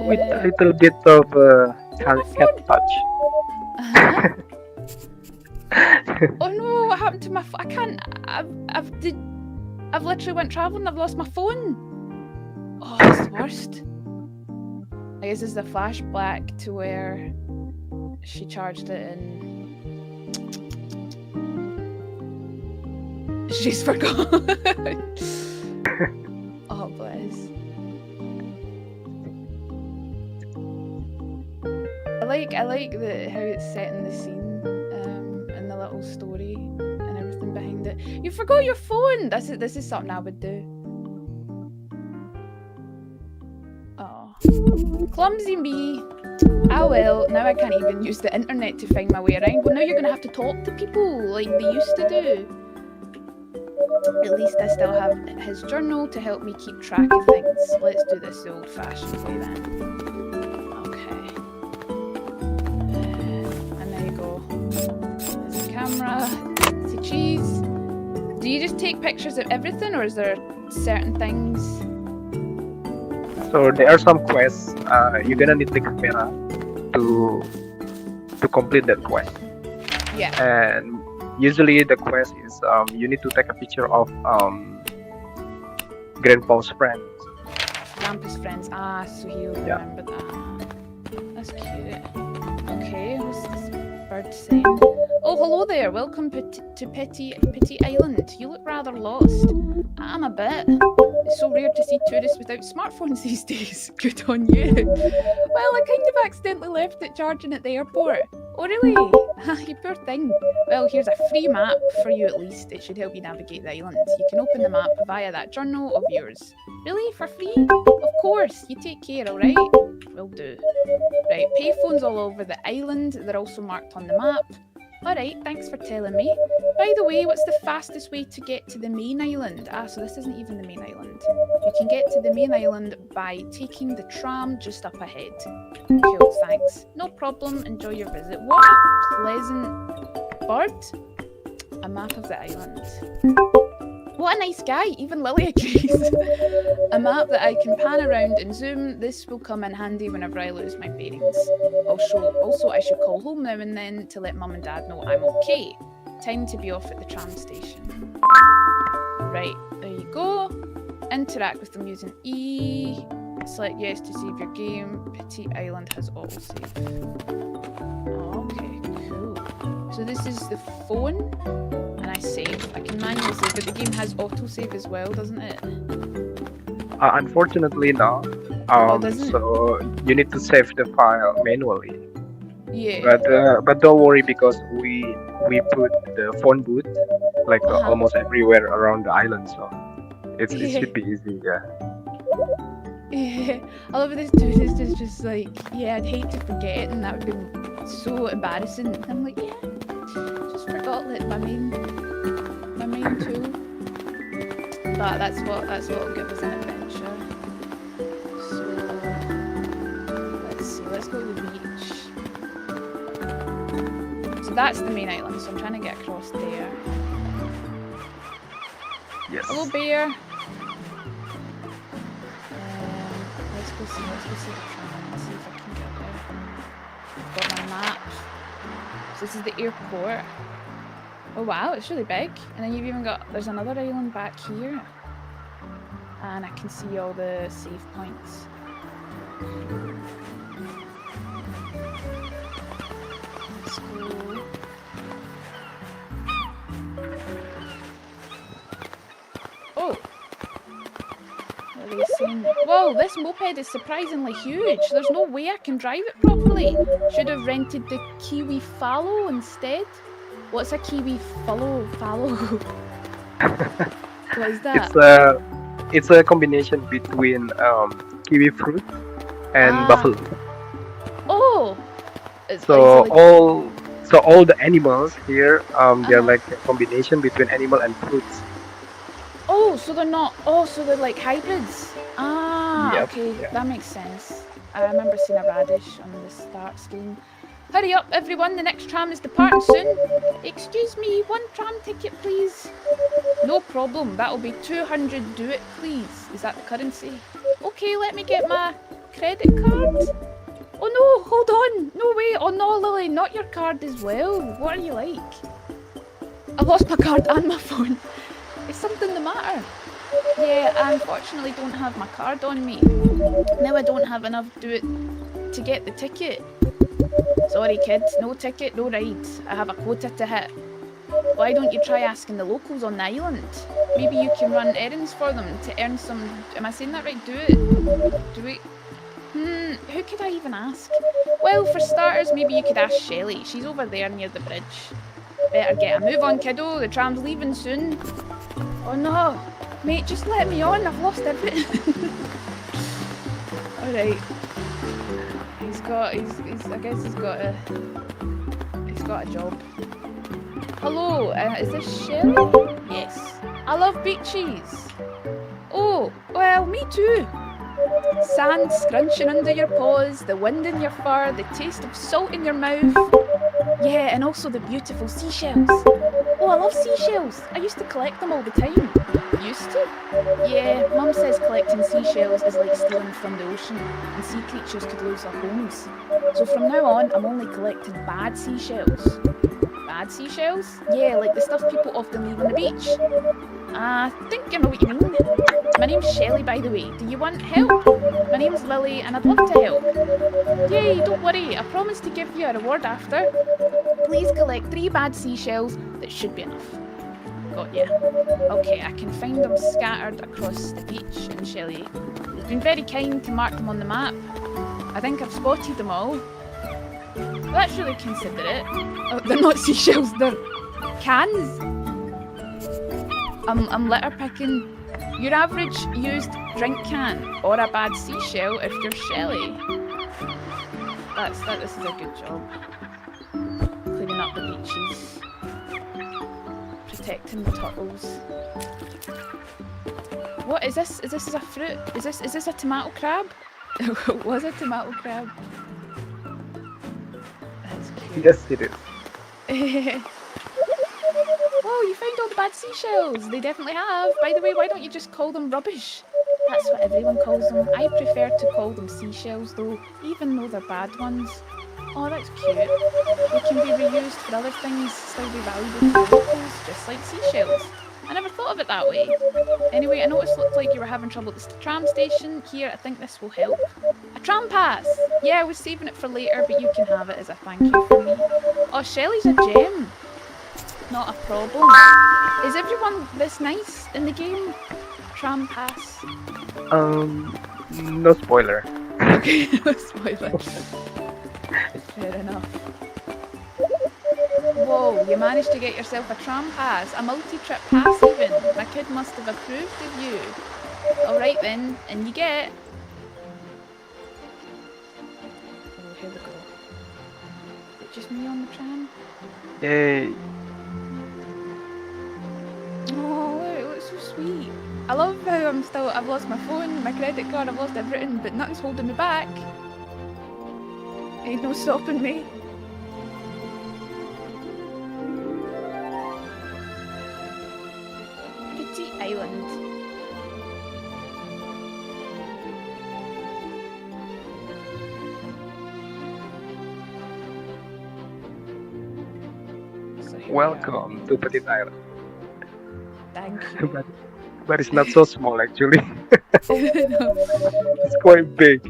With a little bit of cat touch. Oh no! What happened to my phone? I can't. I've literally went traveling. I've lost my phone. Oh, that's the worst. I guess this is the flashback to where she charged it in. She's forgot. Oh, bless. I like how it's set in the scene, and the little story and everything behind it. You forgot your phone. This is something I would do. Oh, clumsy me. Ah well, now I can't even use the internet to find my way around. Well, now you're gonna have to talk to people like they used to do. At least I still have his journal to help me keep track of things. Let's do this the old-fashioned way then. Okay. And there you go. There's the camera. It's a cheese. Do you just take pictures of everything, or is there certain things? So there are some quests. You're gonna need the camera to complete that quest. Yeah. And usually the quest is you need to take a picture of grandpa's friends. Grandpa's friends. Ah, so he'll remember that. That's cute. Okay, what's this bird saying? Oh, hello there. Welcome to Petit Island. You look rather lost. I'm a bit. It's so rare to see tourists without smartphones these days. Good on you. Well, I kind of accidentally left it charging at the airport. Oh, really? You poor thing. Well, here's a free map for you at least. It should help you navigate the island. You can open the map via that journal of yours. Really? For free? Of course. You take care, alright? Will do. Right, payphones all over the island. They're also marked on the map. Alright, thanks for telling me. By the way, what's the fastest way to get to the main island? Ah, so this isn't even the main island. You can get to the main island by taking the tram just up ahead. Cool, thanks. No problem, enjoy your visit. What a pleasant bird. A map of the island. What a nice guy, even Lily agrees. A map that I can pan around and zoom. This will come in handy whenever I lose my bearings. Also, I should call home now and then to let mum and dad know I'm okay. Time to be off at the tram station. Right, there you go. Interact with them using E. Select yes to save your game. Pity Island has autosave. Okay, cool. So this is the phone. And I save. I can manually save, but the game has autosave as well, doesn't it? Unfortunately, no. So you need to save the file manually. Yeah. But don't worry, because we put the phone booth like almost everywhere around the island, so it should be easy. Yeah. Yeah. I love this dude is just like, yeah, I'd hate to forget it, and that would be so embarrassing. And I'm like, yeah. Just forgot that my main tool. But that's what will give us an adventure. So let's see, let's go to the beach. So that's the main island, so I'm trying to get across there. Yes. Hello, bear. Let's go see the tram. Let's see if I can get there. I've got my map. So this is the airport. Oh wow, it's really big. And then you've even got, there's another island back here. And I can see all the save points. Let's go. Oh! What are they saying? Whoa, this moped is surprisingly huge. There's no way I can drive it properly. Should have rented the Kiwi Fallow instead. What's a Kiwi Fallow? What is that? It's a combination between kiwi fruit and buffalo. Oh. So all the animals here, they're like a combination between animal and fruits. Oh, so they're not. Oh, so they're like hybrids. Ah, Yep, okay, yeah. that makes sense. I remember seeing a radish on the start screen. Hurry up, everyone! The next tram is departing soon. Excuse me, one tram ticket, please. No problem. That'll be 200. Do it, please. Is that the currency? Okay, let me get my credit card. Oh no! Hold on! No way! Oh no, Lily, not your card as well. What are you like? I lost my card and my phone. Is something the matter? Yeah, I unfortunately don't have my card on me. Now I don't have enough to get the ticket. Sorry kids, no ticket, no ride. I have a quota to hit. Why don't you try asking the locals on the island? Maybe you can run errands for them to earn some... Am I saying that right? Do it. Who could I even ask? Well, for starters, maybe you could ask Shelley. She's over there near the bridge. Better get a move on, kiddo. The tram's leaving soon. Oh no. Mate, just let me on. I've lost everything. Alright. I guess he's got a job. Hello, is this Shelley? Yes. I love beaches. Oh, well, me too. Sand scrunching under your paws, the wind in your fur, the taste of salt in your mouth. Yeah, and also the beautiful seashells. Oh, I love seashells. I used to collect them all the time. Used to? Yeah, Mum says collecting seashells is like stealing from the ocean, and sea creatures could lose their homes. So from now on, I'm only collecting bad seashells. Bad seashells? Yeah, like the stuff people often leave on the beach. I think I know what you mean. My name's Shelley, by the way. Do you want help? My name's Lily, and I'd love to help. Yay, don't worry. I promise to give you a reward after. Please collect 3 bad seashells. That should be enough. Got ya. Okay, I can find them scattered across the beach, and Shelley has been very kind to mark them on the map. I think I've spotted them all. Well, that's really considerate. Oh, they're not seashells, they're cans. I'm litter picking. Your average used drink can or a bad seashell if you're Shelley. This is a good job. Cleaning up the beaches. Protecting the turtles. What is this? Is this a fruit? Is this a tomato crab? It was a tomato crab. That's cute. Yes, it is. Oh, you found all the bad seashells. They definitely have. By the way, why don't you just call them rubbish? That's what everyone calls them. I prefer to call them seashells though, even though they're bad ones. Oh, that's cute. They can be reused for other things, still be valuable to locals, just like seashells. I never thought of it that way. Anyway, I noticed it looked like you were having trouble at the tram station. Here, I think this will help. A tram pass! Yeah, I was saving it for later, but you can have it as a thank you from me. Oh, Shelley's a gem. Not a problem. Is everyone this nice in the game? Tram pass. No spoiler. Okay, no spoiler. Fair enough. Whoa, you managed to get yourself a tram pass, a multi-trip pass even. My kid must have approved of you. Alright then, and you get... Oh, here we go. Is it just me on the tram? Yay. Oh, look, it looks so sweet. I love how I've lost my phone, my credit card, I've lost everything, but nothing's holding me back. Ain't no stopping me. Pretty island. So Welcome to Petit Island. Thank you. But it's not so small actually. It's quite big.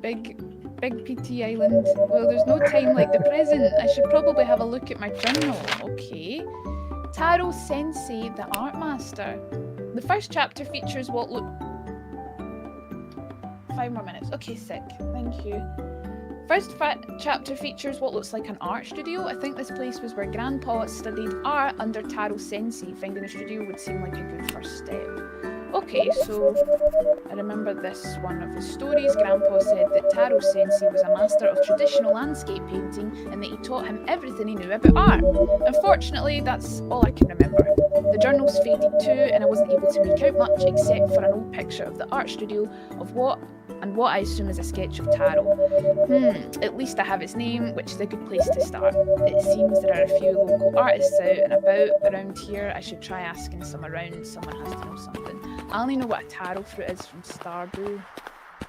Big PT Island. Well, there's no time like the present. I should probably have a look at my journal. Okay. Taro Sensei, the art master. The first chapter features what look... 5 more minutes. Okay, sick. Thank you. First chapter features what looks like an art studio. I think this place was where Grandpa studied art under Taro Sensei. Finding a studio would seem like a good first step. Okay, so I remember this one of his stories. Grandpa said that Taro Sensei was a master of traditional landscape painting and that he taught him everything he knew about art. Unfortunately, that's all I can remember. The journal's faded too, and I wasn't able to make out much except for an old picture of the art studio of what I assume is a sketch of Taro. At least I have his name, which is a good place to start. It seems there are a few local artists out and about around here. I should try asking some around. Someone has to know something. I only know what a taro fruit is from Stardew.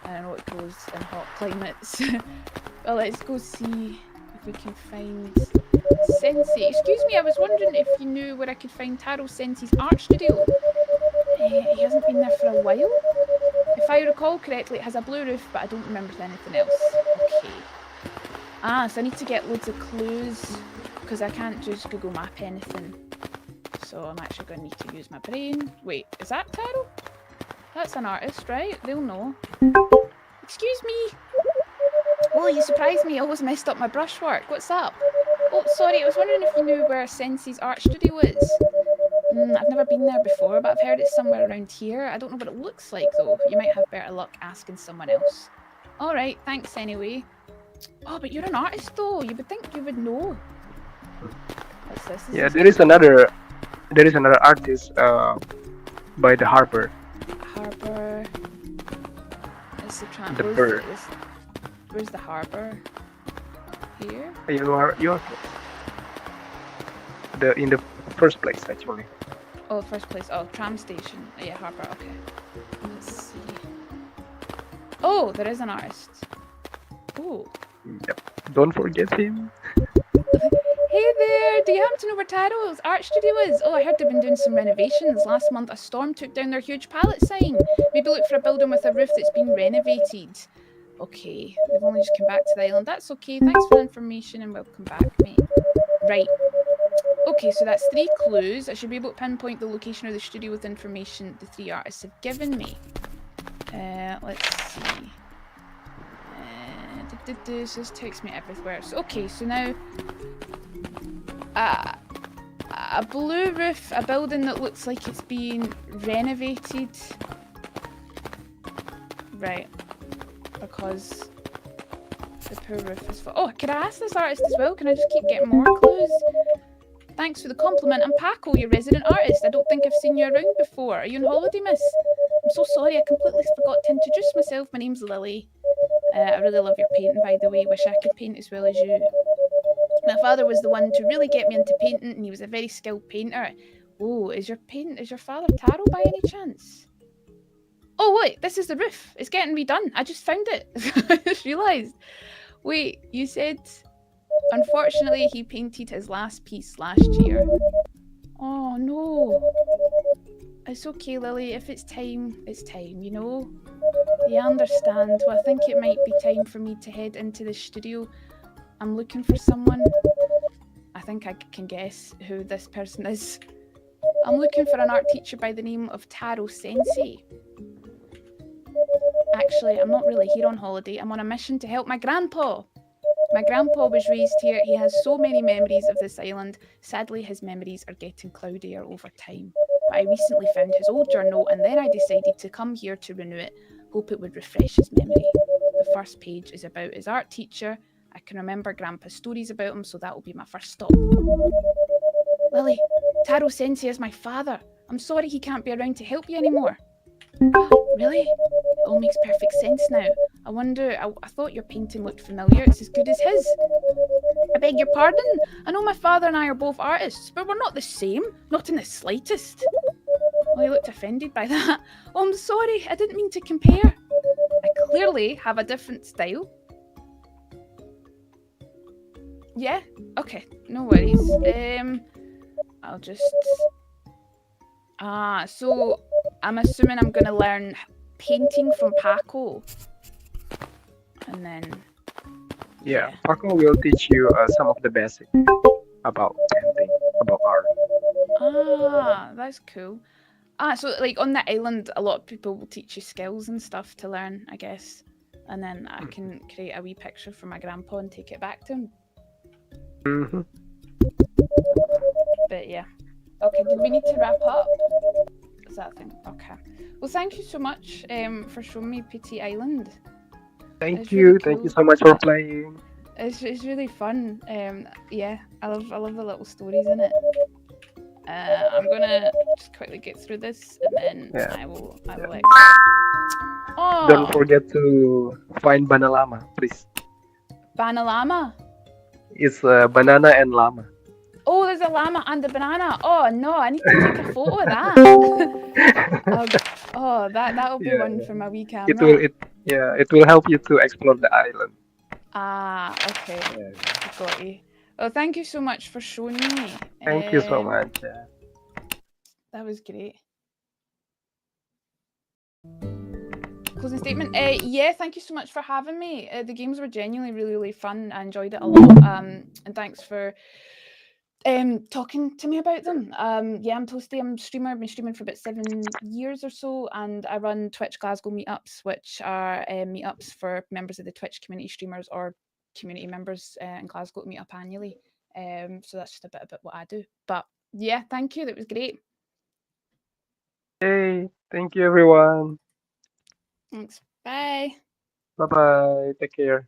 And I know it grows in hot climates. Well, let's go see if we can find Sensei. Excuse me, I was wondering if you knew where I could find Taro Sensei's art studio. He hasn't been there for a while. If I recall correctly, it has a blue roof, but I don't remember anything else. Okay. So I need to get loads of clues, because I can't just Google map anything. So I'm actually going to need to use my brain. Wait, is that Taro? That's an artist, right? They'll know. Excuse me! Oh, you surprised me. I always messed up my brushwork. What's up? Oh, sorry, I was wondering if you knew where Sensei's art studio is. I've never been there before, but I've heard it's somewhere around here. I don't know what it looks like, though. You might have better luck asking someone else. Alright, thanks anyway. Oh, but you're an artist, though. You would think you would know. What's this? Yeah, there is another artist by the harbor. Harbor. It's The bird. Where's the harbor? Here? You are in the first place actually. Oh, first place. Oh, tram station. Oh, yeah, harbor. Okay. Let's see. Oh, there is an artist. Oh. Yep. Don't forget him. Hey there! Do you happen to know where Taro's art studio is? Oh, I heard they've been doing some renovations. Last month a storm took down their huge pallet sign. Maybe look for a building with a roof that's been renovated. Okay, they've only just come back to the island. That's okay. Thanks for the information and welcome back, mate. Right. Okay, so that's 3 clues. I should be able to pinpoint the location of the studio with information the 3 artists have given me. Let's see. So this takes me everywhere. So, okay, so now... a blue roof, a building that looks like it's being renovated. Right. Because The poor roof is full. Oh, could I ask this artist as well? Can I just keep getting more clues? Thanks for the compliment. I'm Paco, your resident artist. I don't think I've seen you around before. Are you on holiday, miss? I'm so sorry, I completely forgot to introduce myself. My name's Lily. I really love your painting, by the way. Wish I could paint as well as you. My father was the one to really get me into painting, and he was a very skilled painter. Oh, is your father Taro by any chance? Oh, wait, this is the roof. It's getting redone. I just found it. I just realised. Wait, you said... Unfortunately, he painted his last piece last year. Oh, no. It's okay, Lily. If it's time, you know? Yeah, I understand. Well, I think it might be time for me to head into the studio. I'm looking for someone. I think I can guess who this person is. I'm looking for an art teacher by the name of Taro Sensei. Actually, I'm not really here on holiday. I'm on a mission to help my grandpa. My grandpa was raised here. He has so many memories of this island. Sadly, his memories are getting cloudier over time. But I recently found his old journal, and then I decided to come here to renew it. Hope it would refresh his memory. The first page is about his art teacher. I can remember Grandpa's stories about him, so that will be my first stop. Lily, Taro Sensei is my father. I'm sorry he can't be around to help you anymore. Really? It all makes perfect sense now. I wonder, I thought your painting looked familiar. It's as good as his. I beg your pardon? I know my father and I are both artists, but we're not the same. Not in the slightest. Well, he looked offended by that. Oh, I'm sorry. I didn't mean to compare. I clearly have a different style. Yeah? Okay. No worries. I'll just... so I'm assuming I'm going to learn painting from Paco. And then... Yeah, Paco will teach you some of the basics about painting, about art. Ah, that's cool. So like on the island, a lot of people will teach you skills and stuff to learn, I guess. And then I can create a wee picture for my grandpa and take it back to him. Mm-hmm. But yeah. Okay, did we need to wrap up? Is that thing? Okay. Well, thank you so much for showing me Petit Island. Thank you. Really Thank cool. you so much for playing. It's really fun. Yeah, I love the little stories in it. I'm gonna just quickly get through this, and then I will exit. Oh, Don't forget to find Banalama, please. Banalama. It's banana and llama. Oh, there's a llama and a banana. Oh no, I need to take a photo of that. That'll be one for my wee camera. It will help you to explore the island. Ah, okay. Got you. Well, thank you so much for showing me. Thank you so much. That was great. Closing statement. Yeah, thank you so much for having me. The games were genuinely really fun. I enjoyed it a lot. And thanks for talking to me about them. Yeah, I'm Toasty. I'm a streamer. I've been streaming for about 7 years or so, and I run Twitch Glasgow meetups, which are meetups for members of the Twitch community, streamers or community members in Glasgow to meet up annually. So that's just a bit about what I do. But yeah, thank you. That was great. Hey, thank you everyone. Thanks. Bye. Bye-bye. Take care.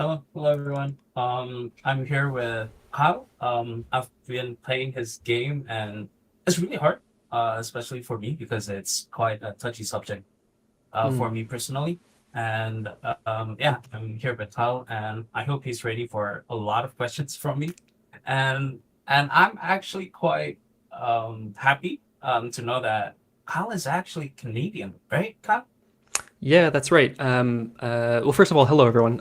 hello everyone. I'm here with Kyle. I've been playing his game and it's really hard, especially for me because it's quite a touchy subject for me personally. And yeah, I'm here with Kyle, and I hope he's ready for a lot of questions from me. And I'm actually quite happy to know that Kyle is actually Canadian, right, Kyle? Yeah, that's right. Well, first of all, hello everyone.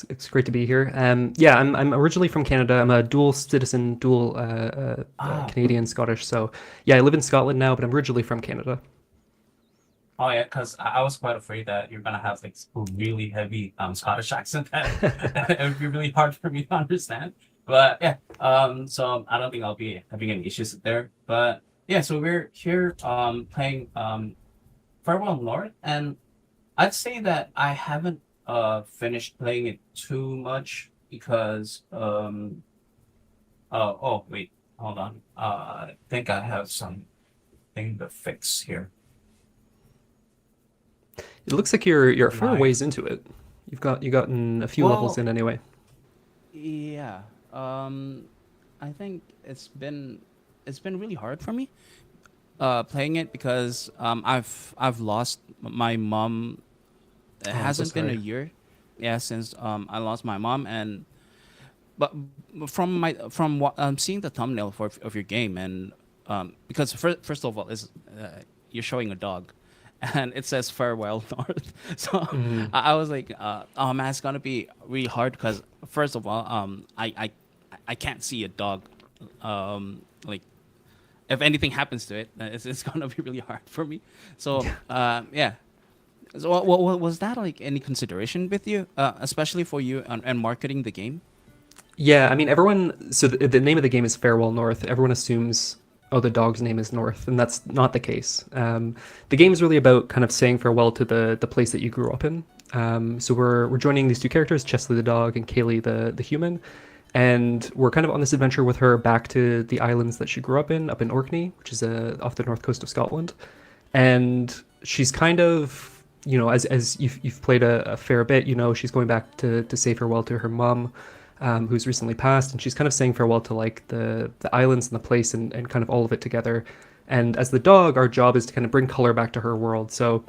It's great to be here. Yeah, I'm originally from Canada. I'm a dual citizen, dual Canadian Scottish. So yeah, I live in Scotland now, but I'm originally from Canada. Oh yeah, because I was quite afraid that you're gonna have like a really heavy Scottish accent that it would be really hard for me to understand. But yeah, so I don't think I'll be having any issues there. But yeah, so we're here playing Farewell North, and I'd say that I haven't finished playing it too much because oh wait, hold on. I think I have something to fix here. It looks like you're a fair ways into it. You've gotten a few levels in anyway. Yeah. I think it's been really hard for me playing it because I've lost my mom. It hasn't been a year, yeah, since I lost my mom, but from what I'm seeing the thumbnail of your game, and because first of all is you're showing a dog, and it says Farewell North, so I was like, oh man, it's gonna be really hard because first of all, I can't see a dog, like if anything happens to it, it's gonna be really hard for me. So yeah. So, was that like any consideration with you, especially for you and marketing the game? Yeah, I mean, everyone. So the name of the game is Farewell North. Everyone assumes, oh, the dog's name is North, and that's not the case. The game is really about kind of saying farewell to the place that you grew up in. So we're joining these two characters, Chesley the dog and Kaylee the human, and we're kind of on this adventure with her back to the islands that she grew up in Orkney, which is off the north coast of Scotland, and she's kind of, you know, as you've played a fair bit, you know, she's going back to say farewell to her mom, who's recently passed, and she's kind of saying farewell to like the islands and the place and kind of all of it together. And as the dog, our job is to kind of bring color back to her world. So,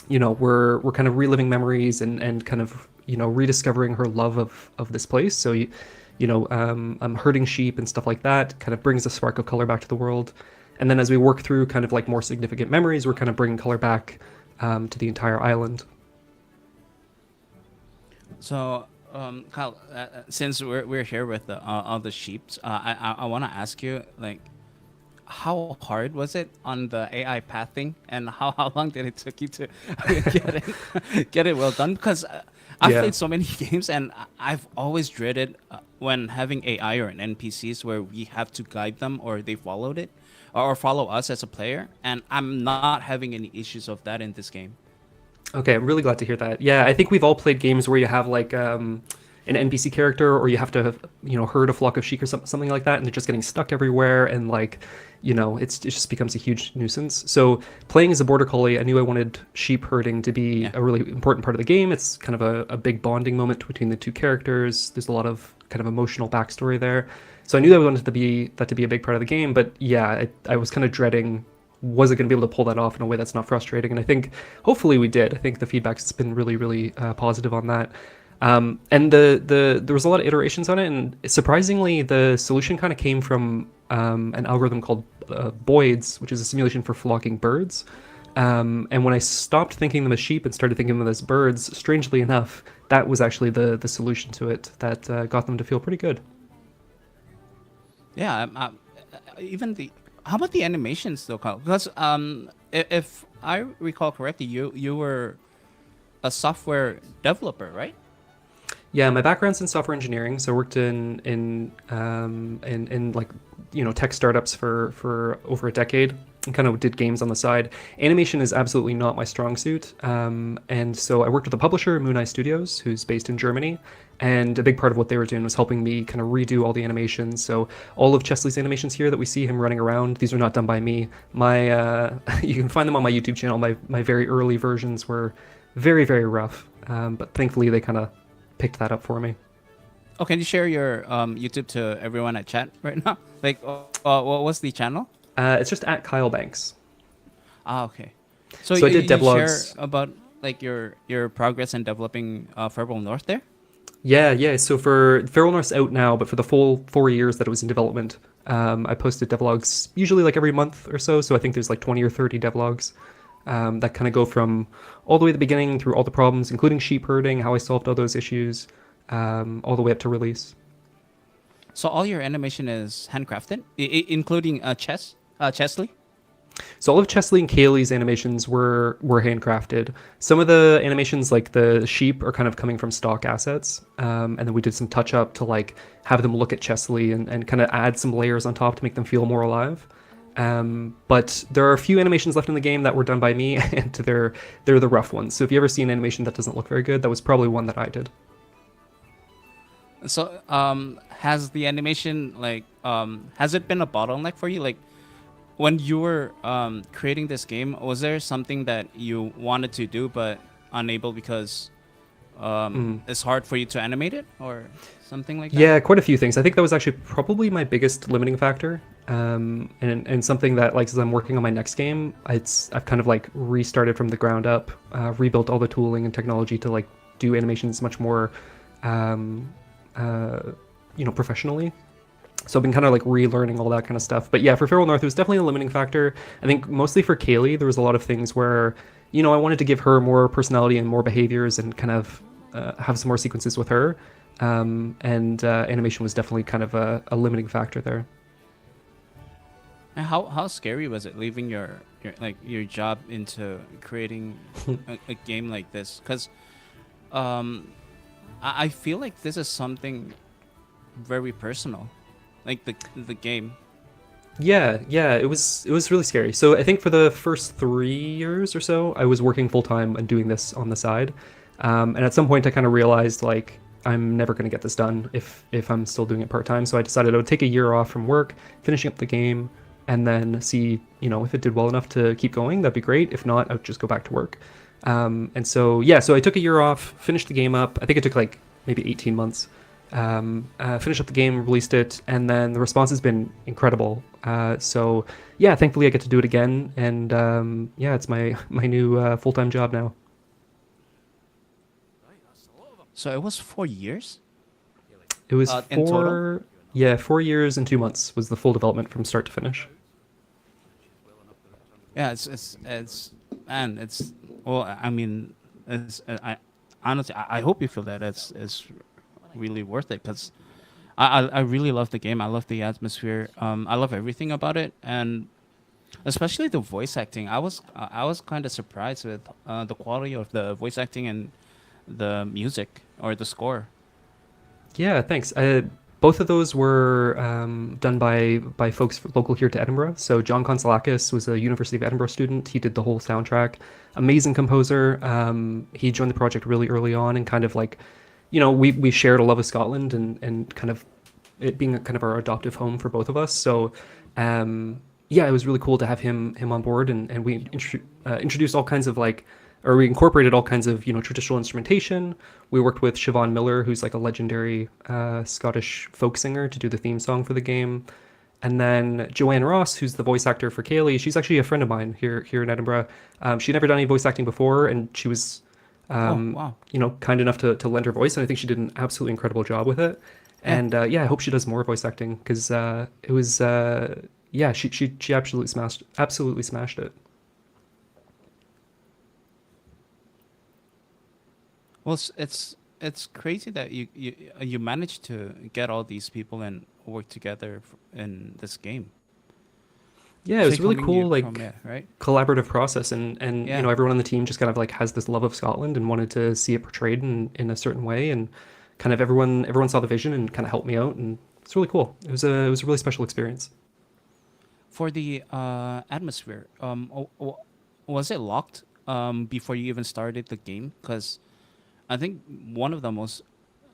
you know, we're kind of reliving memories and kind of, you know, rediscovering her love of this place. So you know, herding sheep and stuff like that kind of brings a spark of color back to the world. And then as we work through kind of like more significant memories, we're kind of bringing color back to the entire island. So, Kyle, since we're here with all the sheep, I want to ask you, like, how hard was it on the AI pathing, and how long did it took you to get it well done? Because I've played so many games, and I've always dreaded when having AI or an NPCs where we have to guide them or they followed it. Or follow us as a player, and I'm not having any issues of that in this game. Okay, I'm really glad to hear that. Yeah, I think we've all played games where you have like an NPC character, or you have to, you know, herd a flock of sheep or something like that, and they're just getting stuck everywhere, and like, you know, it just becomes a huge nuisance. So playing as a border collie, I knew I wanted sheep herding to be a really important part of the game. It's kind of a big bonding moment between the two characters. There's a lot of kind of emotional backstory there. So I knew that I wanted that to be a big part of the game, but yeah, I was kind of dreading, was I going to be able to pull that off in a way that's not frustrating? And I think hopefully we did. I think the feedback's been really, really positive on that. And there was a lot of iterations on it, and surprisingly, the solution kind of came from an algorithm called Boyd's, which is a simulation for flocking birds. And when I stopped thinking them as sheep and started thinking them as birds, strangely enough, that was actually the solution to it that got them to feel pretty good. Yeah, how about the animations though, Kyle? Because if I recall correctly, you were a software developer, right? Yeah, my background's in software engineering, so I worked in like, you know, tech startups for over a decade and kind of did games on the side. Animation is absolutely not my strong suit, and so I worked with a publisher, Moon Eye Studios, who's based in Germany, and a big part of what they were doing was helping me kind of redo all the animations. So all of Chesley's animations here that we see him running around, these are not done by me. My you can find them on my YouTube channel. My very early versions were very, very rough, but thankfully they kind of picked that up for me. Oh, can you share your YouTube to everyone at chat right now? Like, what was the channel? It's just at Kyle Banks. Okay. So, So I did you share devlogs. about like your progress in developing Furble North there? Yeah. So for Feral North's out now, but for the full 4 years that it was in development, I posted devlogs usually like every month or so. So I think there's like 20 or 30 devlogs that kind of go from all the way at the beginning through all the problems, including sheep herding, how I solved all those issues, all the way up to release. So all your animation is handcrafted, including Chesley? So all of Chesley and Kaylee's animations were handcrafted. Some of the animations, like the sheep, are kind of coming from stock assets. And then we did some touch up to like have them look at Chesley and kind of add some layers on top to make them feel more alive. But there are a few animations left in the game that were done by me, and they're the rough ones. So if you ever see an animation that doesn't look very good, that was probably one that I did. So has the animation has it been a bottleneck for you? Like when you were creating this game, was there something that you wanted to do but unable because it's hard for you to animate it or something like that? Yeah, quite a few things. I think that was actually probably my biggest limiting factor. And something that, like, as I'm working on my next game, I've kind of like restarted from the ground up, rebuilt all the tooling and technology to like do animations much more professionally. So I've been kind of like relearning all that kind of stuff. But yeah, for Feral North, it was definitely a limiting factor. I think mostly for Kaylee, there was a lot of things where, I wanted to give her more personality and more behaviors and kind of have some more sequences with her. And animation was definitely kind of a limiting factor there. And how scary was it leaving your job into creating a game like this? Because I feel like this is something very personal. Like the game. Yeah, it was really scary. So I think for the first 3 years or so, I was working full time and doing this on the side. And at some point, I kind of realized like I'm never going to get this done if I'm still doing it part time. So I decided I would take a year off from work, finishing up the game, and then see if it did well enough to keep going. That'd be great. If not, I would just go back to work. And so I took a year off, finished the game up. I think it took like maybe 18 months. Finished up the game, released it, and then the response has been incredible. So yeah, thankfully I get to do it again, and it's my new full-time job now. So it was 4 years? It was in total? 4 years and 2 months was the full development from start to finish. Yeah, it's well, I mean, I honestly I hope you feel that it's really worth it, because I really love the game. I love the atmosphere. I love everything about it, and especially the voice acting. I was kind of surprised with the quality of the voice acting and the music or the score. Yeah, thanks. Both of those were done by folks local here to Edinburgh. So John Konsolakis was a University of Edinburgh student. He did the whole soundtrack. Amazing composer. He joined the project really early on, and kind of like, we shared a love of Scotland and kind of it being kind of our adoptive home for both of us. So it was really cool to have him on board, and we introduced all kinds of we incorporated all kinds of traditional instrumentation. We worked with Siobhan Miller, who's like a legendary Scottish folk singer, to do the theme song for the game. And then Joanne Ross, who's the voice actor for Kaylee, she's actually a friend of mine here in Edinburgh. She'd never done any voice acting before, and she was kind enough to lend her voice, and I think she did an absolutely incredible job with it. And I hope she does more voice acting, because it was she absolutely smashed it. Well, it's crazy that you managed to get all these people and work together in this game. Yeah, it was really cool, right? Collaborative process, and everyone on the team just kind of has this love of Scotland and wanted to see it portrayed in a certain way, and kind of everyone saw the vision and kind of helped me out, and it's really cool. It was a really special experience. For the atmosphere, was it locked before you even started the game? Because I think one of the most,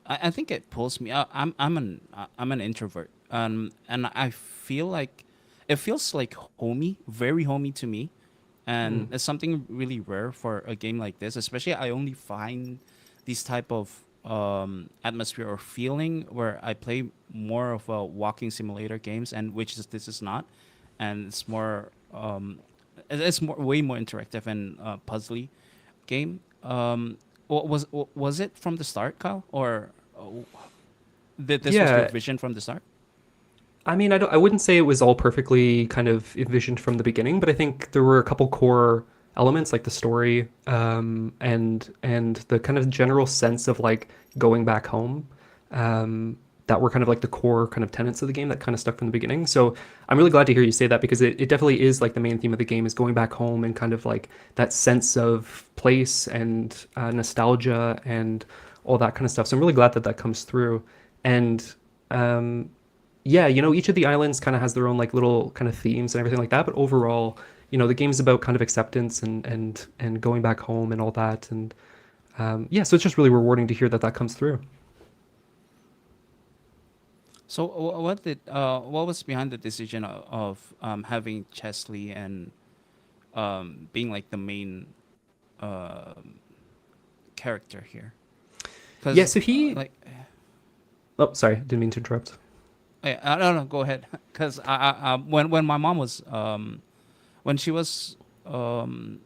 I think it pulls me. I'm an introvert, and I feel like it feels like homey, very homey to me, and it's something really rare for a game like this. Especially, I only find these type of atmosphere or feeling where I play more of a walking simulator games, and which is this is not, and it's more it's more way more interactive and puzzly game. Was it from the start, Kyle, or did this was your Yeah, vision from the start? I mean, I wouldn't say it was all perfectly kind of envisioned from the beginning, but I think there were a couple core elements like the story, and the kind of general sense of like going back home, that were kind of like the core kind of tenets of the game that kind of stuck from the beginning. So I'm really glad to hear you say that, because it definitely is like the main theme of the game is going back home and kind of like that sense of place and nostalgia and all that kind of stuff. So I'm really glad that that comes through. And yeah, each of the islands kind of has their own like little kind of themes and everything like that. But overall, the game's about kind of acceptance and going back home and all that. And yeah, so it's just really rewarding to hear that that comes through. So what was behind the decision of having Chesley and being like the main character here? Yeah, so he. Like, Oh, sorry, didn't mean to interrupt. no, go ahead. Because when my mom was when she was um,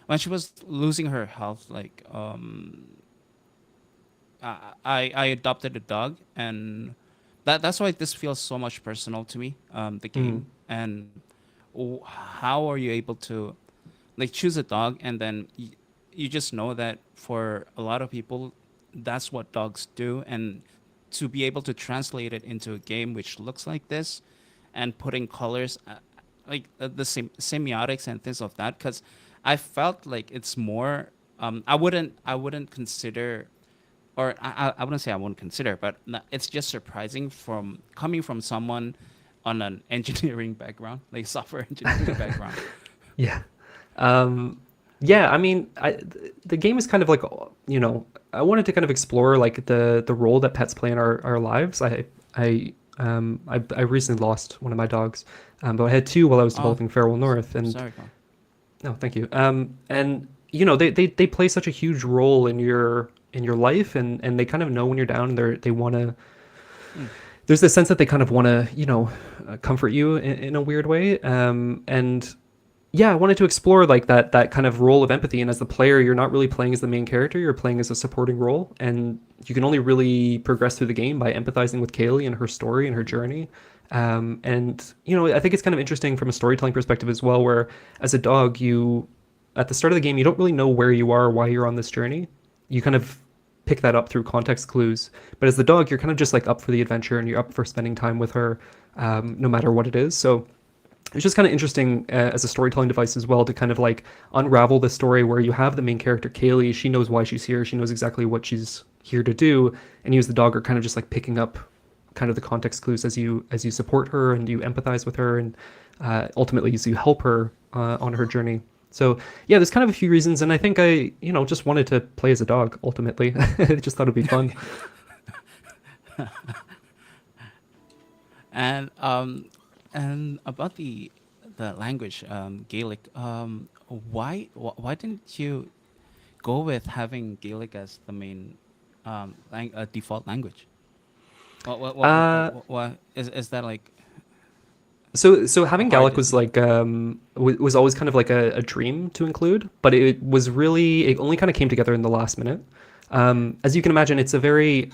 when she was losing her health, like I adopted a dog, and that's why this feels so much personal to me. The game, and how are you able to like choose a dog, and then you just know that for a lot of people, that's what dogs do, and to be able to translate it into a game which looks like this, and putting colors, like the semiotics and things of that, because I felt like it's more. I wouldn't consider, or I wouldn't say I wouldn't consider, but it's just surprising from coming from someone on an engineering background, like software engineering background. Yeah. Yeah, I mean, the game is kind of like, I wanted to kind of explore like the role that pets play in our lives. I recently lost one of my dogs, but I had two while I was developing Farewell North, and Sorry, Carl. no, thank you. And they play such a huge role in your life, and they kind of know when you're down, and they want to. There's this sense that they kind of want to, comfort you in a weird way, and yeah, I wanted to explore like that kind of role of empathy. And as the player, you're not really playing as the main character, you're playing as a supporting role. And you can only really progress through the game by empathizing with Kaylee and her story and her journey. And, I think it's kind of interesting from a storytelling perspective as well, where as a dog, at the start of the game, you don't really know where you are, why you're on this journey. You kind of pick that up through context clues. But as the dog, you're kind of just like up for the adventure, and you're up for spending time with her, no matter what it is. So it's just kind of interesting as a storytelling device as well to kind of like unravel the story where you have the main character Kaylee. She knows why she's here. She knows exactly what she's here to do, and you as the dog are kind of just like picking up kind of the context clues as you support her and you empathize with her, and ultimately as you help her on her journey. So yeah, there's kind of a few reasons, and I think I just wanted to play as a dog ultimately. I just thought it'd be fun. And about the language, Gaelic, why didn't you go with having Gaelic as the main default language? What is that like? So having Gaelic was like was always kind of like a dream to include, but it only kind of came together in the last minute. As you can imagine, it's a very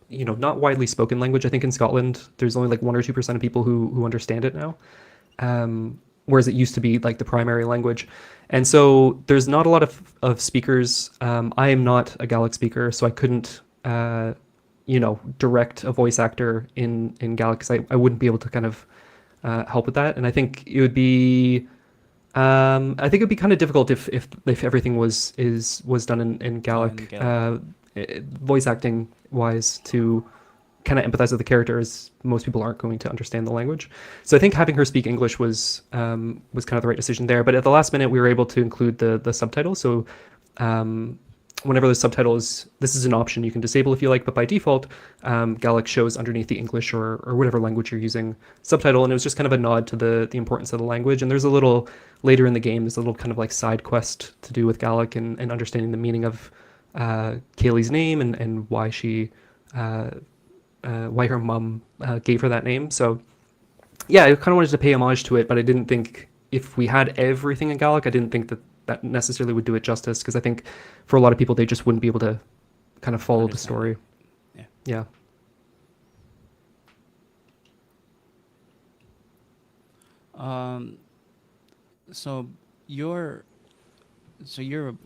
not widely spoken language. I think in Scotland there's only like 1 or 2% of people who understand it now, whereas it used to be like the primary language. And so there's not a lot of speakers. I am not a Gaelic speaker, so I couldn't direct a voice actor in Gaelic, because I wouldn't be able to kind of help with that. And I think it would be kind of difficult if everything was done in Gaelic, voice acting wise, to kind of empathize with the character, as most people aren't going to understand the language. So I think having her speak English was kind of the right decision there. But at the last minute, we were able to include the subtitles. So whenever the subtitles, this is an option you can disable if you like, but by default, Gaelic shows underneath the English or whatever language you're using subtitle. And it was just kind of a nod to the importance of the language. And there's a little, later in the game, there's a little kind of like side quest to do with Gaelic and understanding the meaning of Kaylee's name and why she why her mom gave her that name. So yeah, I kind of wanted to pay homage to it, but I didn't think if we had everything in Gaelic, I didn't think that necessarily would do it justice, because I think for a lot of people they just wouldn't be able to kind of follow the story. Yeah. So you're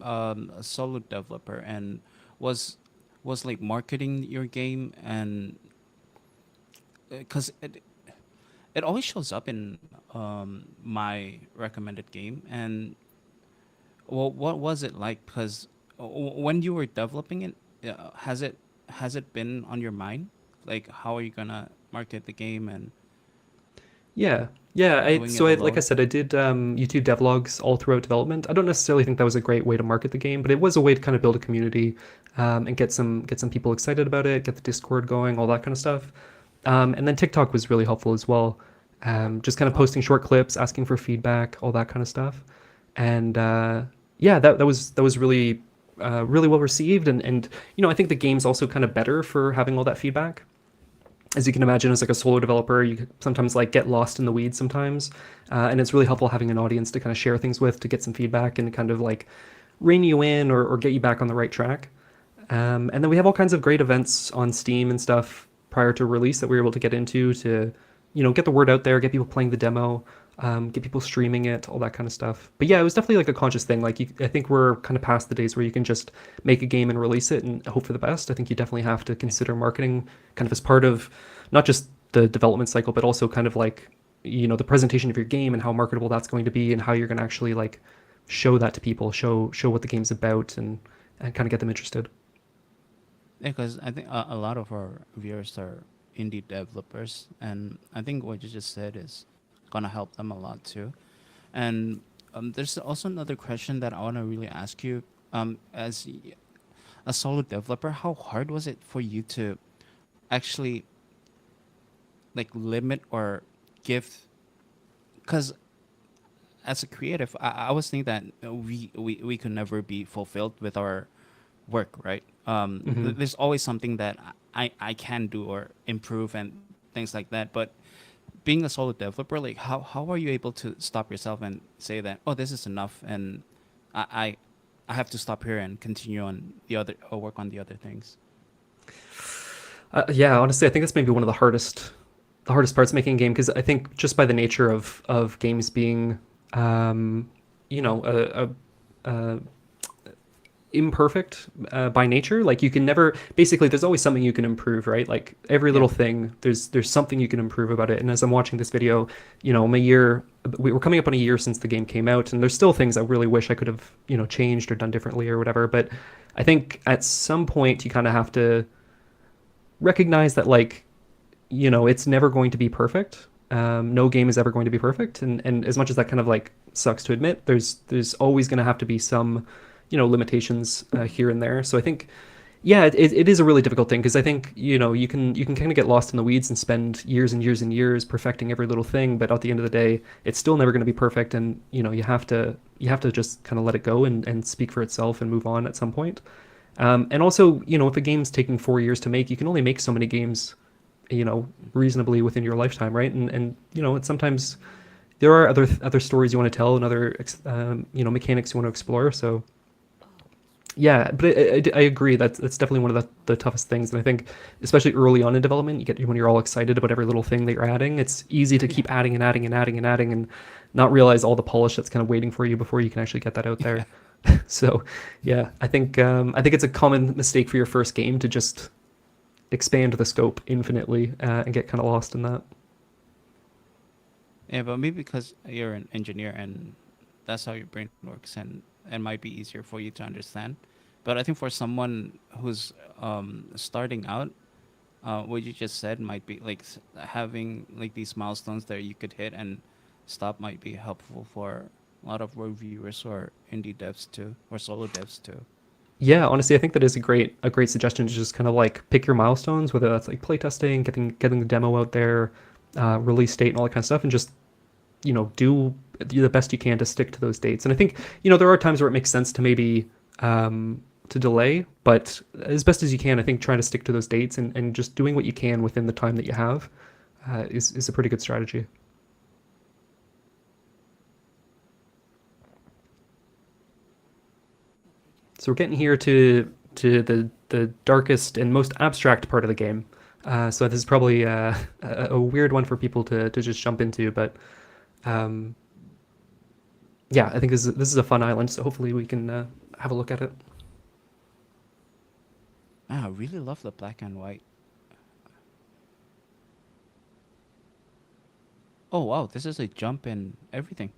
a solo developer, and was like marketing your game, and because it always shows up in my recommended game. And well, what was it like? Because when you were developing it, has it been on your mind? Like, how are you gonna market the game and Yeah, doing it like I alone? said, I did YouTube devlogs all throughout development. I don't necessarily think that was a great way to market the game, but it was a way to kind of build a community and get some people excited about it, get the Discord going, all that kind of stuff. And then TikTok was really helpful as well. Just kind of posting short clips, asking for feedback, all that kind of stuff. And yeah, that was really really well received. And I think the game's also kind of better for having all that feedback. As you can imagine, as like a solo developer, you could sometimes like get lost in the weeds sometimes, and it's really helpful having an audience to kind of share things with, to get some feedback and kind of like rein you in or get you back on the right track. And then we have all kinds of great events on Steam and stuff prior to release that we were able to get into to, get the word out there, get people playing the demo, get people streaming it, all that kind of stuff. But yeah, it was definitely like a conscious thing. Like I think we're kind of past the days where you can just make a game and release it and hope for the best. I think you definitely have to consider marketing kind of as part of not just the development cycle, but also kind of like, the presentation of your game and how marketable that's going to be and how you're going to actually like show that to people, show what the game's about and kind of get them interested. Yeah, because I think a lot of our viewers are indie developers, and I think what you just said is gonna help them a lot too. And there's also another question that I want to really ask you. As a solo developer, how hard was it for you to actually like limit or give? Because as a creative, I was thinking that we could never be fulfilled with our work, right? Mhm. There's always something that I can do or improve and things like that. But being a solo developer, like how are you able to stop yourself and say that, oh, this is enough, and I I have to stop here and continue on the other or work on the other things? Yeah, honestly, I think that's maybe one of the hardest parts of making a game, because I think just by the nature of games being, you know, a imperfect by nature, like you can never, basically there's always something you can improve, right? Like every little thing, there's something you can improve about it. And as I'm watching this video, you know, we're coming up on a year since the game came out, and there's still things I really wish I could have, you know, changed or done differently or whatever. But I think at some point you kind of have to recognize that, like, you know, it's never going to be perfect. No game is ever going to be perfect, and as much as that kind of like sucks to admit, there's always going to have to be some, you know, limitations here and there. So I think, yeah, it is a really difficult thing, because I think, you know, you can kind of get lost in the weeds and spend years and years and years perfecting every little thing, but at the end of the day, it's still never going to be perfect, and you know, you have to just kind of let it go and speak for itself and move on at some point. And also, you know, if a game's taking 4 years to make, you can only make so many games, you know, reasonably within your lifetime, right? And you know, it's sometimes there are other stories you want to tell and other you know, mechanics you want to explore. So yeah, but I agree that's definitely one of the toughest things. And I think especially early on in development, when you're all excited about every little thing that you're adding, it's easy to keep adding and adding and adding and adding and not realize all the polish that's kind of waiting for you before you can actually get that out there. So yeah, I think it's a common mistake for your first game to just expand the scope infinitely and get kind of lost in that. Yeah, but maybe because you're an engineer and that's how your brain works, and it might be easier for you to understand. But I think for someone who's starting out, what you just said might be like having like these milestones that you could hit and stop might be helpful for a lot of reviewers or indie devs too, or solo devs too. Yeah, honestly, I think that is a great suggestion to just kind of like pick your milestones, whether that's like playtesting, getting the demo out there, release date and all that kind of stuff, and just, you know, do the best you can to stick to those dates. And I think, you know, there are times where it makes sense to maybe delay, but as best as you can, I think trying to stick to those dates and just doing what you can within the time that you have is a pretty good strategy. So we're getting here to the darkest and most abstract part of the game. So this is probably a weird one for people to just jump into, but yeah, I think this is a fun island, so hopefully we can have a look at it. I really love the black and white. Oh wow, this is a jump in everything.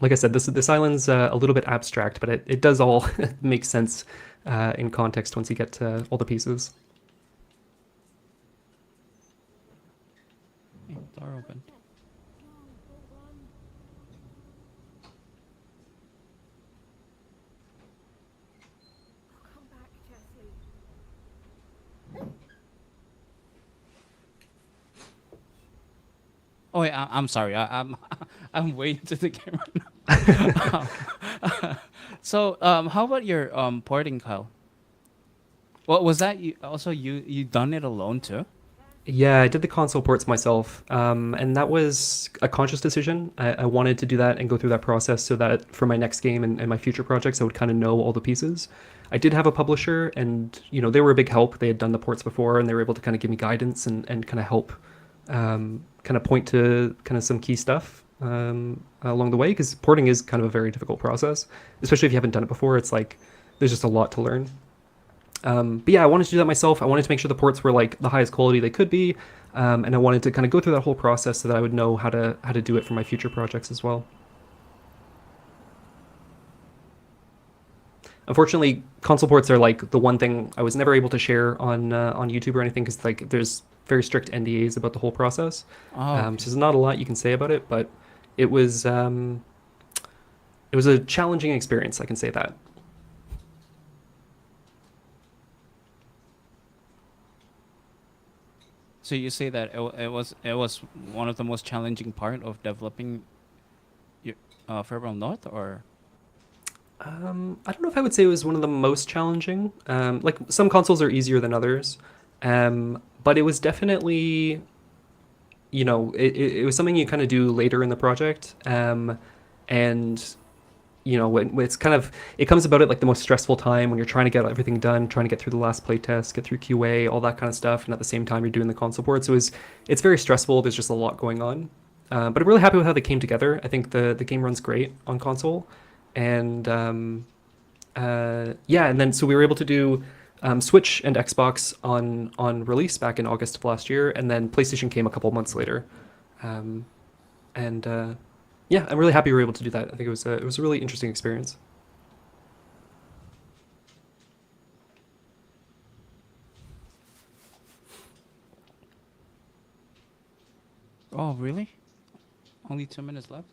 Like I said, this island's a little bit abstract, but it does all make sense in context once you get to all the pieces. Hey, door open. Oh wait, I'm sorry. I'm way into the game right now. So how about your porting, Kyle? Well, was that you also you done it alone too? Yeah, I did the console ports myself, and that was a conscious decision. I wanted to do that and go through that process so that for my next game and my future projects, I would kind of know all the pieces. I did have a publisher, and they were a big help. They had done the ports before, and they were able to kind of give me guidance and kind of help, kind of point to kind of some key stuff along the way, because porting is kind of a very difficult process, especially if you haven't done it before. It's like there's just a lot to learn. But yeah, I wanted to do that myself. I wanted to make sure the ports were like the highest quality they could be, and I wanted to kind of go through that whole process so that I would know how to do it for my future projects as well. Unfortunately, console ports are like the one thing I was never able to share on YouTube or anything, because like there's very strict NDAs about the whole process. Oh, okay. So there's not a lot you can say about it, but it was a challenging experience, I can say that. So you say that it was one of the most challenging part of developing your Farewell North, or? I don't know if I would say it was one of the most challenging. Like some consoles are easier than others, but it was definitely, it was something you kind of do later in the project, and when it's kind of, it comes about at like the most stressful time when you're trying to get everything done, trying to get through the last playtest, get through QA, all that kind of stuff, and at the same time you're doing the console port. So it's very stressful. There's just a lot going on, but I'm really happy with how they came together. I think the game runs great on console. And yeah, and then so we were able to do Switch and Xbox on release back in August of last year, and then PlayStation came a couple months later. Yeah, I'm really happy we were able to do that. I think it was a really interesting experience. Oh, really? Only 2 minutes left?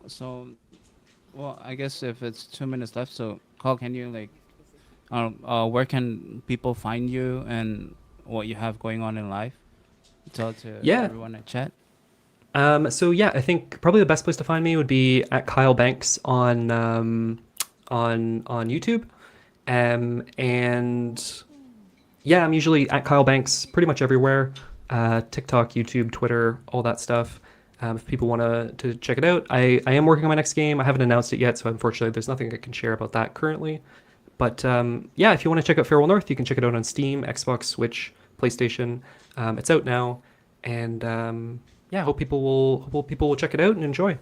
So, well, I guess if it's 2 minutes left, so Carl, can you like, where can people find you and what you have going on in life? Tell to everyone at chat. So yeah, I think probably the best place to find me would be at Kyle Banks on YouTube, and yeah, I'm usually at Kyle Banks pretty much everywhere, TikTok, YouTube, Twitter, all that stuff. If people want to check it out, I am working on my next game. I haven't announced it yet, so unfortunately there's nothing I can share about that currently. But yeah, if you want to check out Farewell North, you can check it out on Steam, Xbox, Switch, PlayStation. It's out now, and yeah, hope people will check it out and enjoy.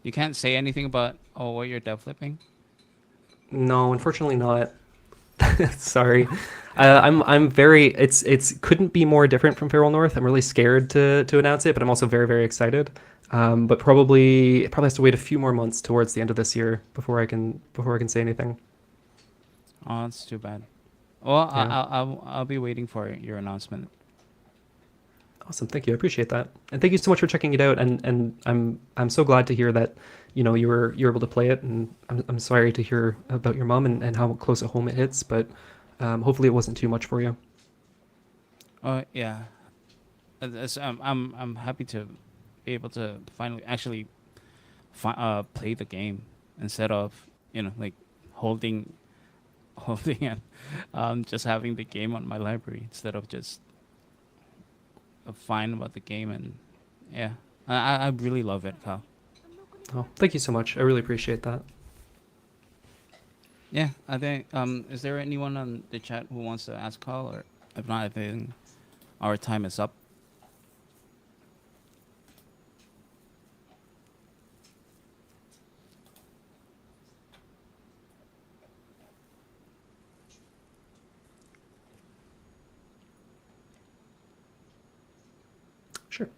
You can't say anything about what you're developing? No, unfortunately not. Sorry. I'm very, it's couldn't be more different from Farewell North. I'm really scared to announce it, but I'm also very, very excited. But it probably has to wait a few more months towards the end of this year before I can say anything. Oh, that's too bad. Well, Yeah. I'll be waiting for your announcement. Awesome, thank you. I appreciate that, and thank you so much for checking it out. And I'm so glad to hear that you're able to play it. And I'm sorry to hear about your mom and how close at home it hits, but hopefully it wasn't too much for you. Yeah, I'm happy to be able to finally actually play the game instead of like holding it, just having the game on my library instead of just fine about the game. And yeah, I really love it, Kyle. Oh, thank you so much. I really appreciate that. Yeah, I think is there anyone on the chat who wants to ask Kyle, or if not, I think our time is up. Sure.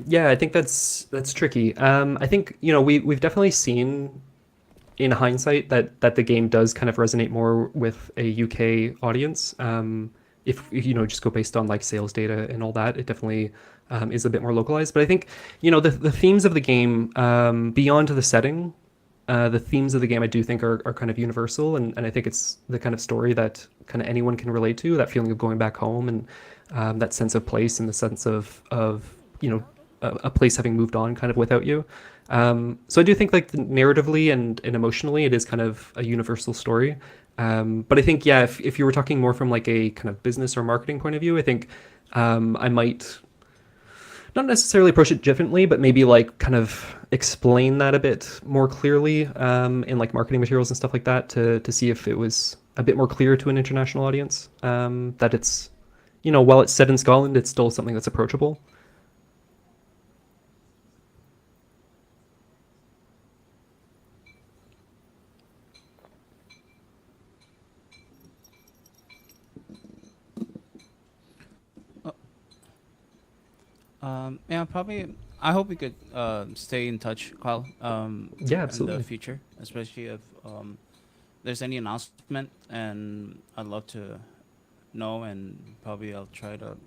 Yeah, I think that's tricky. I think we've definitely seen in hindsight that the game does kind of resonate more with a UK audience. If just go based on like sales data and all that, it definitely is a bit more localized. But I think the themes of the game, beyond the setting, the themes of the game I do think are kind of universal, and I think it's the kind of story that kind of anyone can relate to. That feeling of going back home, and that sense of place, and the sense of a place having moved on kind of without you. So I do think like narratively and emotionally, it is kind of a universal story. But I think, yeah, if you were talking more from like a kind of business or marketing point of view, I think I might not necessarily approach it differently, but maybe like kind of explain that a bit more clearly in like marketing materials and stuff like that to see if it was a bit more clear to an international audience, that it's, while it's set in Scotland, it's still something that's approachable. Yeah, probably. I hope we could stay in touch, Kyle. Yeah, absolutely. In the future, especially if there's any announcement, and I'd love to know, and probably I'll try to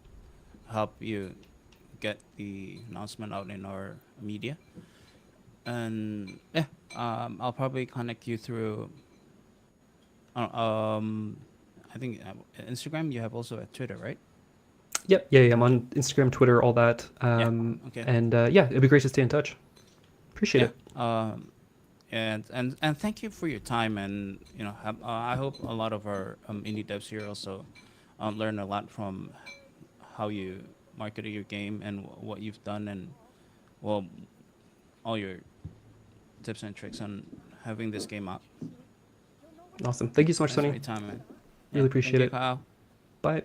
help you get the announcement out in our media. And yeah, I'll probably connect you through. I think Instagram. You have also a Twitter, right? Yep. Yeah. I'm on Instagram, Twitter, all that. Okay. And yeah, it'd be great to stay in touch. Appreciate it. And thank you for your time. And I hope a lot of our indie devs here also learn a lot from how you marketed your game and what you've done, and all your tips and tricks on having this game out. Awesome. Thank you so much, Sonny. Thanks for your time, man. Really appreciate it. Kyle. Bye.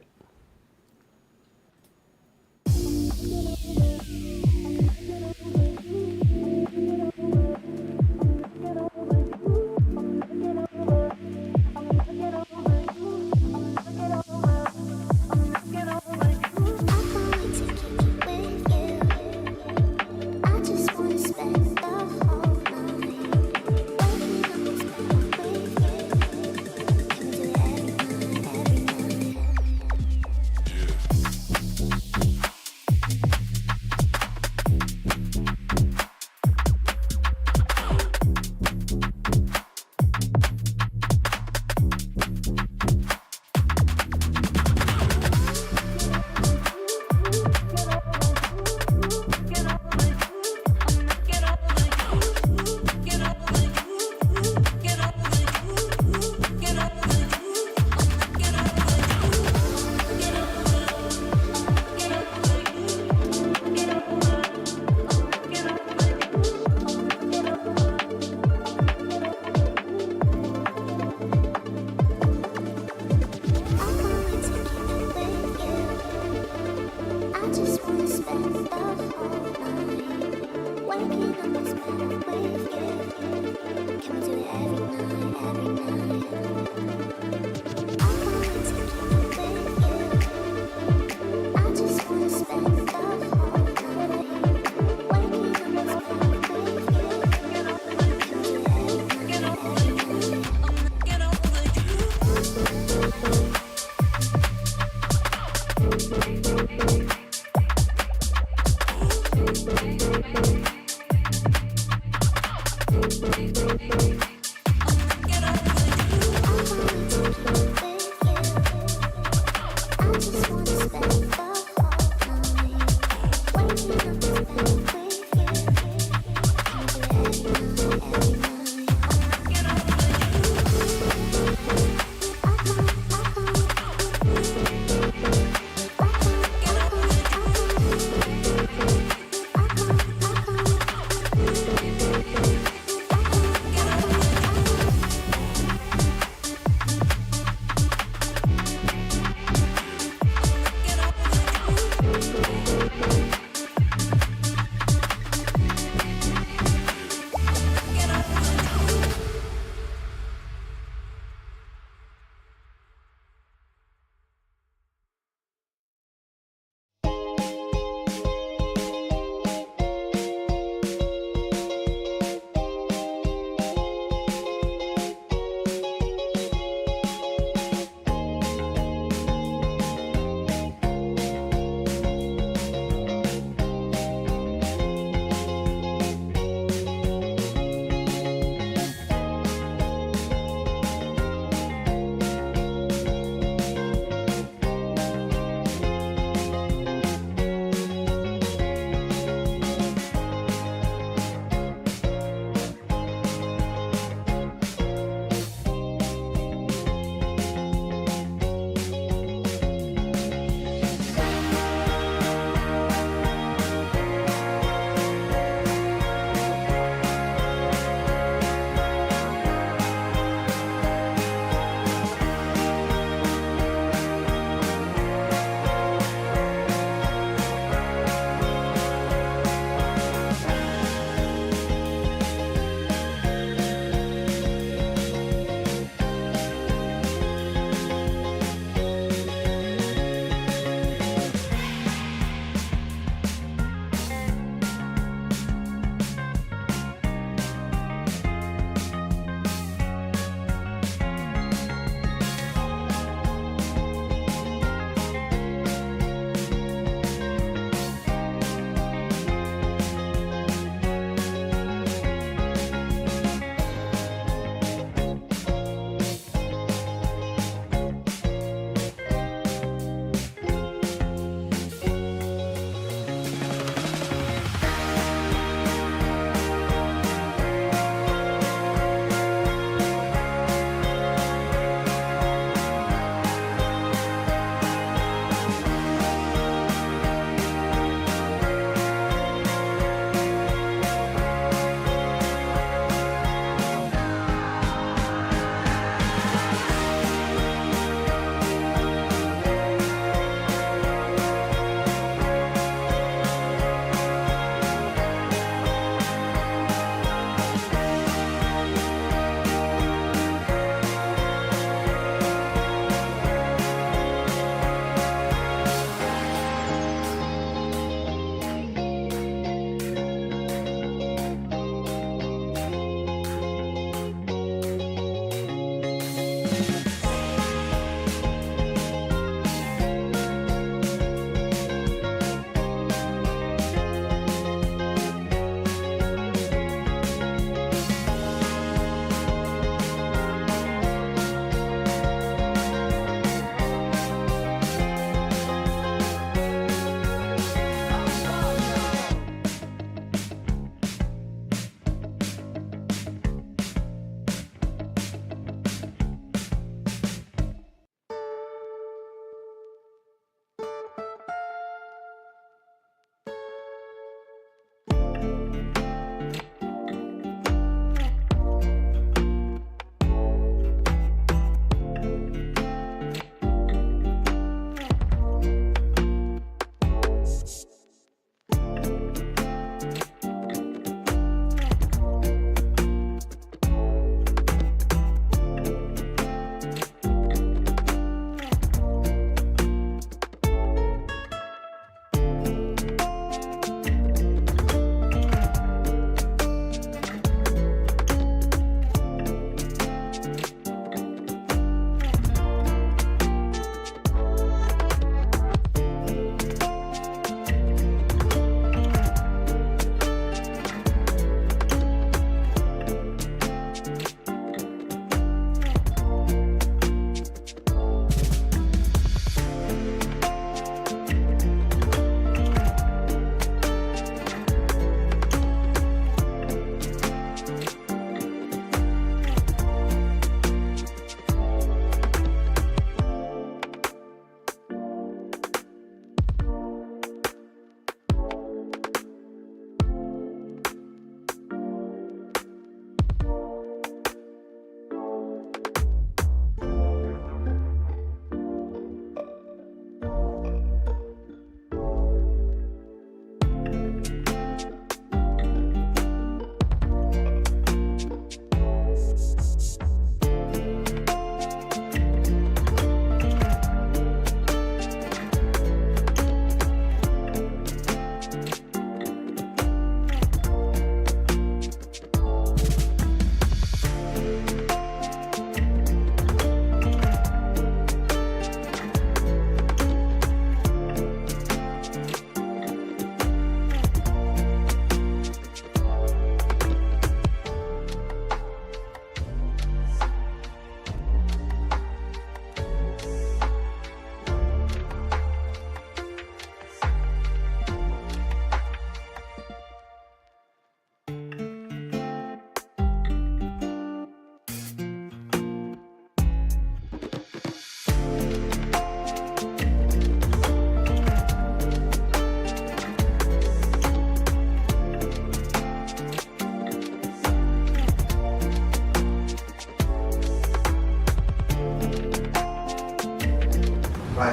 Hello,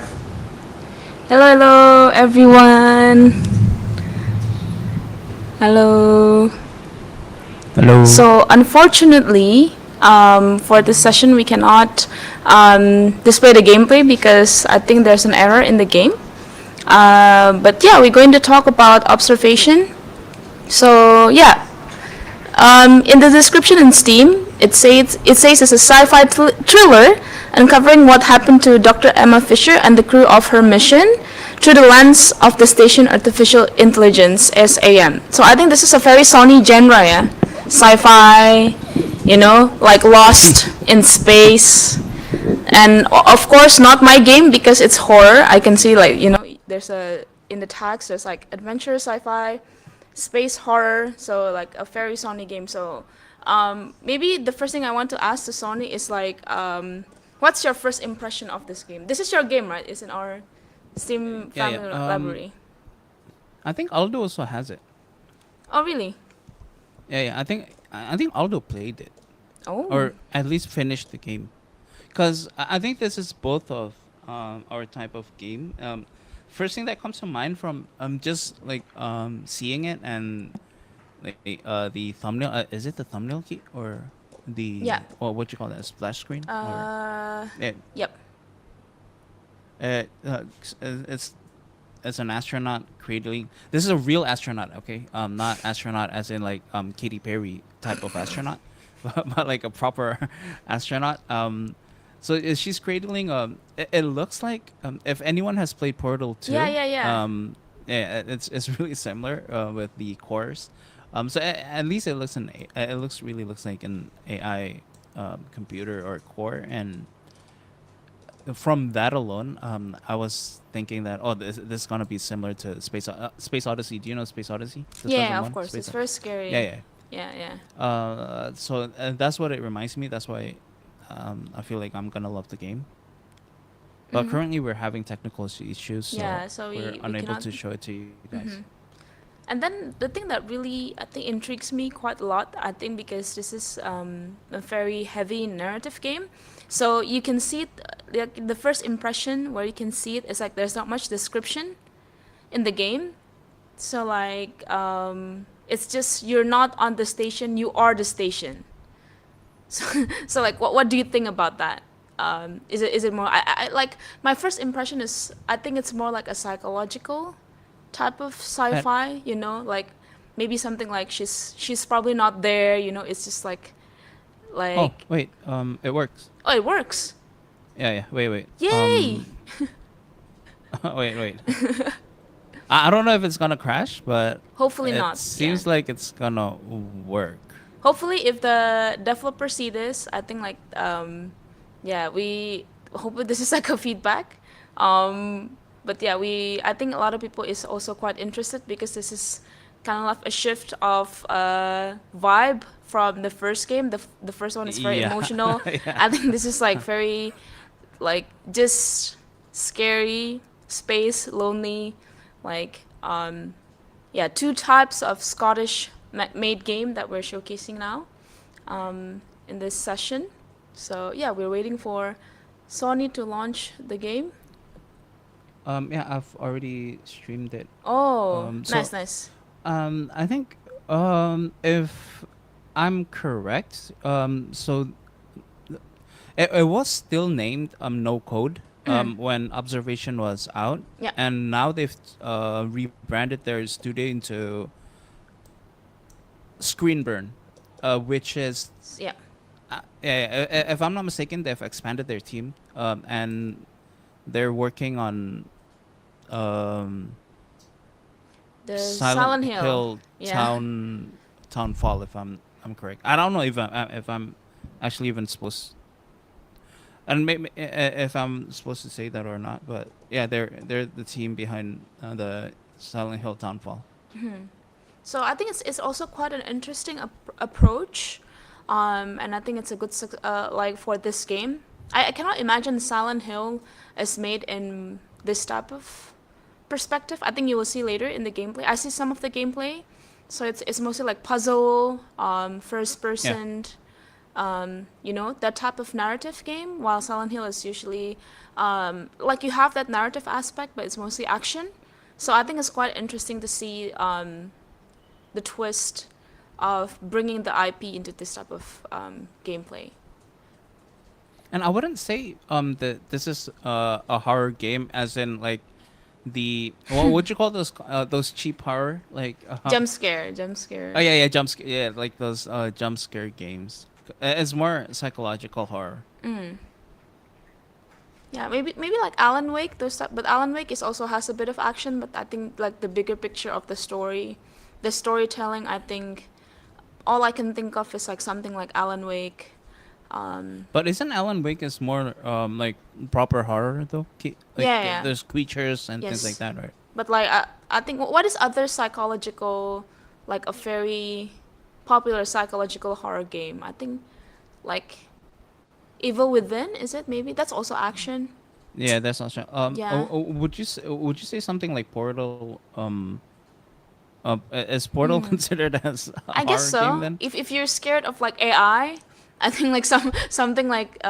hello, everyone. Hello. Hello. So, unfortunately, for this session, we cannot display the gameplay because I think there's an error in the game. But yeah, we're going to talk about observation. So, yeah. In the description in Steam, it says it's a sci-fi thriller uncovering what happened to Dr. Emma Fisher and the crew of her mission through the lens of the station Artificial Intelligence (SAM). So I think this is a very Sony genre, yeah. Sci-fi, like Lost in space, and of course not my game because it's horror. I can see there's in the tags there's like adventure, sci-fi, space horror, so like a very Sony game. So maybe the first thing I want to ask to Sony is what's your first impression of this game? This is your game, right? It's in our Steam family library. I think Aldo also has it. Oh, really? Yeah. I think Aldo played it. Oh. Or at least finished the game, because I think this is both of our type of game. First thing that comes to mind from just like seeing it and like the thumbnail. Is it the thumbnail key or the what you call that, a splash screen? Yep. It's an astronaut cradling. This is a real astronaut, okay? Not astronaut as in like Katy Perry type of astronaut, but like a proper astronaut. So she's cradling. It looks like if anyone has played Portal 2. Yeah. It's really similar with the cores. So at least it looks really looks like an AI computer or core, and from that alone, I was thinking that this is gonna be similar to Space Odyssey. Do you know Space Odyssey? Yeah, of course. It's very scary. Yeah. So that's what it reminds me. That's why I feel like I'm gonna love the game. But currently we're having technical issues, so we're unable to show it to you guys. And then the thing that really I think intrigues me quite a lot, I think because this is a very heavy narrative game, so you can see it, like the first impression where you can see it is like there's not much description in the game. So like it's just you're not on the station, you are the station. So like what do you think about that? Is it more I like my first impression is I think it's more like a psychological type of sci-fi, like maybe something like she's probably not there, it's just like Oh wait, it works. Oh, it works. Yeah. Wait. Yay! Wait. I don't know if it's gonna crash, but hopefully not. It seems like it's gonna work. Hopefully, if the developer see this, I think like we hope this is like a feedback. But yeah, I think a lot of people is also quite interested because this is kind of like a shift of vibe from the first game. The first one is very emotional. I think this is like very like just scary, space, lonely, like two types of Scottish made game that we're showcasing now in this session. So yeah, we're waiting for Sony to launch the game. I've already streamed it. Oh, nice. I think if I'm correct, so it was still named no code when Observation was out, and now they've rebranded their studio into Screenburn, which is if I'm not mistaken, they've expanded their team, and they're working on the Silent Hill Townfall, if I'm correct. I don't know if I'm actually even supposed, and maybe if I'm supposed to say that or not, but yeah, they're the team behind the Silent Hill Townfall. So I think it's also quite an interesting approach, and I think it's a good like for this game. I cannot imagine Silent Hill is made in this type of perspective. I think you will see later in the gameplay. I see some of the gameplay, so it's mostly like puzzle, first person, you know, that type of narrative game, while Silent Hill is usually like you have that narrative aspect, but it's mostly action. So I think it's quite interesting to see the twist of bringing the IP into this type of gameplay. And I wouldn't say that this is a horror game, as in like what would you call those cheap horror, like Jump scare. Oh yeah, jump scare. Yeah, like those jump scare games. It's more psychological horror. Yeah, maybe like Alan Wake, those stuff. But Alan Wake also has a bit of action. But I think like the bigger picture of the story, the storytelling. I think all I can think of is like something like Alan Wake. But isn't Alan Wake is more like proper horror though? Like, yeah. There's creatures and Yes. things like that, right? But like I think what is other psychological, like a very popular psychological horror game? I think like Evil Within, is it? Maybe that's also action. Yeah, that's not sure. Yeah. Would you say something like Portal? Is Portal considered as a I guess horror so. game then? If you're scared of like AI, I think like something like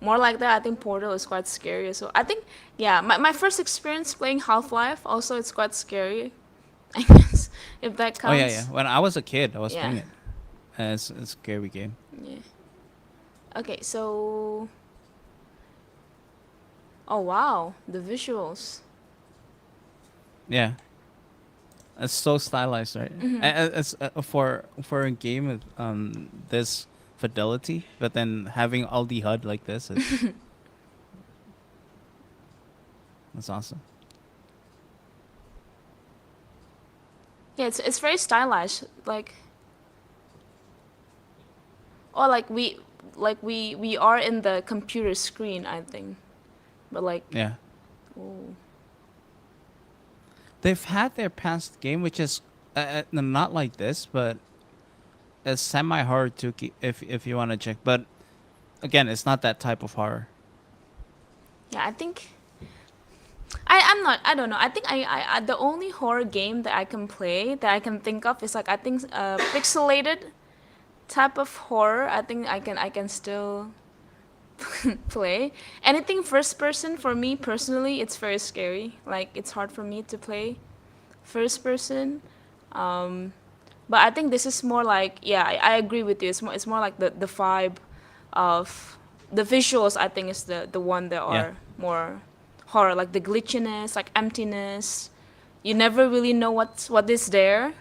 more like that. I think Portal is quite scary. So I think my first experience playing Half-Life also it's quite scary. I guess if that counts. Oh yeah. When I was a kid, I was Yeah. playing it. It's a scary game. Yeah. Okay, so oh wow, the visuals. Yeah. It's so stylized, right? Mhm. It's for a game with this fidelity, but then having all the HUD like this, that's awesome. Yeah, it's very stylized. Like or like we are in the computer screen, I think. But like Yeah. oh. They've had their past game, which is not like this, but it's semi horror too. If you want to check, but again, it's not that type of horror. Yeah, I think I'm not. I don't know. I think I the only horror game that I can play that I can think of is like I think pixelated type of horror. I think I can still play. Anything first person for me personally, it's very scary. Like it's hard for me to play first person. But I think this is more like I agree with you. It's more like the vibe of the visuals. I think is the one that are more horror, like the glitchiness, like emptiness. You never really know what is there.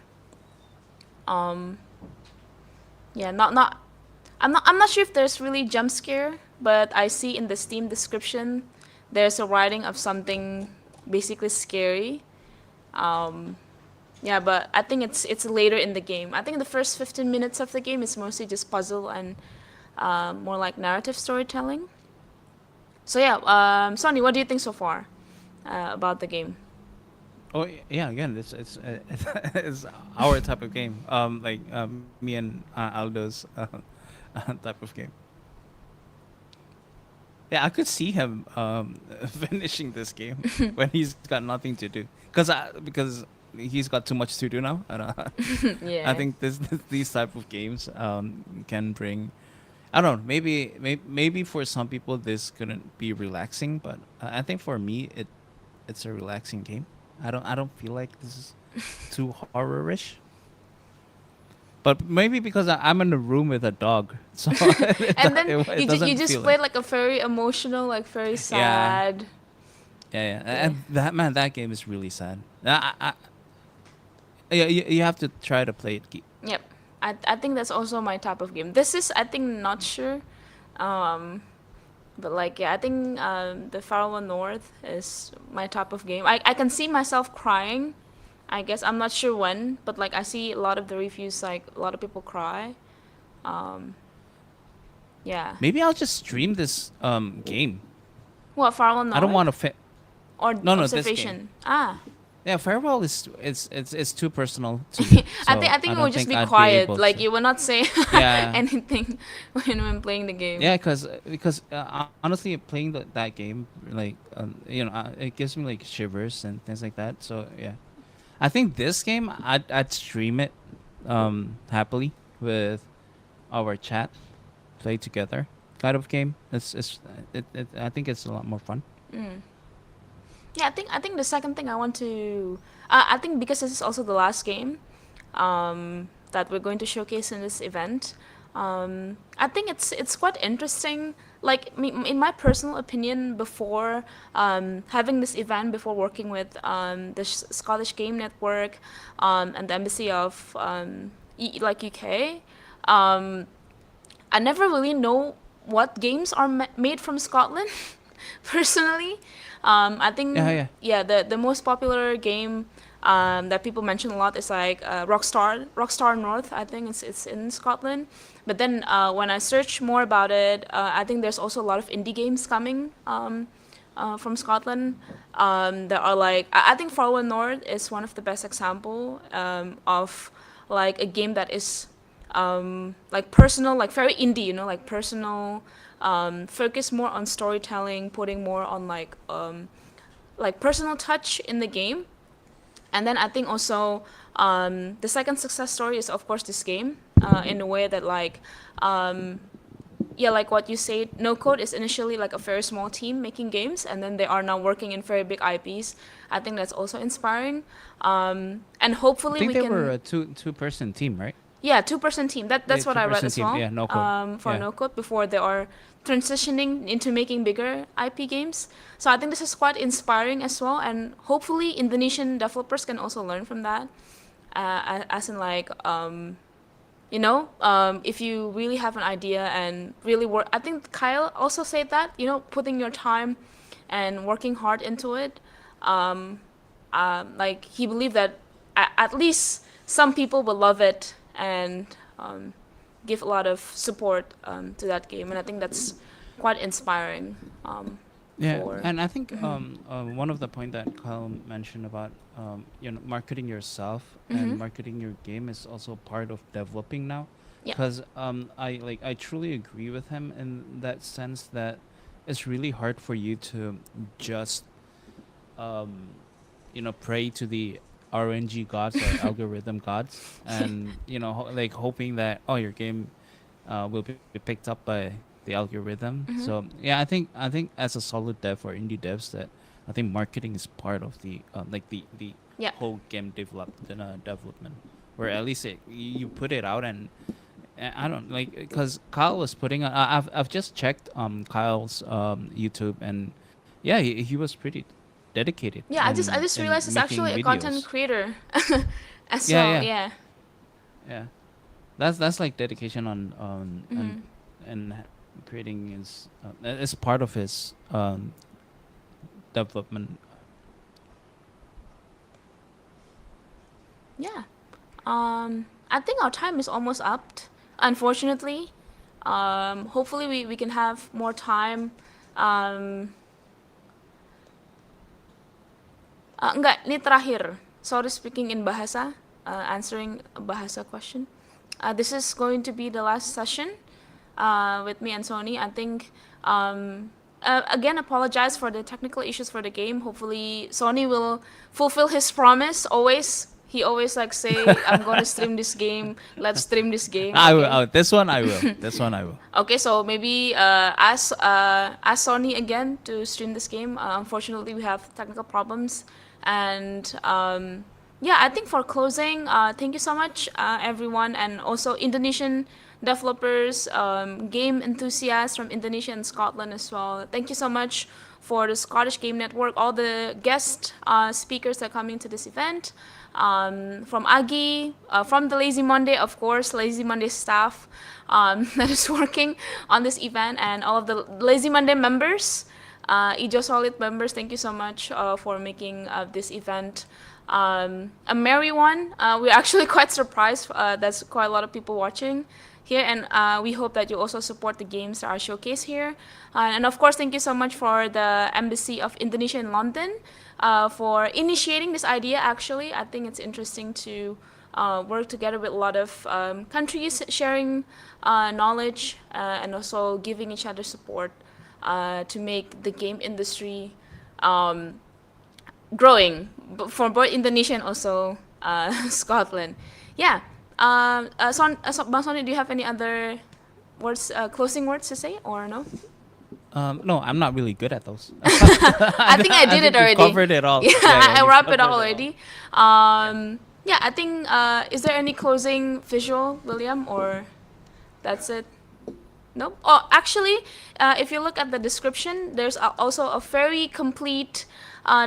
Not I'm not sure if there's really jump scare, but I see in the Steam description there's a writing of something basically scary. But I think it's later in the game. I think the first 15 minutes of the game is mostly just puzzle and more like narrative storytelling. So Sonny, what do you think so far about the game? Oh yeah, again, it's our type of game. Me and Aldo's type of game. Yeah, I could see him finishing this game when he's got nothing to do, because he's got too much to do now. Yeah. I think these type of games can bring. I don't know. Maybe for some people this couldn't be relaxing, but I think for me it's a relaxing game. I don't feel like this is too horror-ish. But maybe because I'm in a room with a dog, so And then you just feel played like a very emotional, like very sad. Yeah. And that game is really sad. You have to try to play it. Yep. I think that's also my type of game. This is I think not sure. But like I think the Farewell North is my type of game. I can see myself crying. I guess I'm not sure when, but like I see a lot of the reviews, like a lot of people cry. Yeah. Maybe I'll just stream this game. What, Farewell North? I don't want to or no this Observation. game. Yeah, Farewell it's too personal to me. I so think it would just be I'd quiet. able Like to. you will not say Yeah. anything when playing the game. Yeah, because honestly, playing that game, like it gives me like shivers and things like that. So yeah, I think this game I'd stream it happily with our chat. play together kind of game. I think it's a lot more fun. Yeah, I think the second thing I want to, I think because this is also the last game that we're going to showcase in this event, I think it's quite interesting. Like in my personal opinion, before having this event, before working with the Scottish Game Network and the Embassy of like UK, I never really know what games are made from Scotland. Personally, I think the most popular game that people mention a lot is like Rockstar North. I think it's in Scotland. But then when I search more about it, I think there's also a lot of indie games coming from Scotland. There are like I think Far Away North is one of the best example of like a game that is like personal, like very indie, you know, like personal. Focus more on storytelling, putting more on like personal touch in the game. And then I think also the second success story is of course this game in a way that like like what you said, No Code is initially like a very small team making games, and then they are now working in very big IPs. I think that's also inspiring, and hopefully I think we they can. were a two-person team, right? Yeah, 2% team. That's what I read 2% as team, well. yeah, No Code. For Yeah. No Code before they are transitioning into making bigger IP games. So I think this is quite inspiring as well, and hopefully Indonesian developers can also learn from that. As in like, if you really have an idea and really work. I think Kyle also said that, putting your time and working hard into it. Like he believed that at least some people will love it and give a lot of support to that game, and I think that's quite inspiring. And I think one of the point that Kyle mentioned about marketing yourself and marketing your game is also part of developing now. Yeah. Because I truly agree with him in that sense that it's really hard for you to just pray to the RNG gods or algorithm gods, and like hoping that your game will be picked up by the algorithm. So yeah, I think as a solid dev or indie devs, that I think marketing is part of the the whole game development, where at least you put it out, and I don't like, because Kyle was putting I've just checked Kyle's YouTube, and yeah, he was pretty dedicated. Yeah, I just in realized it's actually a making content videos. creator as Yeah, well. yeah. Yeah. Yeah, that's like dedication on and creating is part of his development. Yeah. I think our time is almost up, unfortunately. Hopefully we can have more time. Enggak, ini terakhir. Sorry, speaking in bahasa, answering a bahasa question. This is going to be the last session with me and Sony. I think, again, apologize for the technical issues for the game. Hopefully, Sony will fulfill his promise. He always like say, I'm going to stream this game. Let's stream this game. I will. Okay? This one I will. This one I will. Okay, so maybe ask Sony again to stream this game. Unfortunately, we have technical problems. And I think for closing, thank you so much, everyone, and also Indonesian developers, game enthusiasts from Indonesia and Scotland as well. Thank you so much for the Scottish Game Network, all the guest speakers that are coming to this event. From Agi, from the Lazy Monday, of course, Lazy Monday staff that is working on this event, and all of the Lazy Monday members, Ijo Solid members, thank you so much for making this event a merry one. We're actually quite surprised. There's quite a lot of people watching here, and we hope that you also support the games that are showcased here. And of course, thank you so much for the Embassy of Indonesia in London for initiating this idea. Actually, I think it's interesting to work together with a lot of countries, sharing knowledge and also giving each other support to make the game industry growing for both Indonesia and also Scotland. Yeah. Bang Sony, do you have any other words, closing words to say, or no? No, I'm not really good at those. I think I did it think already. you covered it all. Yeah, I you wrapped it covered all already. Yeah, I think. Is there any closing visual, William, or that's it? Nope. Oh, actually, if you look at the description, there's also a very complete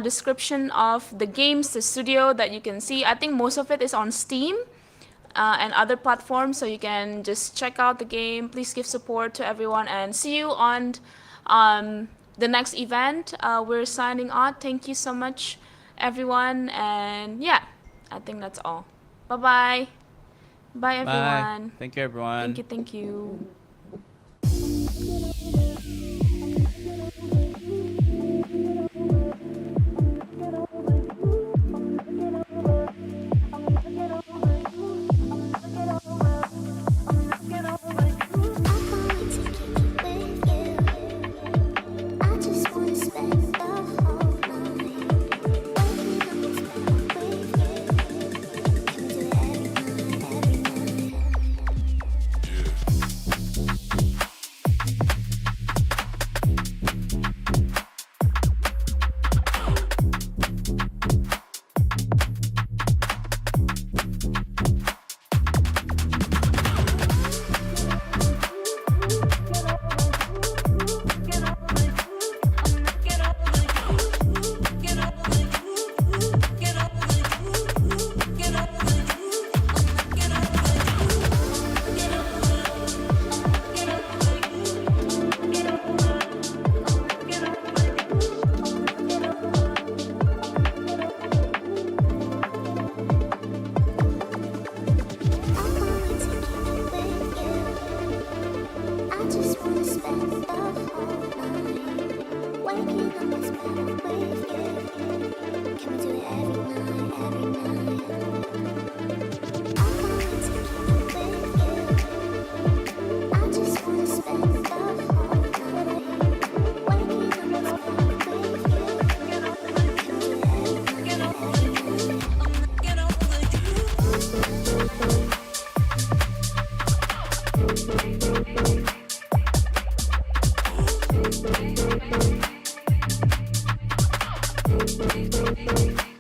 description of the games, the studio that you can see. I think most of it is on Steam and other platforms, so you can just check out the game. Please give support to everyone, and see you on the next event. We're signing out. Thank you so much, everyone, and yeah, I think that's all. Bye-bye. Bye, everyone. Bye. Thank you, everyone. Thank you, thank you. Thank you.